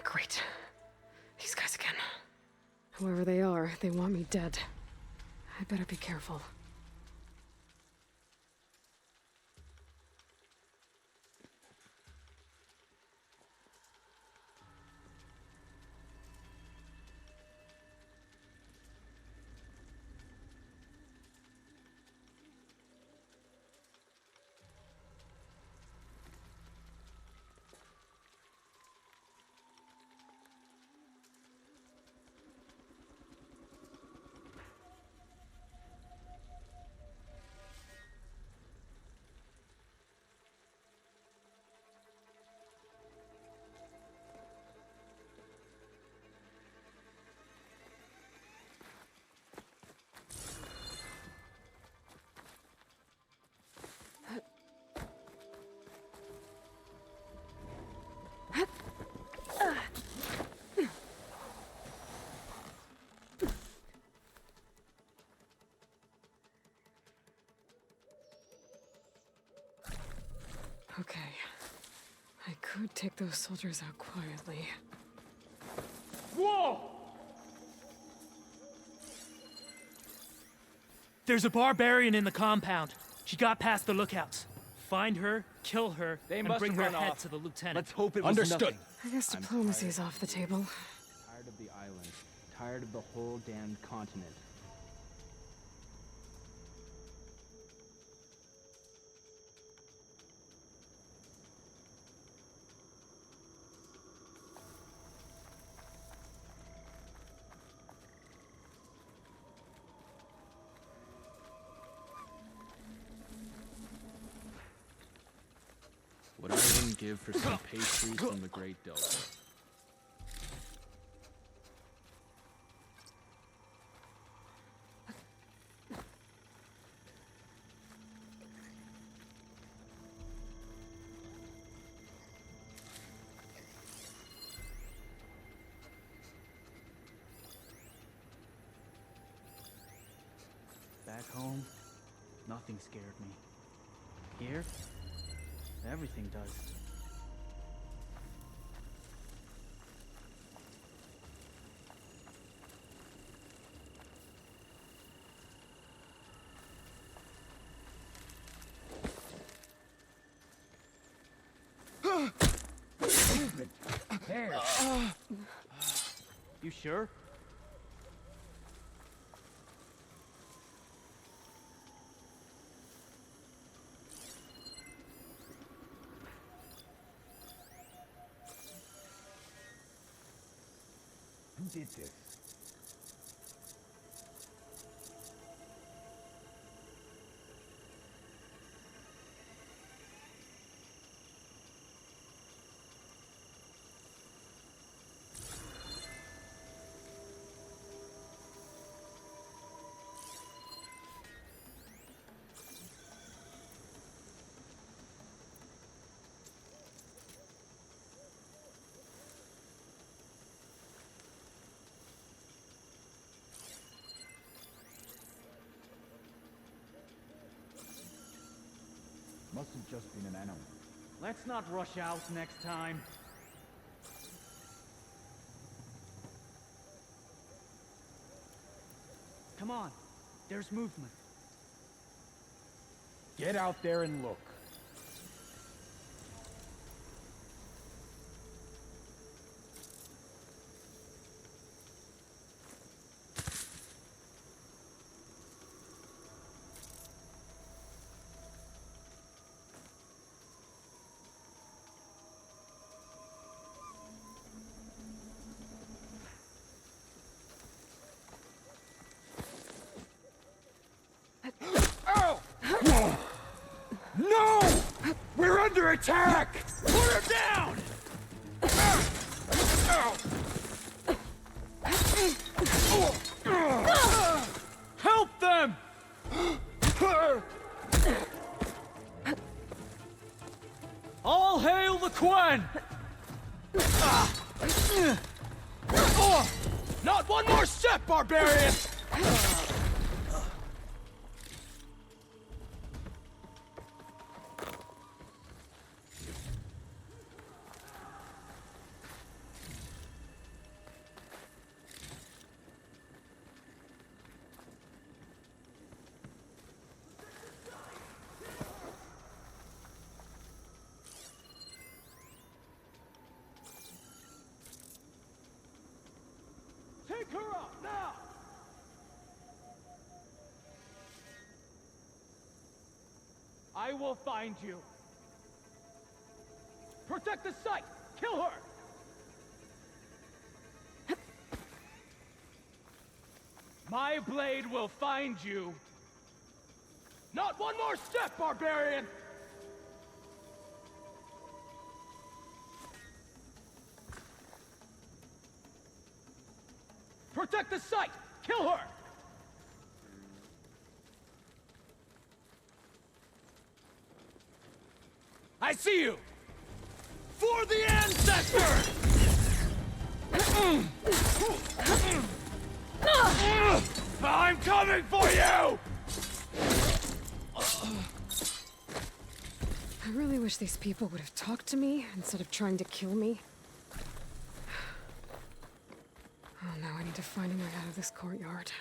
Great. These guys again. Whoever they are, they want me dead. I better be careful. Okay. I could take those soldiers out quietly. Whoa! There's a barbarian in the compound. She got past the lookouts. Find her, kill her, and must bring have her run head off. to the lieutenant. Let's hope it was Understood. nothing. I guess diplomacy's off the table. Tired of the island. Tired of the whole damn continent. What I wouldn't give for some pastries from the Great Delta. Back home, nothing scared me. Here, everything does. There. You sure? Who did this? Must have just been an animal. Let's not rush out next time. Come on. There's movement. Get out there and look. No! We're under attack! Put her down! Help them! All hail the Quen! Not one more step, barbarian! Take her up, now! I will find you. Protect the site! Kill her! My blade will find you. Not one more step, barbarian! Protect the site! Kill her! I see you! For the ancestor! I'm coming for you! I really wish these people would have talked to me instead of trying to kill me. Oh no, I need to find a way out of this courtyard.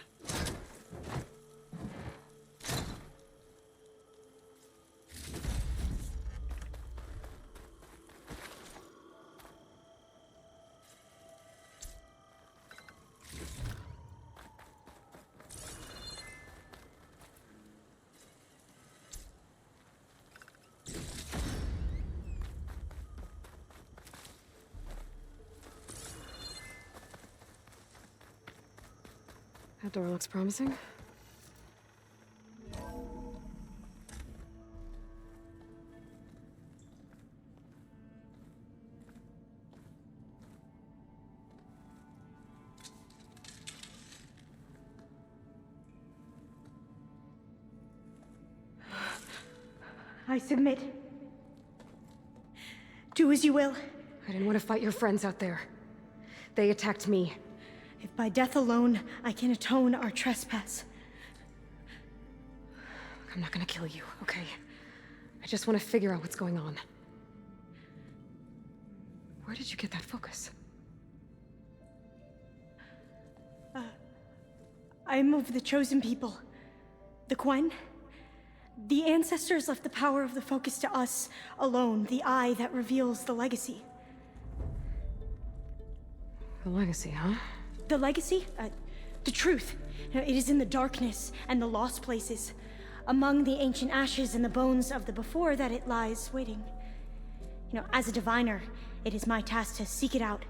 That door looks promising. I submit. Do as you will. I didn't want to fight your friends out there. They attacked me. If by death alone I can atone our trespass. I'm not gonna kill you, okay? I just want to figure out what's going on. Where did you get that focus? I am of the chosen people. The Quen. The ancestors left the power of the focus to us alone, the eye that reveals the legacy. The legacy, huh? The legacy? The truth. It is in the darkness and the lost places. Among the ancient ashes and the bones of the before that it lies waiting. As a diviner, it is my task to seek it out.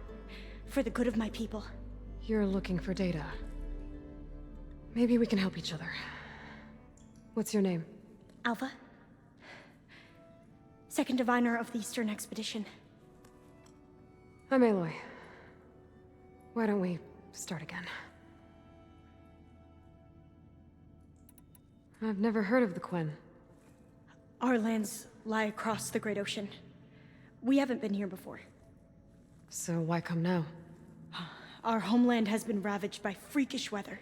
For the good of my people. You're looking for data. Maybe we can help each other. What's your name? Alva. Second diviner of the Eastern Expedition. I'm Aloy. Why don't we start again? I've never heard of the Quen. Our lands lie across the Great Ocean. We haven't been here before. So why come now? Our homeland has been ravaged by freakish weather.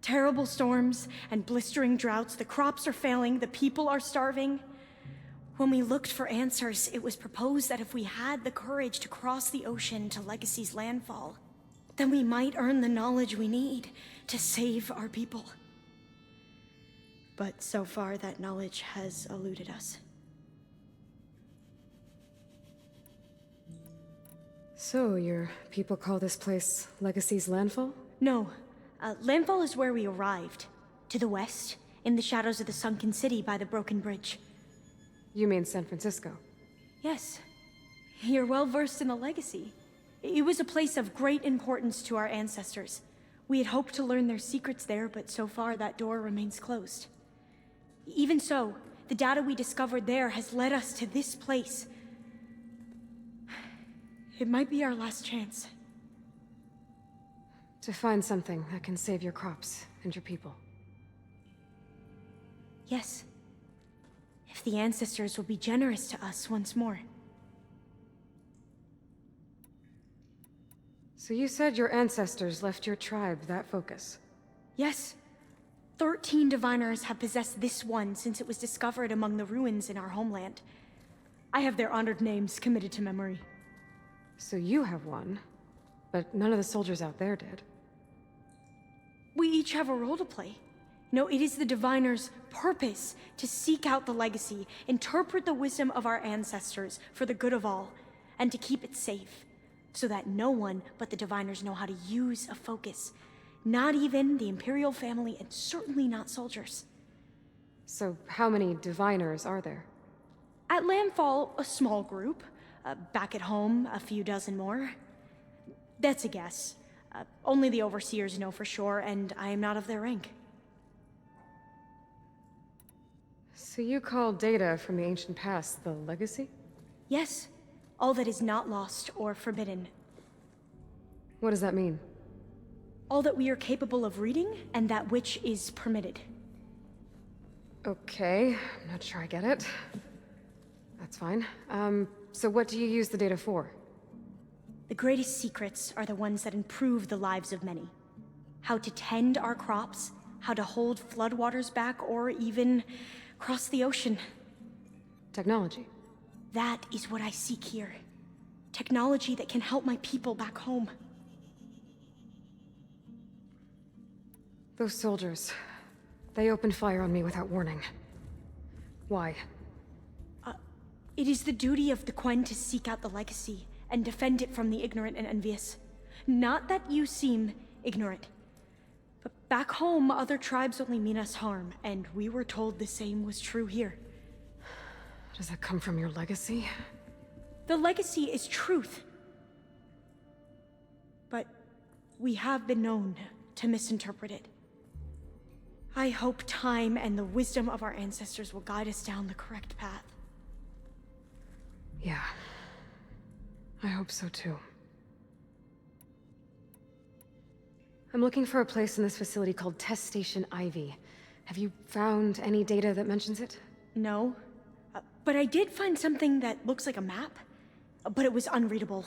Terrible storms and blistering droughts. The crops are failing, the people are starving. When we looked for answers, it was proposed that if we had the courage to cross the ocean to Legacy's landfall, then we might earn the knowledge we need to save our people. But so far, that knowledge has eluded us. So, your people call this place Legacy's Landfall? No. Landfall is where we arrived. To the west, in the shadows of the sunken city by the broken bridge. You mean San Francisco? Yes. You're well versed in the Legacy. It was a place of great importance to our ancestors. We had hoped to learn their secrets there, but so far that door remains closed. Even so, the data we discovered there has led us to this place. It might be our last chance. To find something that can save your crops and your people. Yes. If the ancestors will be generous to us once more. So you said your ancestors left your tribe that focus? Yes. 13 diviners have possessed this one since it was discovered among the ruins in our homeland. I have their honored names committed to memory. So you have one, but none of the soldiers out there did. We each have a role to play. No, it is the diviner's purpose to seek out the Legacy, interpret the wisdom of our ancestors for the good of all, and to keep it safe, so that no one but the diviners know how to use a focus. Not even the Imperial family, and certainly not soldiers. So how many diviners are there? At Landfall, a small group. Back at home, a few dozen more. That's a guess. Only the overseers know for sure, and I am not of their rank. So you call data from the ancient past the Legacy? Yes. All that is not lost or forbidden. What does that mean? All that we are capable of reading, and that which is permitted. Okay, I'm not sure I get it. That's fine. So what do you use the data for? The greatest secrets are the ones that improve the lives of many. How to tend our crops, how to hold floodwaters back, or even cross the ocean. Technology. That is what I seek here. Technology that can help my people back home. Those soldiers, they opened fire on me without warning. Why? It is the duty of the Quen to seek out the Legacy and defend it from the ignorant and envious. Not that you seem ignorant. But back home, other tribes only mean us harm, and we were told the same was true here. Does that come from your Legacy? The Legacy is truth. But we have been known to misinterpret it. I hope time and the wisdom of our ancestors will guide us down the correct path. Yeah. I hope so too. I'm looking for a place in this facility called Test Station Ivy. Have you found any data that mentions it? No. But I did find something that looks like a map. But it was unreadable.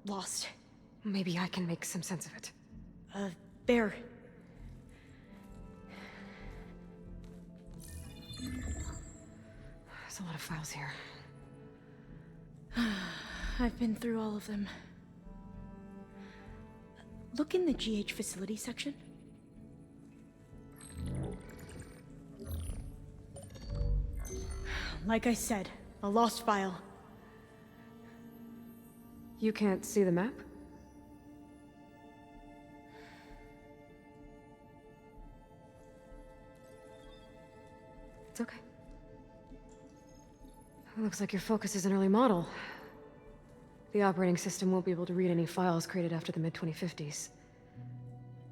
Lost. Maybe I can make some sense of it. There. There's a lot of files here. I've been through all of them. Look in the GH facility section. Like I said, a lost file. You can't see the map? It's okay. It looks like your focus is an early model. The operating system won't be able to read any files created after the mid-2050s.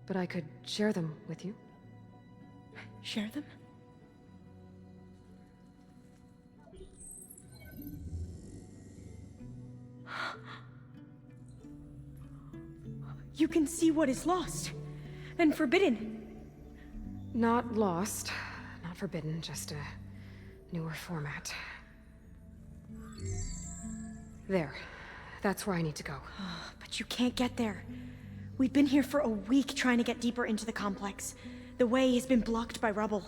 But I could share them with you. Share them? You can see what is lost and forbidden. Not lost, not forbidden, just a newer format. There. That's where I need to go. But you can't get there. We've been here for a week trying to get deeper into the complex. The way has been blocked by rubble.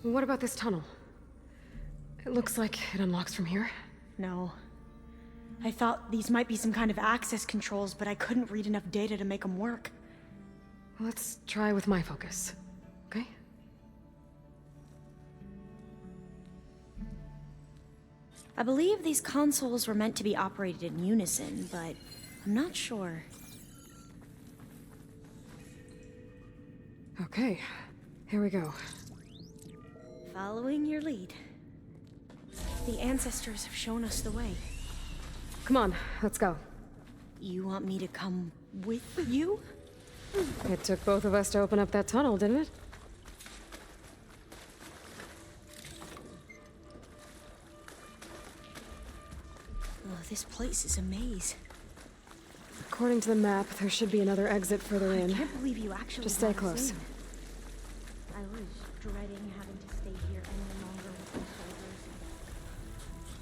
What about this tunnel? It looks like it unlocks from here. No. I thought these might be some kind of access controls, but I couldn't read enough data to make them work. Let's try with my focus, okay? I believe these consoles were meant to be operated in unison, but I'm not sure. Okay, here we go. Following your lead. The ancestors have shown us the way. Come on, let's go. You want me to come with you? It took both of us to open up that tunnel, didn't it? Oh, this place is a maze. According to the map, there should be another exit further in. I can't believe you actually Just stay let us close. in. I was dreading having to stay here any longer with the soldiers.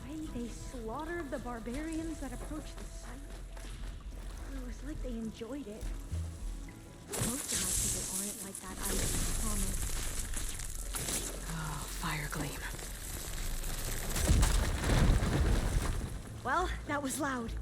Why they slaughtered the barbarians that approached the site. It was like they enjoyed it. Most of my people aren't like that, I promise. Oh, fire gleam. Well, that was loud.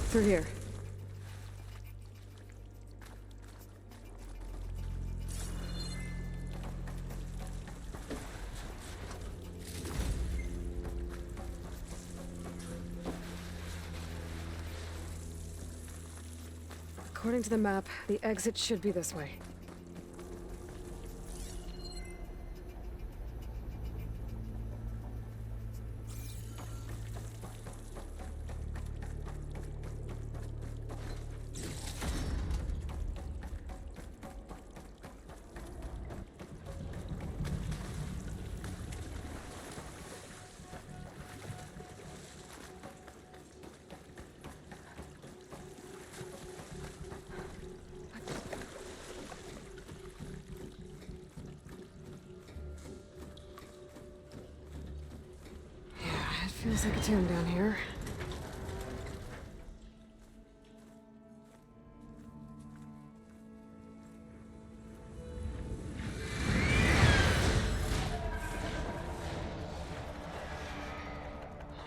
Through here. According to the map, the exit should be this way. Feels like a tomb down here.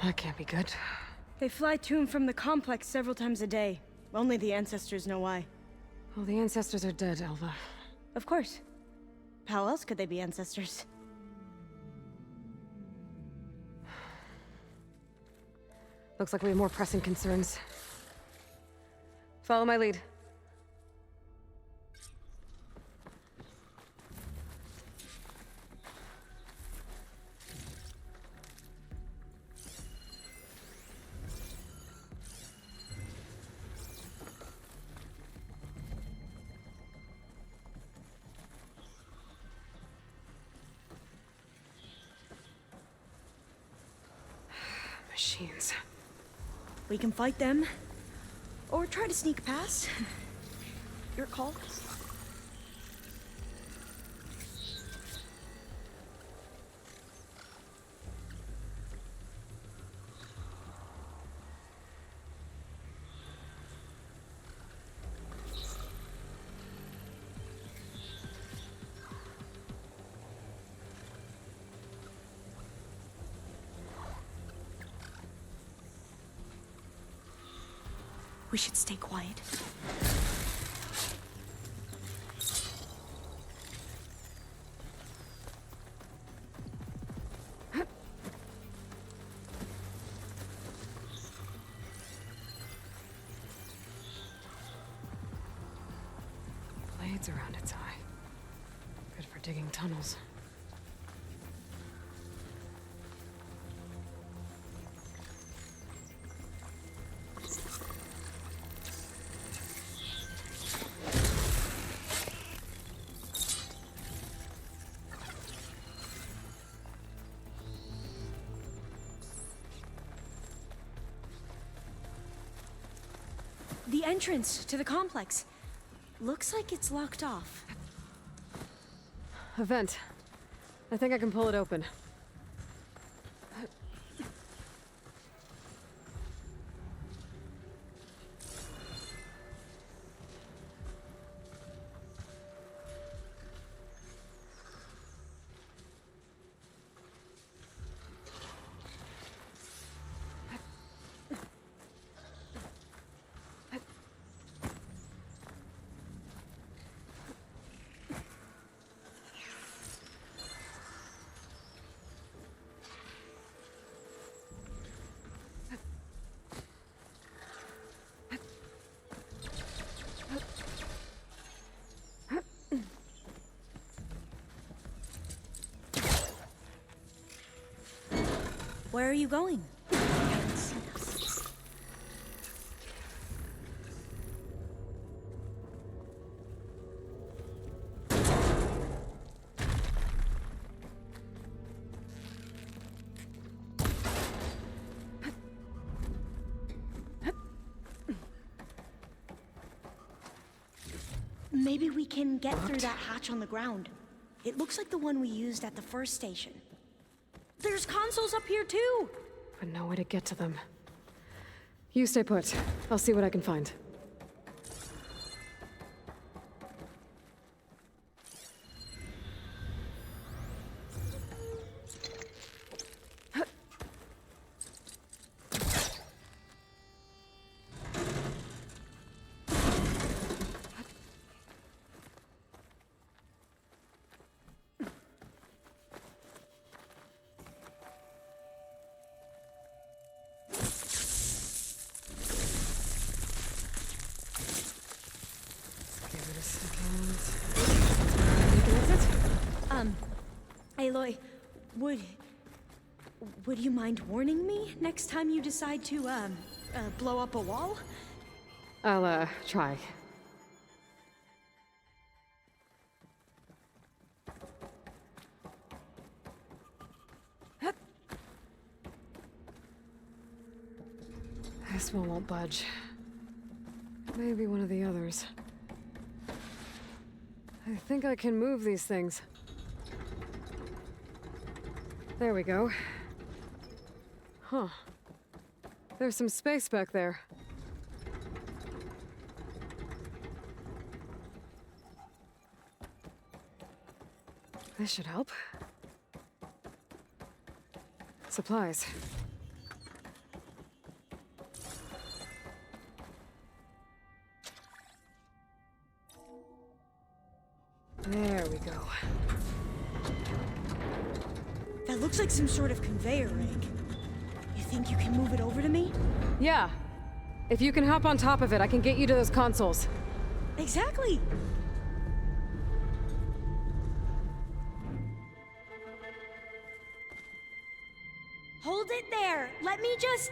That can't be good. They fly to and from the complex several times a day. Only the ancestors know why. Well, the ancestors are dead, Elva. Of course. How else could they be ancestors? Looks like we have more pressing concerns. Follow my lead. Machines. We can fight them, or try to sneak past. Your call. We should stay quiet. Blades around its eye. Good for digging tunnels. The entrance to the complex. Looks like it's locked off. A vent. I think I can pull it open. Where are you going? Maybe we can get through that hatch on the ground. It looks like the one we used at the first station. There's consoles up here too! But no way to get to them. You stay put. I'll see what I can find. Aloy, would you mind warning me next time you decide to, blow up a wall? I'll, try. This one won't budge. Maybe one of the others. I think I can move these things. There we go. Huh. There's some space back there. This should help. Supplies. There we go. That looks like some sort of conveyor rig. You think you can move it over to me? Yeah. If you can hop on top of it, I can get you to those consoles. Exactly! Hold it there! Let me just...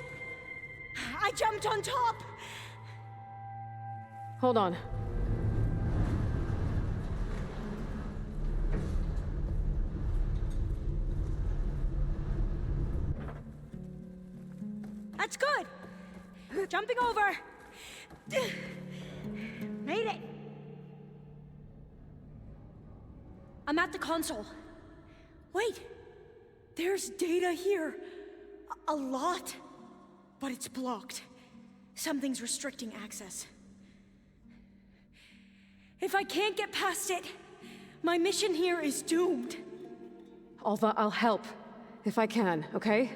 I jumped on top! Hold on. That's good! Jumping over! Made it! I'm at the console. Wait! There's data here. A lot. But it's blocked. Something's restricting access. If I can't get past it, my mission here is doomed. Alva, I'll help. If I can, okay?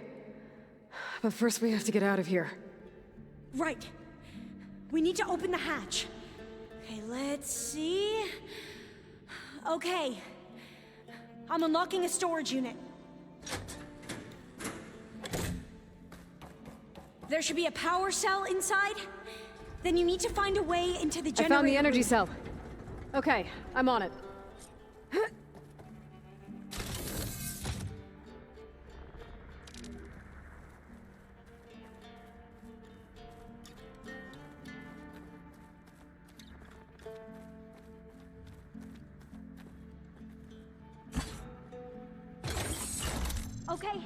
But first we have to get out of here. Right. We need to open the hatch. Okay, let's see. Okay. I'm unlocking a storage unit. There should be a power cell inside. Then you need to find a way into the generator I found the energy room. cell. Okay, I'm on it. Okay.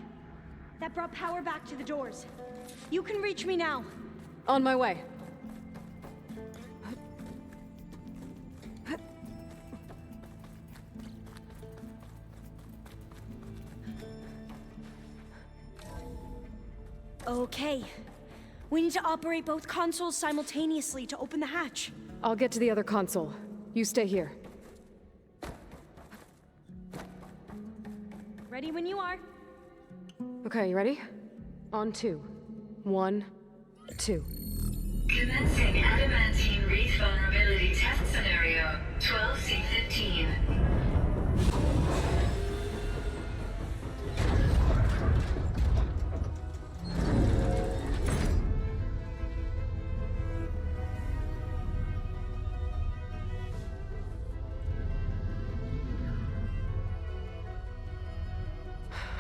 That brought power back to the doors. You can reach me now. On my way. Okay. We need to operate both consoles simultaneously to open the hatch. I'll get to the other console. You stay here. Ready when you are. Okay, you ready? On 2. 1, 2. Commencing adamantine wreath vulnerability test scenario 12C15.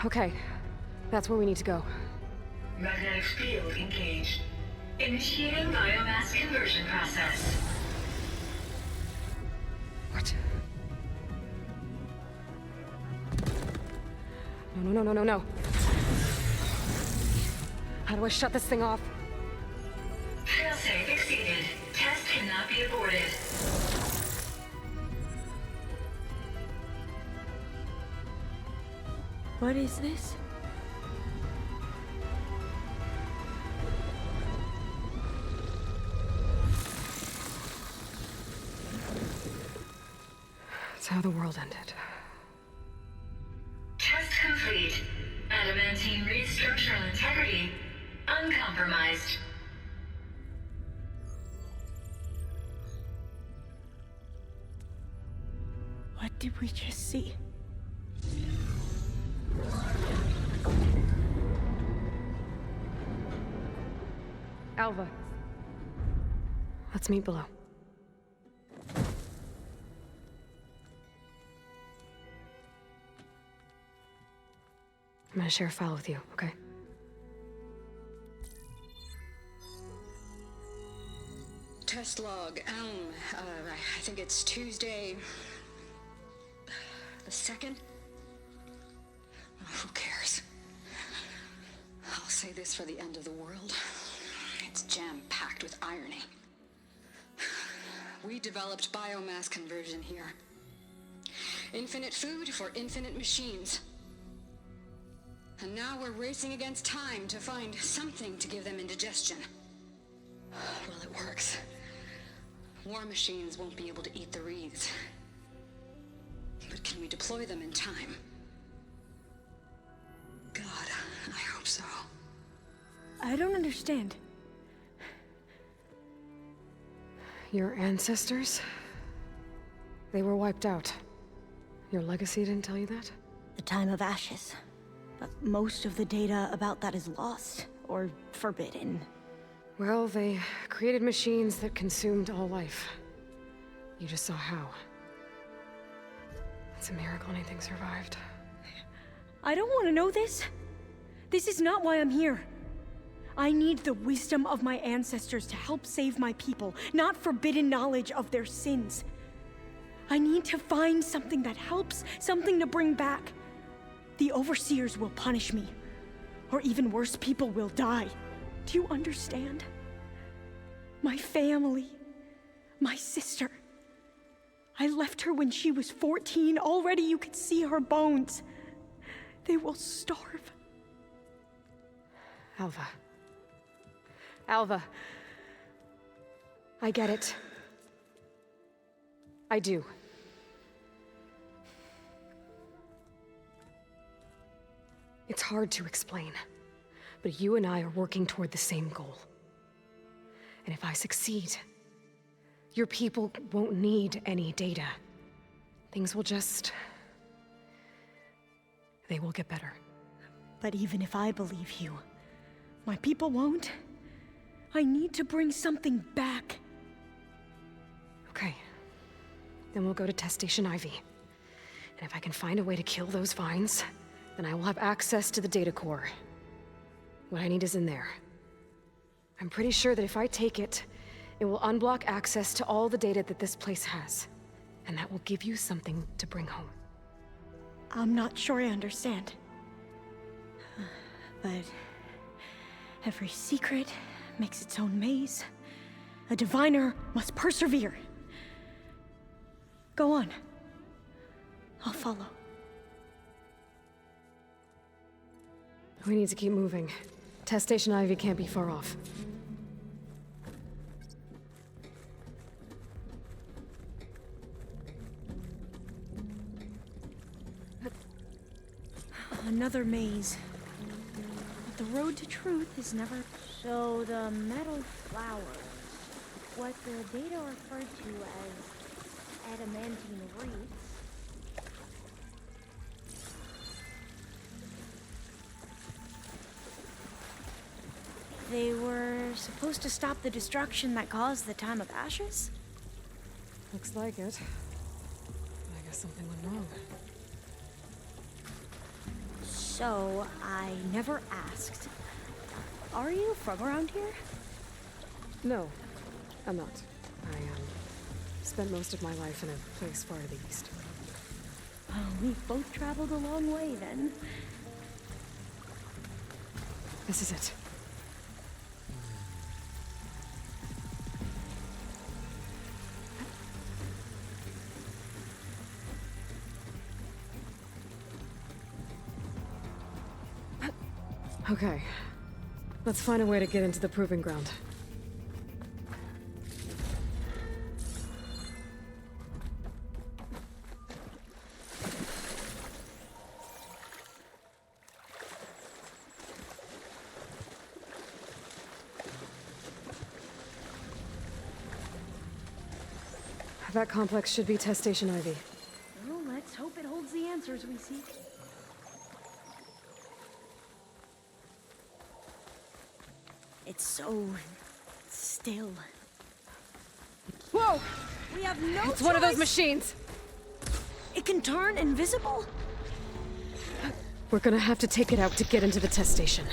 Okay, that's where we need to go. Magnetic field engaged. Initiating biomass conversion process. What? No. How do I shut this thing off? Failsafe exceeded. Test cannot be aborted. What is this? It's how the world ended. Test complete. Adamantine wreath structural integrity uncompromised. What did we just see? Alva. Let's meet below. I'm gonna share a file with you, okay? Test log, I think it's Tuesday... the 2nd? Who cares? I'll say this for the end of the world. It's jam-packed with irony. We developed biomass conversion here. Infinite food for infinite machines. And now we're racing against time to find something to give them indigestion. Well, it works. War machines won't be able to eat the wreaths. But can we deploy them in time? God, I hope so. I don't understand. Your ancestors? They were wiped out. Your legacy didn't tell you that? The time of ashes. But most of the data about that is lost, or forbidden. Well, they created machines that consumed all life. You just saw how. It's a miracle anything survived. I don't want to know this. This is not why I'm here. I need the wisdom of my ancestors to help save my people, not forbidden knowledge of their sins. I need to find something that helps, something to bring back. The Overseers will punish me. Or even worse, people will die. Do you understand? My family. My sister. I left her when she was 14. Already you could see her bones. They will starve. Alva. Alva. I get it. I do. It's hard to explain, but you and I are working toward the same goal. And if I succeed, your people won't need any data. Things will just... they will get better. But even if I believe you, my people won't. I need to bring something back. Okay. Then we'll go to Test Station Ivy. And if I can find a way to kill those vines, then I will have access to the data core. What I need is in there. I'm pretty sure that if I take it, it will unblock access to all the data that this place has. And that will give you something to bring home. I'm not sure I understand. But every secret makes its own maze. A diviner must persevere. Go on. I'll follow. We need to keep moving. Test Station Ivy can't be far off. Another maze. But the road to truth is never... So the metal flowers, what the data refer to as adamantine wreaths, they were supposed to stop the destruction that caused the Time of Ashes? Looks like it. I guess something went wrong. So, I never asked. Are you from around here? No, I'm not. I spent most of my life in a place far to the east. Oh, we've both traveled a long way then. This is it. Okay. Let's find a way to get into the proving ground. That complex should be Test Station Ivy. Well, let's hope it holds the answers we seek. It's so... still. Whoa! We have no It's one of those machines! It can turn invisible? We're gonna have to take it out to get into the test station.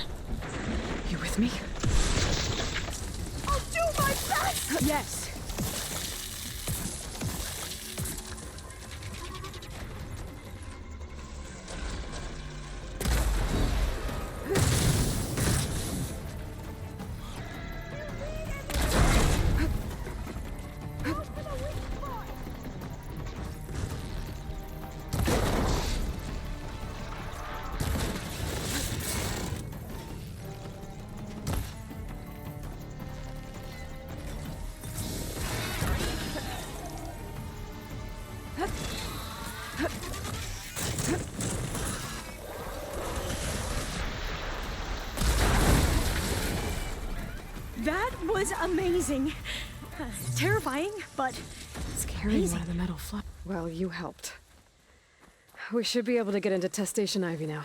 You with me? I'll do my best! Yes! That was amazing. Terrifying, but it's carrying one of the metal flap. Well, you helped. We should be able to get into Test Station Ivy now.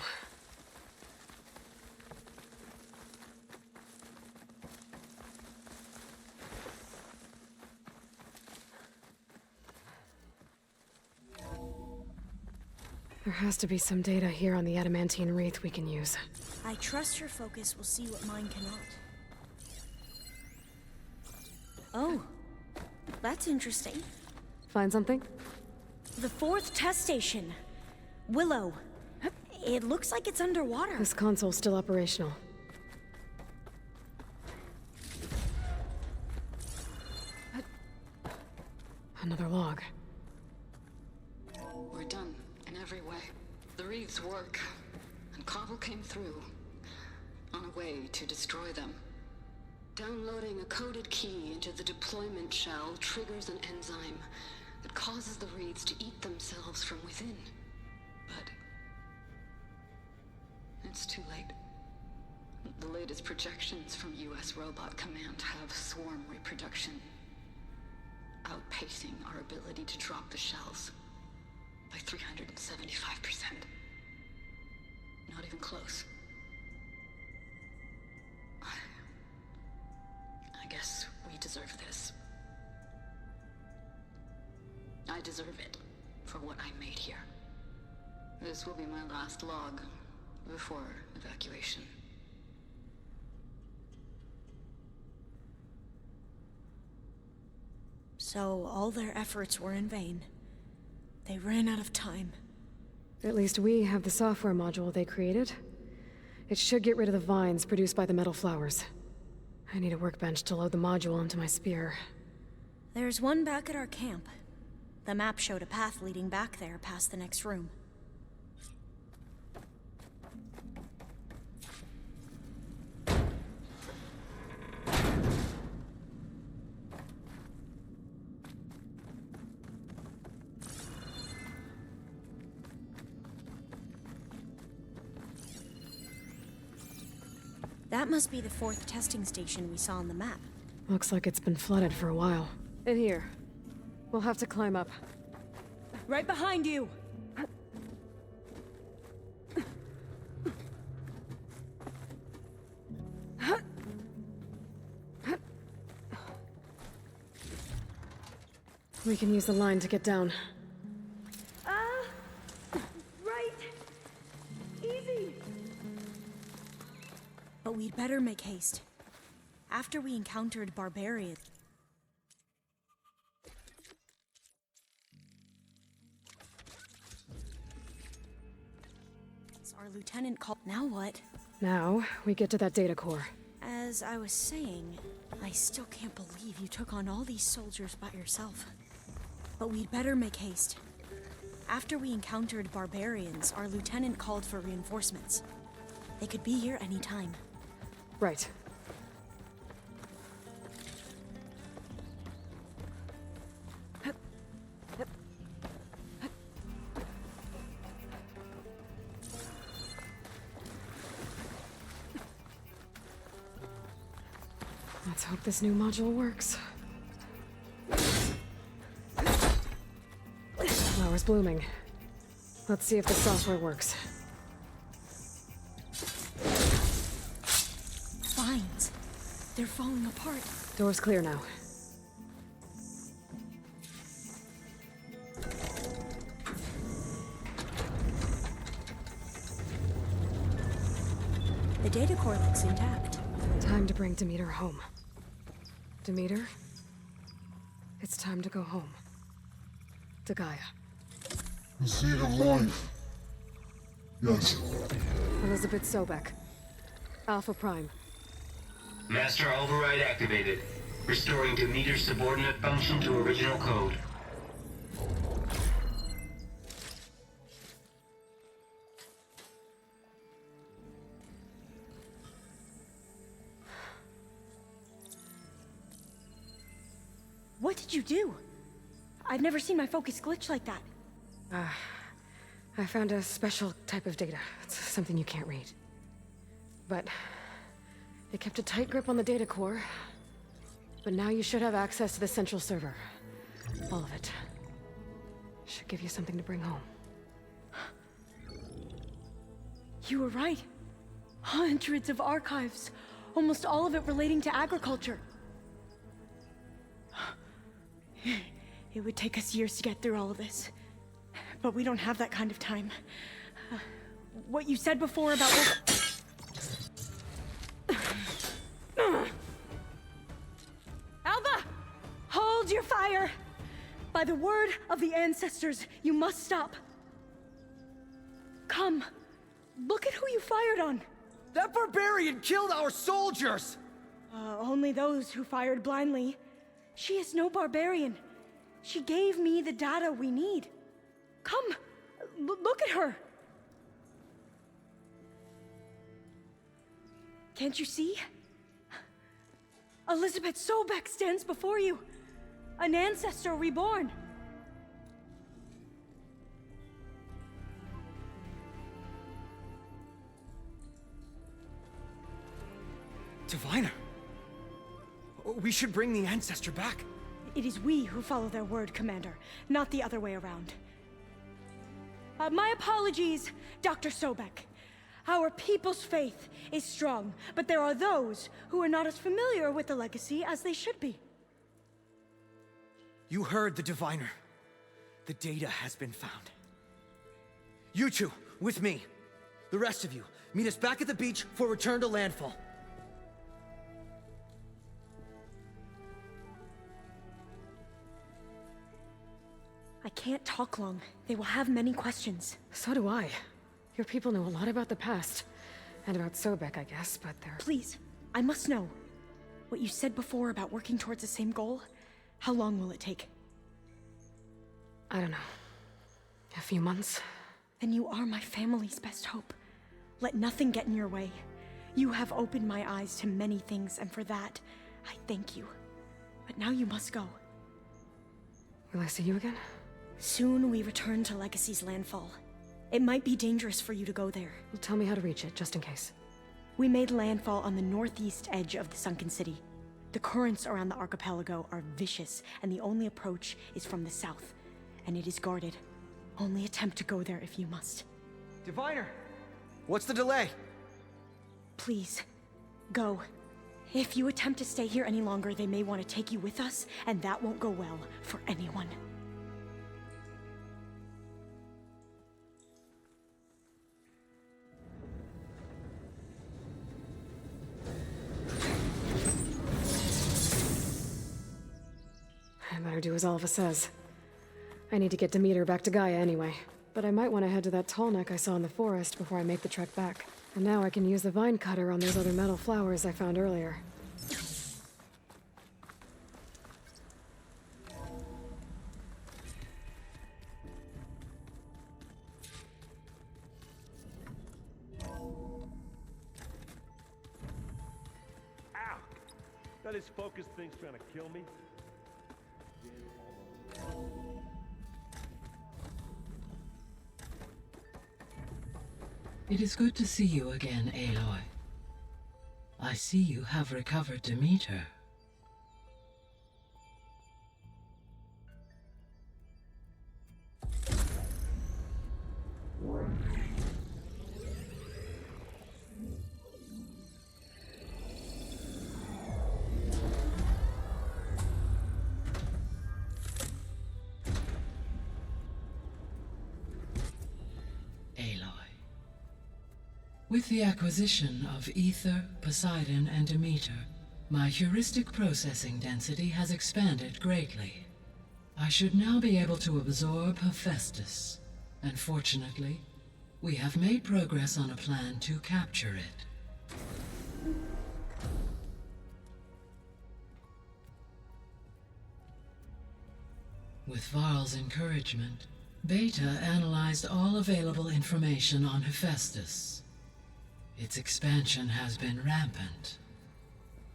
There has to be some data here on the adamantine wreath we can use. I trust your focus will see what mine cannot. Oh, that's interesting. Find something? The fourth test station. Willow. It looks like it's underwater. This console's still operational. Another log. We're done in every way. The wreaths work, and Cobble came through on a way to destroy them. Downloading a coded key into the deployment shell triggers an enzyme that causes the wreaths to eat themselves from within. But it's too late. The latest projections from U.S. Robot Command have swarm reproduction outpacing our ability to drop the shells by 375%. Not even close. I guess we deserve this. I deserve it for what I made here. This will be my last log before evacuation. So all their efforts were in vain. They ran out of time. At least we have the software module they created. It should get rid of the vines produced by the metal flowers. I need a workbench to load the module into my spear. There's one back at our camp. The map showed a path leading back there past the next room. That must be the 4th testing station we saw on the map. Looks like it's been flooded for a while. In here. We'll have to climb up. Right behind you! We can use the line to get down. Right! Easy! But we'd better make haste. After we encountered barbarians... Our lieutenant called... Now what? Now, we get to that data core. As I was saying, I still can't believe you took on all these soldiers by yourself. But we'd better make haste. After we encountered barbarians, our lieutenant called for reinforcements. They could be here any time. Right. Let's hope this new module works. Flowers blooming. Let's see if the software works. Vines. They're falling apart. Door's clear now. The data core looks intact. Time to bring Demeter home. Demeter? It's time to go home. To Gaia. The seed of life. Yes. Elizabeth Sobek. Alpha Prime. Master override activated. Restoring Demeter's subordinate function to original code. What did you do? I've never seen my focus glitch like that. I found a special type of data. It's something you can't read. But it kept a tight grip on the data core. But now you should have access to the central server. All of it. Should give you something to bring home. You were right. Hundreds of archives. Almost all of it relating to agriculture. It would take us years to get through all of this. But we don't have that kind of time. What you said before about Alva! Hold your fire! By the word of the ancestors, you must stop. Come. Look at who you fired on. That barbarian killed our soldiers! Only those who fired blindly. She is no barbarian. She gave me the data we need. Come, look at her. Can't you see? Elizabeth Sobek stands before you. An ancestor reborn. We should bring the Ancestor back. It is we who follow their word, Commander, not the other way around. My apologies, Dr. Sobek. Our people's faith is strong, but there are those who are not as familiar with the legacy as they should be. You heard the Diviner. The data has been found. You two, with me. The rest of you, meet us back at the beach for return to landfall. I can't talk long. They will have many questions. So do I. Your people know a lot about the past. And about Sobek, I guess, but they're... Please, I must know. What you said before about working towards the same goal, how long will it take? I don't know. A few months? Then you are my family's best hope. Let nothing get in your way. You have opened my eyes to many things, and for that, I thank you. But now you must go. Will I see you again? Soon we return to Legacy's landfall. It might be dangerous for you to go there. Well, tell me how to reach it, just in case. We made landfall on the northeast edge of the sunken city. The currents around the archipelago are vicious, and the only approach is from the south. And it is guarded. Only attempt to go there if you must. Diviner! What's the delay? Please, go. If you attempt to stay here any longer, they may want to take you with us, and that won't go well for anyone. I better do as Alva says. I need to get Demeter back to Gaia anyway. But I might want to head to that tall neck I saw in the forest before I make the trek back. And now I can use the vine cutter on those other metal flowers I found earlier. Ow! That is focus thing's trying to kill me. It is good to see you again, Aloy. I see you have recovered Demeter. With the acquisition of Ether, Poseidon, and Demeter, my heuristic processing density has expanded greatly. I should now be able to absorb Hephaestus, and fortunately, we have made progress on a plan to capture it. With Varl's encouragement, Beta analyzed all available information on Hephaestus. Its expansion has been rampant.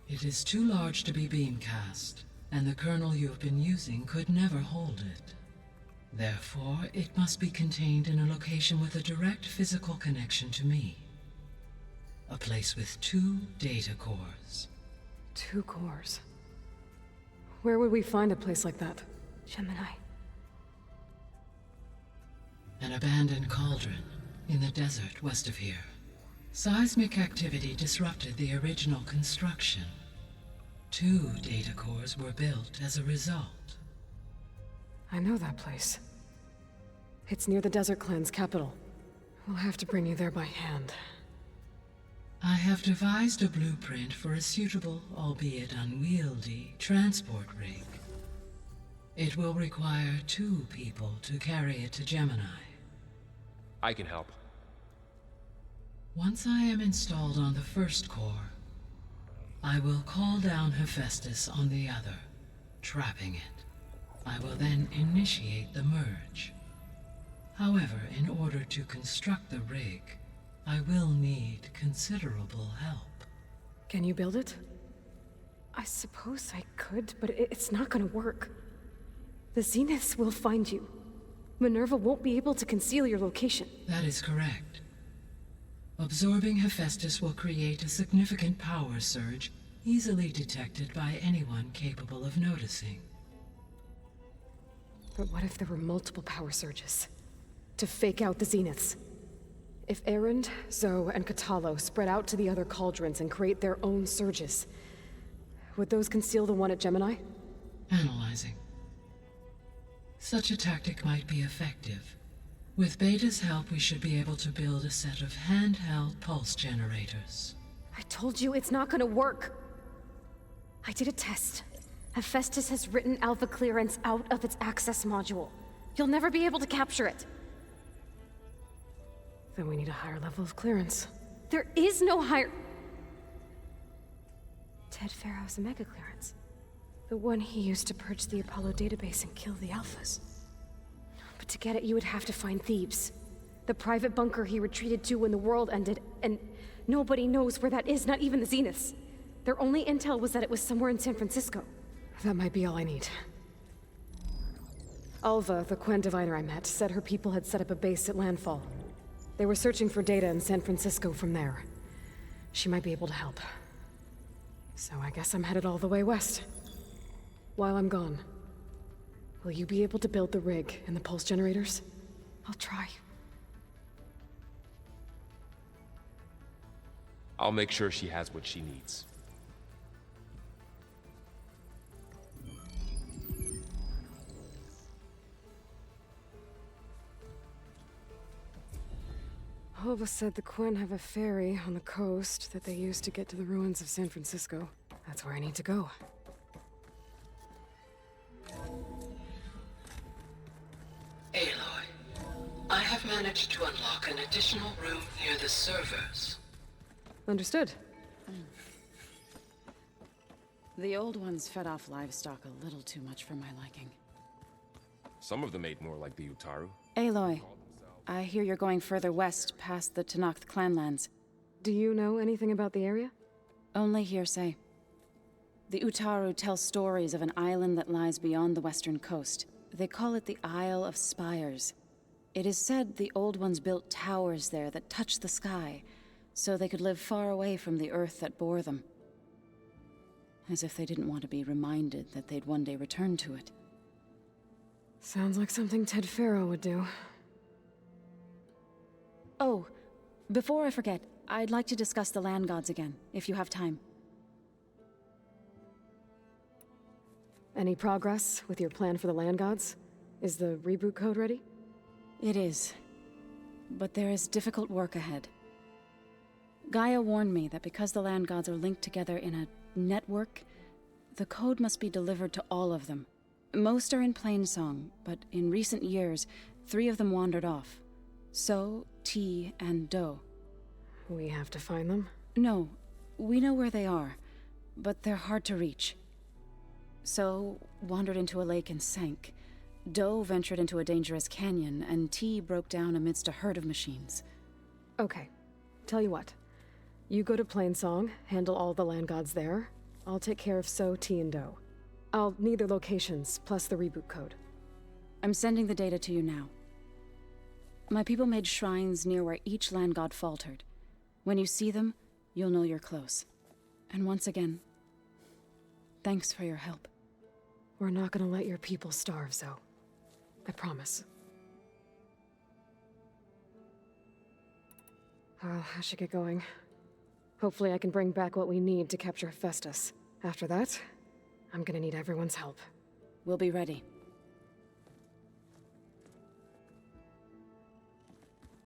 It is too large to be beamcast, and the kernel you've been using could never hold it. Therefore, it must be contained in a location with a direct physical connection to me. A place with 2 data cores. 2 cores? Where would we find a place like that? Gemini. An abandoned cauldron in the desert west of here. Seismic activity disrupted the original construction. 2 data cores were built as a result. I know that place. It's near the Desert Clan's capital. We'll have to bring you there by hand. I have devised a blueprint for a suitable, albeit unwieldy, transport rig. It will require 2 people to carry it to Gemini. I can help. Once I am installed on the first core, I will call down Hephaestus on the other, trapping it. I will then initiate the merge. However, in order to construct the rig, I will need considerable help. Can you build it? I suppose I could, but it's not gonna work. The Zeniths will find you. Minerva won't be able to conceal your location. That is correct. Absorbing Hephaestus will create a significant power surge easily detected by anyone capable of noticing. But what if there were multiple power surges? To fake out the zeniths? If Erend, Zoe, and Katalo spread out to the other cauldrons and create their own surges, would those conceal the one at Gemini? Analyzing. Such a tactic might be effective. With Beta's help, we should be able to build a set of handheld pulse generators. I told you it's not gonna work. I did a test. Hephaestus has written Alpha clearance out of its access module. You'll never be able to capture it. Then we need a higher level of clearance. There is no higher... Ted Pharaoh's Omega clearance. The one he used to purge the Apollo database and kill the Alphas. But to get it, you would have to find Thebes. The private bunker he retreated to when the world ended, and nobody knows where that is, not even the Zeniths. Their only intel was that it was somewhere in San Francisco. That might be all I need. Alva, the Quen diviner I met, said her people had set up a base at Landfall. They were searching for data in San Francisco from there. She might be able to help. So I guess I'm headed all the way west. While I'm gone, will you be able to build the rig and the pulse generators? I'll try. I'll make sure she has what she needs. Alva said the Quen have a ferry on the coast that they use to get to the ruins of San Francisco. That's where I need to go. Aloy, I have managed to unlock an additional room near the servers. Understood. The old ones fed off livestock a little too much for my liking. Some of them ate more like the Utaru. Aloy, I hear you're going further west past the Tenakth clanlands. Do you know anything about the area? Only hearsay. The Utaru tell stories of an island that lies beyond the western coast. They call it the Isle of Spires. It is said the old ones built towers there that touch the sky, so they could live far away from the earth that bore them. As if they didn't want to be reminded that they'd one day return to it. Sounds like something Ted Pharaoh would do. Oh, before I forget, I'd like to discuss the land gods again, if you have time. Any progress with your plan for the land gods? Is the reboot code ready? It is. But there is difficult work ahead. Gaia warned me that because the land gods are linked together in a network, the code must be delivered to all of them. Most are in Plainsong, but in recent years, 3 of them wandered off. So, T, and Do. We have to find them? No, we know where they are, but they're hard to reach. So, wandered into a lake and sank. Do ventured into a dangerous canyon, and T broke down amidst a herd of machines. Okay. Tell you what. You go to Plainsong, handle all the land gods there. I'll take care of So, T, and Do. I'll need their locations, plus the reboot code. I'm sending the data to you now. My people made shrines near where each land god faltered. When you see them, you'll know you're close. And once again, thanks for your help. We're not gonna let your people starve, Zoe. I promise. Well, I should get going. Hopefully I can bring back what we need to capture Hephaestus. After that, I'm gonna need everyone's help. We'll be ready.